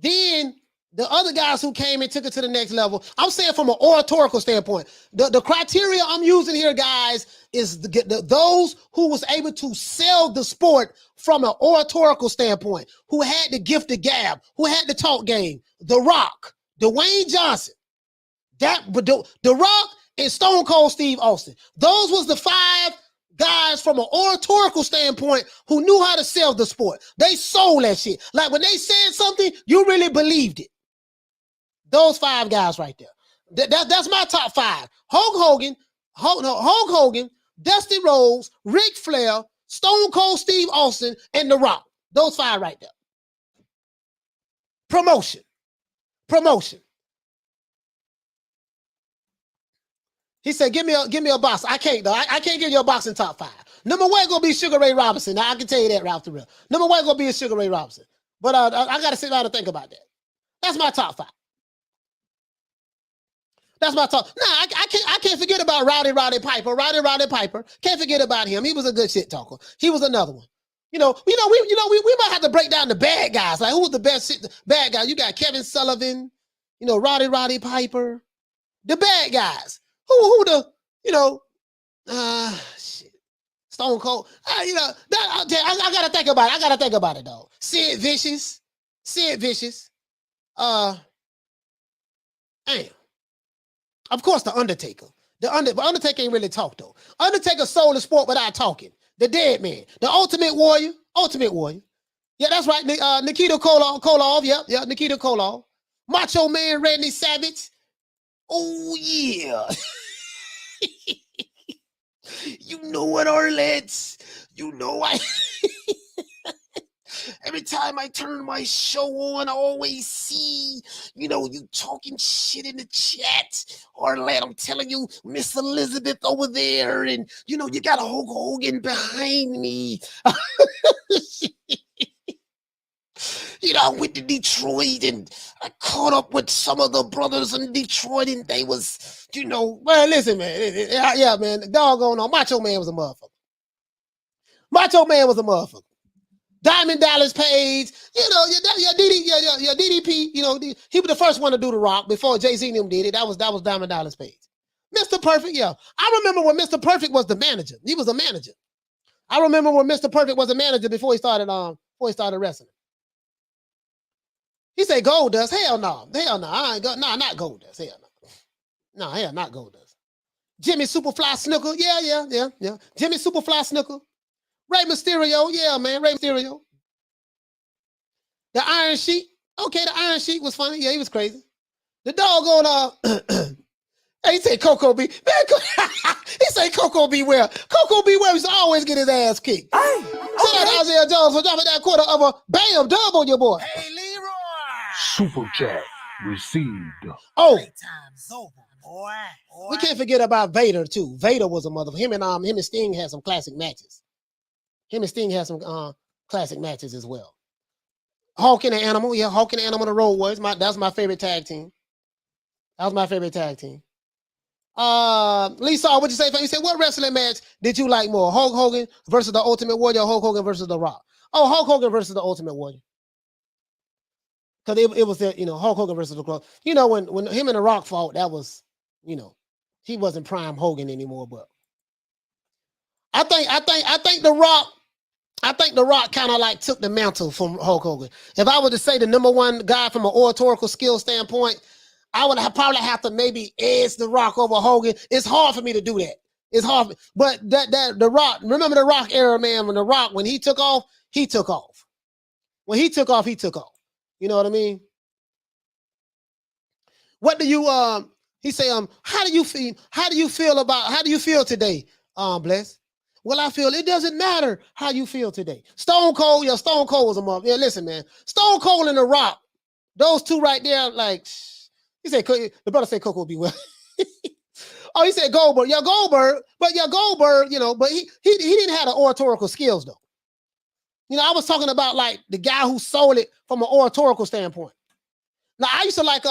Then The other guys who came and took it to the next level, I'm saying from an oratorical standpoint, the criteria I'm using here, guys, is those who was able to sell the sport from an oratorical standpoint, who had the gift of gab, who had the talk game. The Rock, Dwayne Johnson, The Rock, and Stone Cold Steve Austin. Those was the 5 guys from an oratorical standpoint who knew how to sell the sport. They sold that shit. Like when they said something, you really believed it. Those 5 guys right there. That's my top 5. Hulk Hogan, Dusty Rhodes, Ric Flair, Stone Cold Steve Austin, and The Rock. Those 5 right there. Promotion. He said, give me a box. I can't though. I can't give you a boxing top 5. Number 1 gonna be Sugar Ray Robinson. Now I can tell you that, Ralph the Real. Number 1 gonna be a Sugar Ray Robinson. But I gotta sit down and think about that. That's my top 5. That's my talk. Nah, I can't forget about Rowdy Piper. Rowdy Piper. Can't forget about him. He was a good shit talker. He was another one. We might have to break down the bad guys. Like who was the bad guy? You got Kevin Sullivan, Rowdy Piper. The bad guys. Who shit. Stone Cold. I gotta think about it. I gotta think about it though. Sid Vicious. Damn. Of course, the Undertaker. But Undertaker ain't really talk though. Undertaker sold the sport without talking. The Dead Man, the Ultimate Warrior. Yeah, that's right. Nikita Koloff. Yep. Nikita Koloff. Macho Man Randy Savage. Oh yeah. You know what, Arlette? You know I. Every time I turn my show on, I always see, you talking shit in the chat. Arlette, I'm telling you, Miss Elizabeth over there, and you got a Hulk Hogan behind me. I went to Detroit and I caught up with some of the brothers in Detroit, and they was, well, listen, man. Yeah, man, the doggone on. Macho Man was a motherfucker. Diamond Dallas Page, DDP, he was the first one to do The Rock before Jay-Z and them did it. That was Diamond Dallas Page. Mr. Perfect, yeah. I remember when Mr. Perfect was the manager. He was a manager. I remember when Mr. Perfect was a manager before he started wrestling. He said Goldust. Hell no. I ain't not Goldust. Hell no. No, hell not Goldust. Jimmy Superfly Snuka. Yeah. Jimmy Superfly Snuka. Rey Mysterio, yeah, man, Rey Mysterio. The Iron Sheik, okay, the Iron Sheik was funny. Yeah, he was crazy. The doggone, he said Coco B. Man, he said Coco Beware. Coco Beware used to always get his ass kicked. Shout out to Isaiah Jones for dropping that quarter of a bam dub on your boy. Hey, Leroy. Super chat received. Oh. Playtime's over, boy. We can't forget about Vader too. Vader was a motherfucker. Him and Sting had some classic matches. Classic matches as well. Hulk and the Animal, yeah, Hulk and the Animal, the Road Warriors. That's my favorite tag team. Lisa, what'd you say? You said, what wrestling match did you like more? Hulk Hogan versus the Ultimate Warrior, or Hulk Hogan versus The Rock? Oh, Hulk Hogan versus the Ultimate Warrior. Because it was that, Hulk Hogan versus The Rock. When him and The Rock fought, that was, he wasn't prime Hogan anymore, but I think The Rock kind of like took the mantle from Hulk Hogan. If I were to say the number one guy from an oratorical skill standpoint, I would probably have to maybe edge The Rock over Hogan. It's hard for me to do that. It's hard, but that The Rock. Remember The Rock era, man. When The Rock, when he took off, he took off. When he took off, he took off. You know what I mean? What do you He say how do you feel? How do you feel today? Bless. Well, I feel it doesn't matter how you feel today. Stone Cold was a mother. Yeah, listen, man. Stone Cold and The Rock, those two right there, like, he said, the brother said Coco be well. Oh, he said Goldberg. Yeah, Goldberg, but he didn't have the oratorical skills, though. I was talking about, like, the guy who sold it from an oratorical standpoint. Now, I used to like,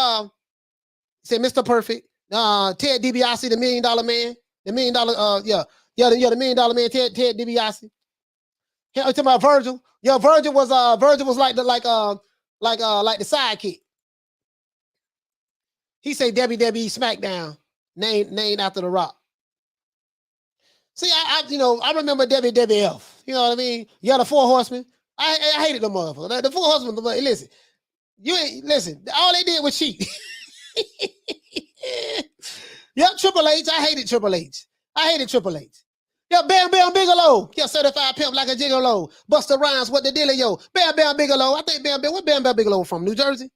say Mr. Perfect, Ted DiBiase, the $1 Million Man, the $1 Million, the $1 Million Man, Ted DiBiase. I'm talking about Virgil. Yeah, Virgil was like the sidekick. He say WWE SmackDown named after The Rock. See, I remember WWF. You know what I mean? Yeah, the Four Horsemen. I hated them motherfuckers. The Four Horsemen. Listen, listen. All they did was cheat. Yep, Triple H. I hated Triple H. Yeah, Bam Bam Bigelow. Yeah, certified pimp like a gigolo. Busta Rhymes, what the dealer, yo. Bam Bam Bigelow. I think where Bam Bam Bigelow from? New Jersey?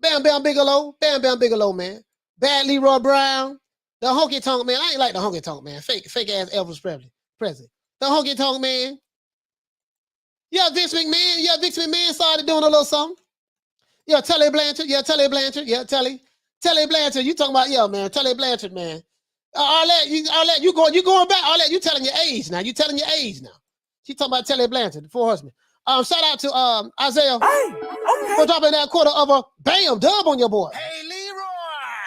Bam Bam Bigelow. Bam Bam Bigelow, man. Bad Leroy Brown. The honky tonk man. I ain't like the honky tonk man. Fake ass Elvis Presley. The honky tonk man. Yeah, Vince McMahon. Yeah, Vince McMahon started doing a little something. Yeah, Tully Blanchard. Yeah, Tully Blanchard. Yeah, Tully Blanchard. You talking about, yeah, man. Tully Blanchard, man. Arlette, you going back. Arlette, you telling your age now. She talking about Tully Blanchard, the Four Horsemen. Shout out to Isaiah for dropping that quarter of a bam dub on your boy. Hey, Leroy.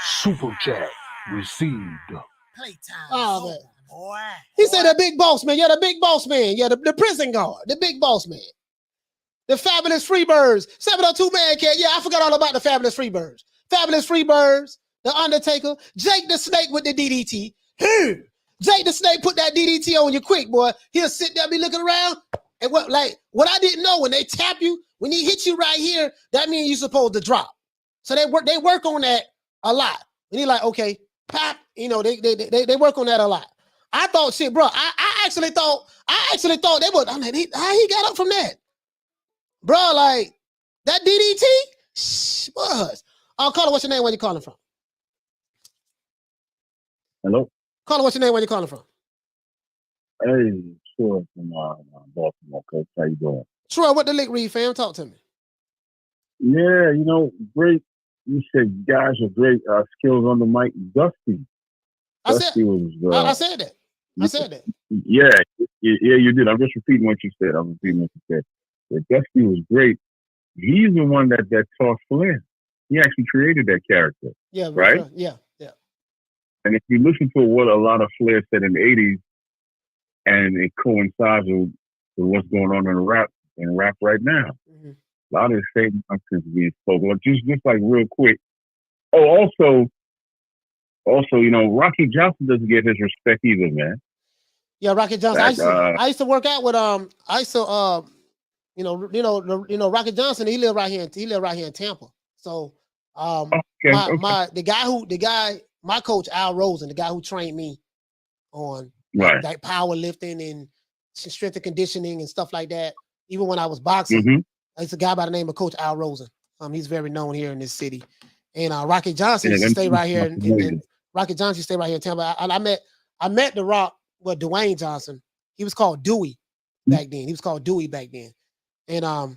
Super chat received. Playtime. Oh, man. Boy. He said the big boss man. Yeah, the big boss man. Yeah, the prison guard. The big boss man. The Fabulous Freebirds. 702 Man Cat. Yeah, I forgot all about the Fabulous Freebirds. Fabulous Freebirds. The Undertaker. Jake the Snake with the DDT. Jake the Snake put that DDT on you quick, boy. He'll sit there, be looking around. And what I didn't know, when they tap you, when he hit you right here, that means you're supposed to drop. So they work on that a lot. And he's like, okay, pop. You know, they work on that a lot. I thought, shit, bro. I actually thought they would. I mean, how he got up from that, bro? Like that DDT. Was. Caller, what's your name? Where you calling from? Hello. Caller, what's your name? Where you calling from? Hey, sure, from Baltimore, coach. How you doing? Troy, what the lick read, fam? Talk to me. Yeah, great. You said guys are great skills on the mic. Dusty. I said that. Yeah, you did. I'm just repeating what you said. Yeah, Dusty was great. He's the one that taught Flair. He actually created that character. Yeah, right. Sure. Yeah. And if you listen to what a lot of Flair said in the '80s, and it coincides with what's going on in rap right now. Mm-hmm. A lot of the same nonsense being spoken. Just like real quick. Oh, also, Rocky Johnson doesn't get his respect either, man. Yeah, Rocky Johnson. I used to work out with Rocky Johnson. He lived right here in Tampa. So my coach Al Rosen, the guy who trained me on like powerlifting and strength and conditioning and stuff like that. Even when I was boxing, it's a guy by the name of Coach Al Rosen. He's very known here in this city. And Rocky Johnson used to stay right here. And Rocky Johnson used to stay right here in Tampa. I met The Rock with Dwayne Johnson. He was called Dewey back then. And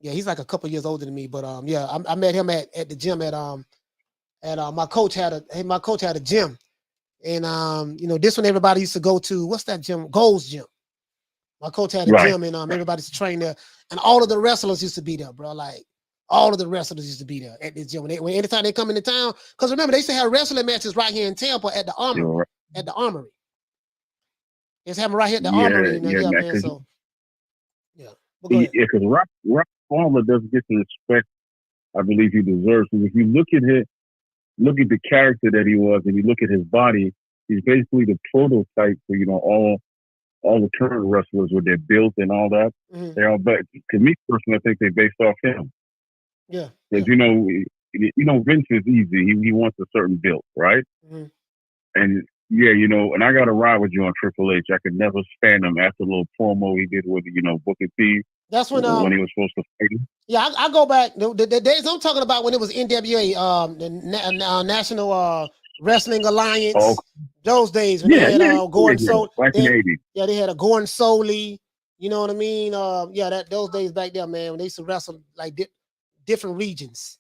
yeah, he's like a couple years older than me. But I met him at the gym at my coach had a gym. And this one everybody used to go to. What's that gym? Gold's Gym. My coach had a gym, and everybody used to train there. And all of the wrestlers used to be there, bro. Like all of the wrestlers used to be there at this gym. Anytime they come into town, because remember they used to have wrestling matches right here in Tampa at the Armory. At the Armory. It's having right here at the Armory. Man. So because Rock Palmer doesn't get the respect I believe he deserves. Because if you look at the character that he was, and you look at his body, he's basically the prototype for all the current wrestlers with their build and all that. Mm-hmm. They're all, but to me personally, I think they based off him. Yeah. Because Vince is easy. He wants a certain build, right? Mm-hmm. And and I got to ride with you on Triple H. I could never stand him after the little promo he did with Booker T. That's when he was supposed to fight him. Yeah, I go back the days I'm talking about when it was NWA, the National Wrestling Alliance. Oh. Those days when they had Gordon Soley. Back in the 80s. Yeah, they had a Gordon Soley. You know what I mean? Those days back there, man, when they used to wrestle like different regions.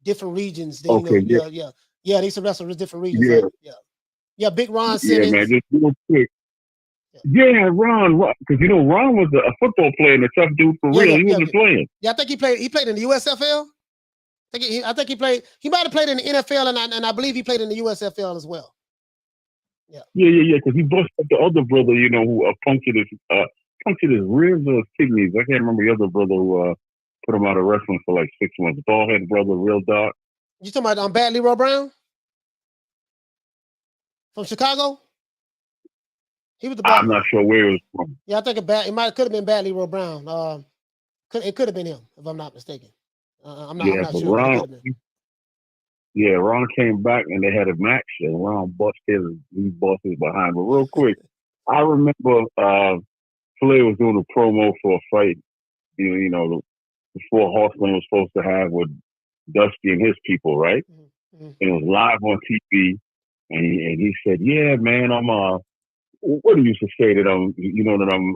They used to wrestle with different regions. Yeah, Big Ron Simmons. Yeah, man, just real quick. Yeah, Ron, because Ron was a football player and a tough dude for real. He wasn't playing. Yeah, I think he played in the USFL. I think he played. He might have played in the NFL, and I believe he played in the USFL as well. Yeah. Because he busted up the other brother, who punctured his ribs or his kidneys. I can't remember the other brother who put him out of wrestling for like 6 months. Bald-headed brother, real dark. You talking about Bad Leroy Brown from Chicago? He was the bad. I'm not sure where it was from. Yeah, I think it could have been Bad Leroy Brown. It could have been him if I'm not mistaken. I'm not but sure. Ron, Ron came back and they had a match and Ron busted these bosses behind. But real quick, I remember Floyd was doing a promo for a fight. You know, the Four Horsemen was supposed to have with Dusty and his people, right? Mm-hmm. And it was live on TV, and he said, "Yeah, man, I'm what do you used to say that I'm, that I'm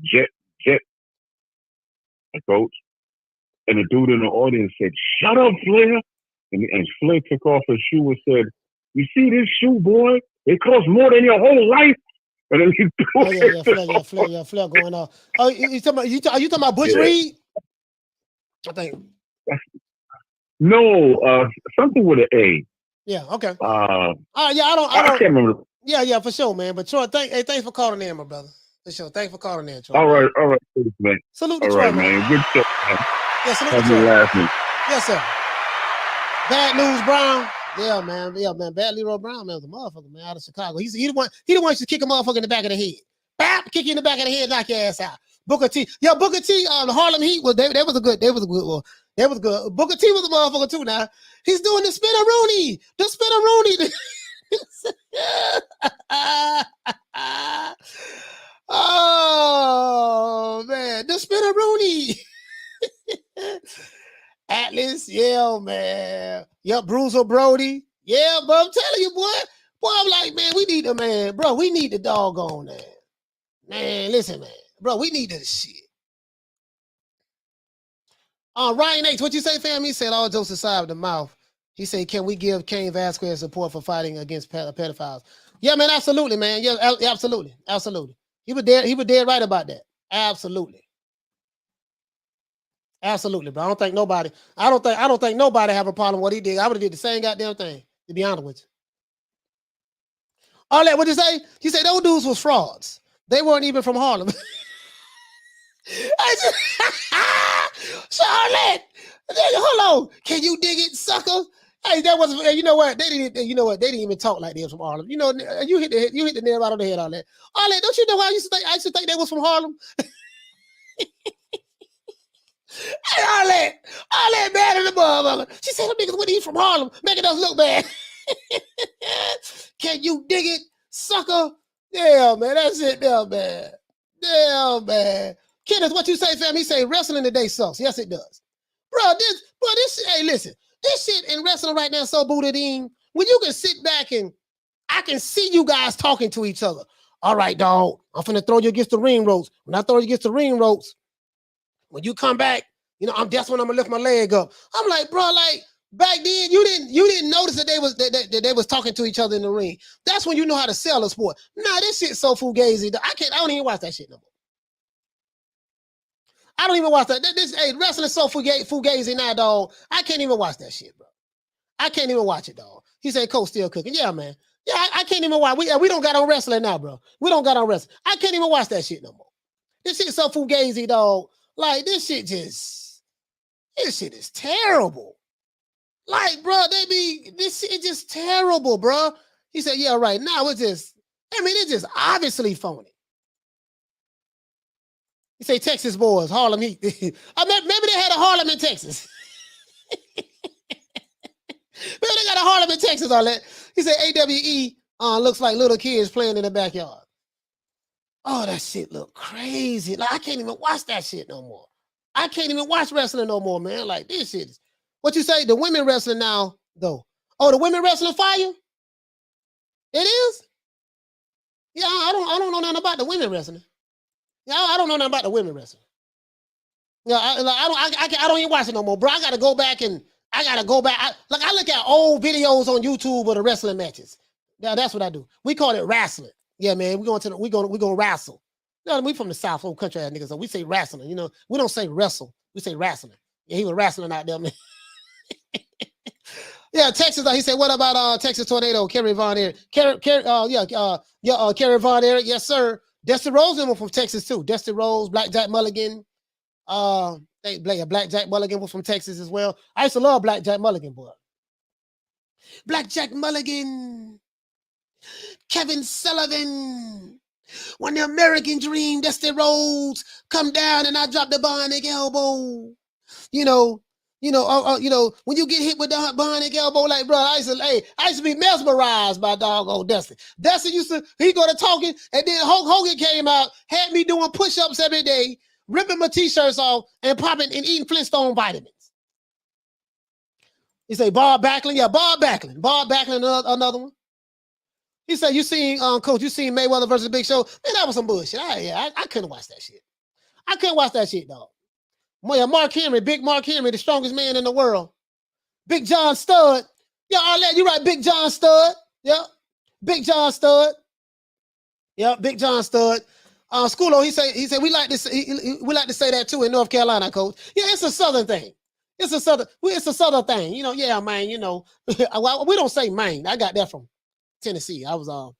jet coach." And the dude in the audience said, "Shut up, Flair." And Flair took off his shoe and said, "You see this shoe, boy? It costs more than your whole life." And then he Flair going off. Oh, you talking about Butch Reed? I think. No, something with an A. Yeah. Okay. Yeah, I can't remember. Yeah, for sure, man. But Troy, thanks for calling in, my brother. For sure. Thanks for calling in, Troy. All right, thanks, man. Salute to all Troy, right, man. Good show, man. Yeah, salute Have to Troy. laughing. Yes, sir. Bad News Brown. Yeah, man. Bad Leroy Brown, man, was a motherfucker, man, out of Chicago. He the one used to kick a motherfucker in the back of the head. Bap, kick you in the back of the head, knock your ass out. Booker T. Yeah, Booker T, the Harlem Heat was they was a good one. That was good. Booker T was a motherfucker too now. He's doing the spin-a-rooney. The spin-a-rooney. Oh man, the spin-a-rooney. Atlas, yeah, man. Yep, Bruiser Brody. Yeah, but I'm telling you, boy, I'm like, man, we need the doggone man. Man, listen, man. Bro, we need this shit. Ryan H., what you say, fam? He said, all jokes aside of the mouth. He said, can we give Cain Vasquez support for fighting against pedophiles? Yeah, man, absolutely, man. Yeah, absolutely. He was dead right about that. Absolutely. Absolutely, bro. I don't think nobody have a problem with what he did. I would have did the same goddamn thing, to be honest with you. All that, what'd you say? He said those dudes was frauds. They weren't even from Harlem. Charlotte, hold on. Can you dig it, sucker? Hey, that was, you know what? They didn't even talk like they was from Harlem. You know, you hit the nail right on the head, all that. All that, don't you know how I used to think they was from Harlem? Hey, all that bad in the motherfucker. She said them niggas when he's from Harlem, making us look bad. Can you dig it, sucker? Yeah, man, that's it there, man. Yeah, man. Kenneth, what you say, fam? He say wrestling today sucks. Yes, it does. Bro, this hey, listen, this shit in wrestling right now is so booted in. When you can sit back and I can see you guys talking to each other. All right, dog, I'm finna throw you against the ring ropes. When I throw you against the ring ropes, when you come back, that's when I'm gonna lift my leg up. I'm like, bro, like back then you didn't notice that they was talking to each other in the ring. That's when you know how to sell a sport. Nah, this shit's so fugazi. I don't even watch that shit no more. I don't even watch that. Wrestling is so fugazi now, dog. I can't even watch that shit, bro. I can't even watch it, dog. He said Coach still cooking. Yeah, man. Yeah, I can't even watch. We don't got on wrestling now, bro. We don't got on wrestling. I can't even watch that shit no more. This shit so fugazi, dog. Like this shit is terrible. Like, bro, this shit just terrible, bro. He said, yeah, right. Now it's just obviously phony. He say Texas boys, Harlem Heat. Maybe they had a Harlem in Texas. Maybe they got a Harlem in Texas, all that. He said AWE looks like little kids playing in the backyard. Oh, that shit look crazy. Like, I can't even watch that shit no more. I can't even watch wrestling no more, man. Like, this shit is... What you say? The women wrestling now, though. Oh, the women wrestling fire? It is? Yeah, I don't know nothing about the women wrestling. Yeah, I don't know nothing about the women wrestling. Yeah, I don't even watch it no more, bro. I gotta go back. I look at old videos on YouTube of the wrestling matches. Yeah, that's what I do. We call it wrestling. Yeah, man. We gonna wrestle. No, we from the South, old country ass niggas. So we say wrestling. We don't say wrestle. We say wrestling. Yeah, he was wrestling out there, man. Yeah, Texas. He said, "What about Texas Tornado?" Kerry Von Erich. Kerry Von Erich. Yes, sir. Dusty Rose was from Texas too. Dusty Rose, Blackjack Mulligan. Blackjack Mulligan was from Texas as well. I used to love Blackjack Mulligan, boy. Blackjack Mulligan, Kevin Sullivan. When the American Dream, Dusty Rhodes come down and I drop the bionic elbow. You know, when you get hit with the bionic elbow, like, bro, I used to be mesmerized by doggone Dusty. Dusty he go to talking, and then Hulk Hogan came out, had me doing push-ups every day, ripping my t-shirts off, and popping and eating Flintstone vitamins. He say, Bob Backlund, yeah, Bob Backlund, another one. He said, you seen, Coach, you seen Mayweather versus Big Show? Man, that was some bullshit. I couldn't watch that shit. I couldn't watch that shit, dog. Mark Henry, Big Mark Henry, the strongest man in the world. Big John Stud. Yeah, all that. You right, Big John Stud. Yeah. Big John Stud. Yeah, Big John Stud. Schoolo, he said we like to say that too in North Carolina, Coach. Yeah, it's a southern thing. It's a southern thing. You know, yeah, man, you know. We don't say Maine. I got that from Tennessee. I used to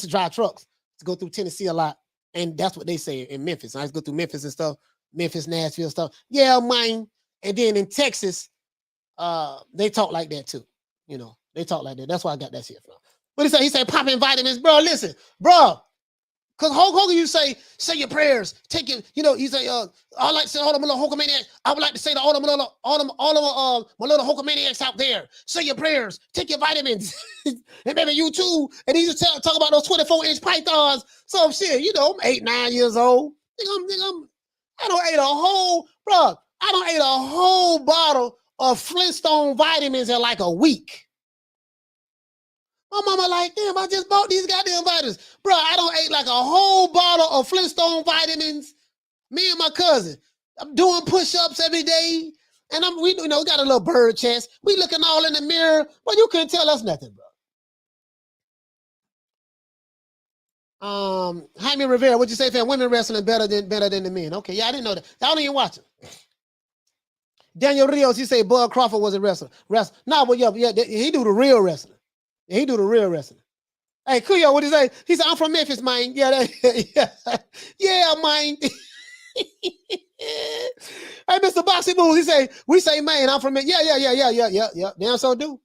drive trucks to go through Tennessee a lot. And that's what they say in Memphis. I used to go through Memphis and stuff. Memphis, Nashville stuff. Yeah, man. And then in Texas, they talk like that too. You know, they talk like that. That's why I got that shit from. What he say popping vitamins, bro. Listen, bro. Cause Hulk Hogan, you say your prayers, take it. You know, you say, I like to say all them little Hulkamaniacs. I would like to say to all them my little Hulkamaniacs out there, say your prayers, take your vitamins, and maybe you too. And he just talk about those 24-inch pythons. So shit, you know, I'm 8, 9 years old. I don't ate a whole bottle of Flintstone vitamins in like a week. My mama like, damn, I just bought these goddamn vitamins. Bro, I don't ate like a whole bottle of Flintstone vitamins. Me and my cousin, I'm doing push-ups every day. And we got a little bird chest. We looking all in the mirror. Well, you couldn't tell us nothing, bro. Jaime Rivera, what'd you say, fam? Women wrestling better than the men. Okay, yeah, I didn't know that. I don't even watch it. Daniel Rios, he say Bud Crawford was a wrestler. No, but yeah, he do the real wrestling. He do the real wrestling. Hey, Kuyo, what he say? He said, I'm from Memphis, man. Yeah, yeah, man. Hey, Mr. Boxy Moves, he say, we say, man, I'm from Memphis. Yeah. Damn, so do.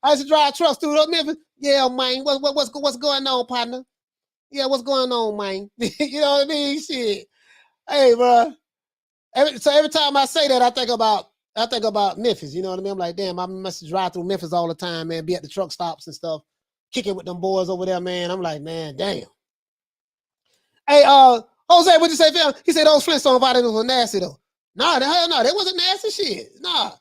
I used to drive trucks through Memphis. Yeah, man. What's going on, partner? Yeah, what's going on, man? You know what I mean? Shit. Hey, bro. So every time I say that, I think about Memphis. You know what I mean? I'm like, damn, I must drive through Memphis all the time, man. Be at the truck stops and stuff, kicking with them boys over there, man. I'm like, man, damn. Hey, Jose, what'd you say, Phil? He said those Flintstone vitamins were nasty though. Nah, the hell no, that wasn't nasty shit. Nah,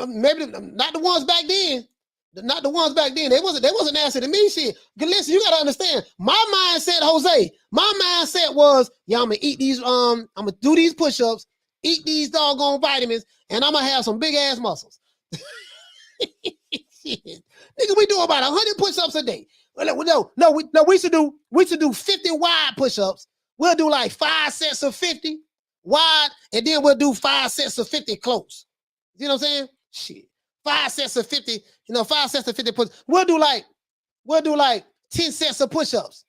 maybe not the ones back then. Not the ones back then. They wasn't nasty to me. Shit. Listen, you gotta understand. My mindset, Jose. My mindset was, yeah, I'm gonna eat these. I'm gonna do these push-ups, eat these doggone vitamins, and I'm gonna have some big ass muscles. Shit. Nigga, we do about 100 push-ups a day. No, we should do 50 wide push-ups. We'll do like 5 sets of 50 wide, and then we'll do 5 sets of 50 close. You know what I'm saying? Shit. 5 sets of 50, 5 sets of 50 push-ups. We'll do like 10 sets of push-ups.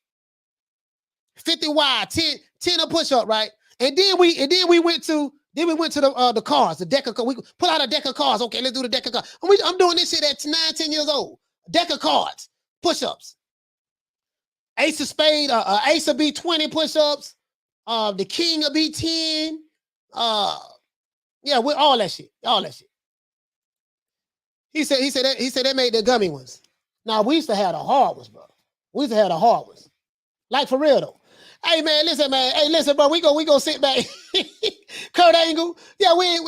50 wide, 10 a push-up, right? And then we went to the cards, the deck of cards. We pull out a deck of cards. Okay, let's do the deck of cards. I'm doing this shit at 9, 10 years old. Deck of cards, push-ups. Ace of spade, ace will be 20 push-ups. The king will be 10. Yeah, with all that shit. He said they made the gummy ones. Now we used to have the hard ones, bro. We used to have the hard ones. Like for real though. Hey man, listen, man. Hey, listen, bro. We go sit back. Kurt Angle. Yeah, we ain't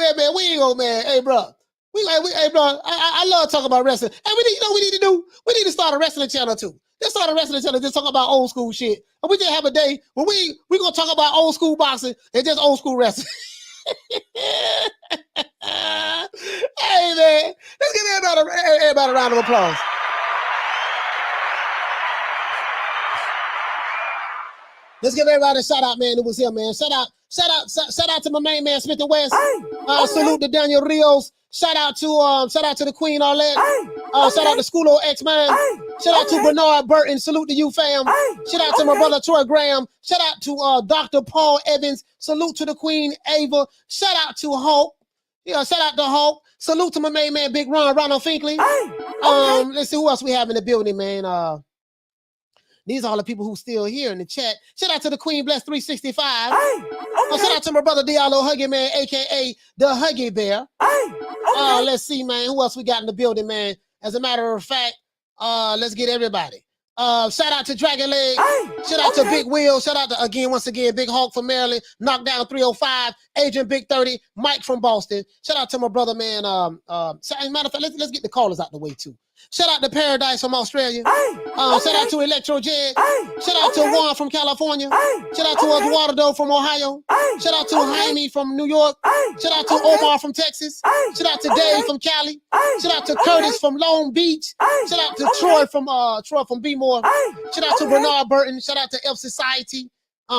go, man. Hey, bro. Hey, bro. I love talking about wrestling. Hey, we need to start a wrestling channel too. Let's start a wrestling channel just talk about old school shit. And we just have a day where we gonna talk about old school boxing and just old school wrestling. Hey man, let's give everybody a round of applause. Let's give everybody a shout out, man. It was here, man. Shout out to my main man Smith and West. Salute to Daniel Rios. Shout out to the Queen Arlette. Shout out to Schoolo X-Man. Shout out to Bernard Burton. Salute to you, fam. Shout out to my brother Troy Graham. Shout out to Dr. Paul Evans. Salute to the Queen Ava. Shout out to Hulk. Yeah, shout out to Hulk. Salute to my main man, Big Ronald Finkley. Let's see who else we have in the building, man. These are all the people who still here in the chat. Shout out to the Queen Bless 365. Shout out to my brother Diallo Huggy Man, aka the Huggy Bear. Let's see, man. Who else we got in the building, man? As a matter of fact, let's get everybody. Shout out to Dragon Leg. Shout out to Big Will. Shout out to once again, Big Hawk from Maryland. Knockdown 305. Agent Big 30. Mike from Boston. Shout out to my brother, man. As a matter of fact, let's get the callers out the way too. Shout out to Paradise from Australia. Shout out to Electro Jed. Shout out to Juan from California. Shout out to Eduardo from Ohio. Shout out to Jaime from New York. Shout out to Omar from Texas. Shout out to Dave from Cali. Shout out to Curtis from Long Beach. Shout out to Troy from B-More. Shout out to Bernard Burton. Shout out to Elf Society.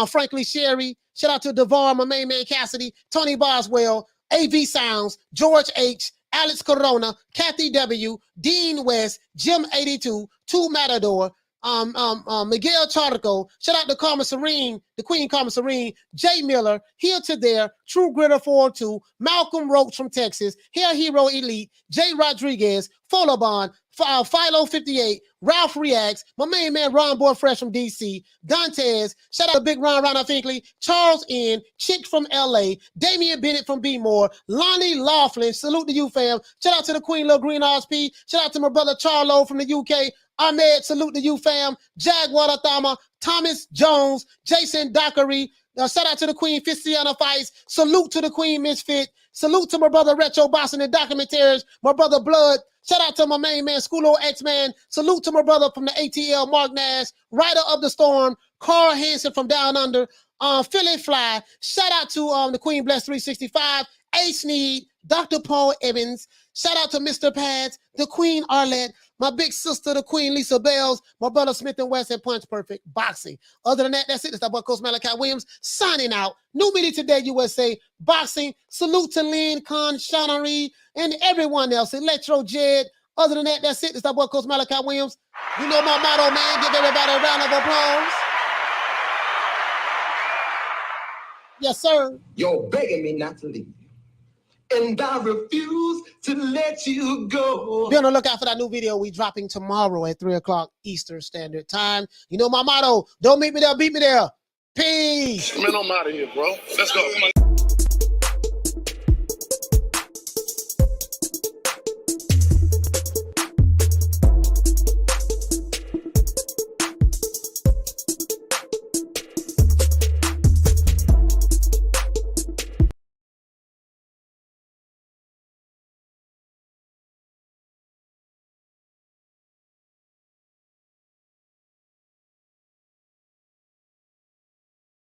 Frankly Sherry. Shout out to Devon, my main man Cassidy. Tony Boswell. AV Sounds. George H. Alex Corona, Kathy W, Dean West, Jim 82, 2 Matador, Miguel Charco, shout out to Carmen Serene, the Queen Carmen Serene, Jay Miller, Here to There, True Gritter 42, Malcolm Roach from Texas, Hair Hero Elite, Jay Rodriguez, Folobon, Philo 58, Ralph Reacts, my main man Ron Boy Fresh from DC, Dantes, shout out to Big Ron Finkley, Charles N, Chick from LA, Damian Bennett from B-More, Lonnie Laughlin, salute to you fam, shout out to the Queen Lil Green RSP, shout out to my brother Charlo from the UK, Ahmed, salute to you fam, Jaguar Thama, Thomas Jones, Jason Dockery, shout out to the Queen Fistiana Fights, salute to the Queen Misfit, salute to my brother Retro Boston and Documentaries, my brother Blood, shout out to my main man, Schoolo X-Man. Salute to my brother from the ATL, Mark Nash, Rider of the Storm, Carl Hansen from Down Under, Philly Fly. Shout out to the Queen Bless 365, Ace Need, Dr. Paul Evans. Shout out to Mr. Pads, the Queen Arlette, my big sister, the Queen Lisa Bells, my brother Smith and West, and Punch Perfect Boxing. Other than that, that's it. It's that boy Coach Malachi Williams signing out. New media today, USA Boxing. Salute to Lynn, Con, Shawnery, and everyone else. Electro Jed. Other than that, that's it. It's that boy Coach Malachi Williams. You know my motto, man. Give everybody a round of applause. Yes, sir. You're begging me not to leave. And I refuse to let you go. Be on the lookout for that new video we dropping tomorrow at 3 o'clock Eastern Standard Time. You know my motto. Don't meet me there, beat me there. Peace. Man, I'm out of here, bro. Let's go.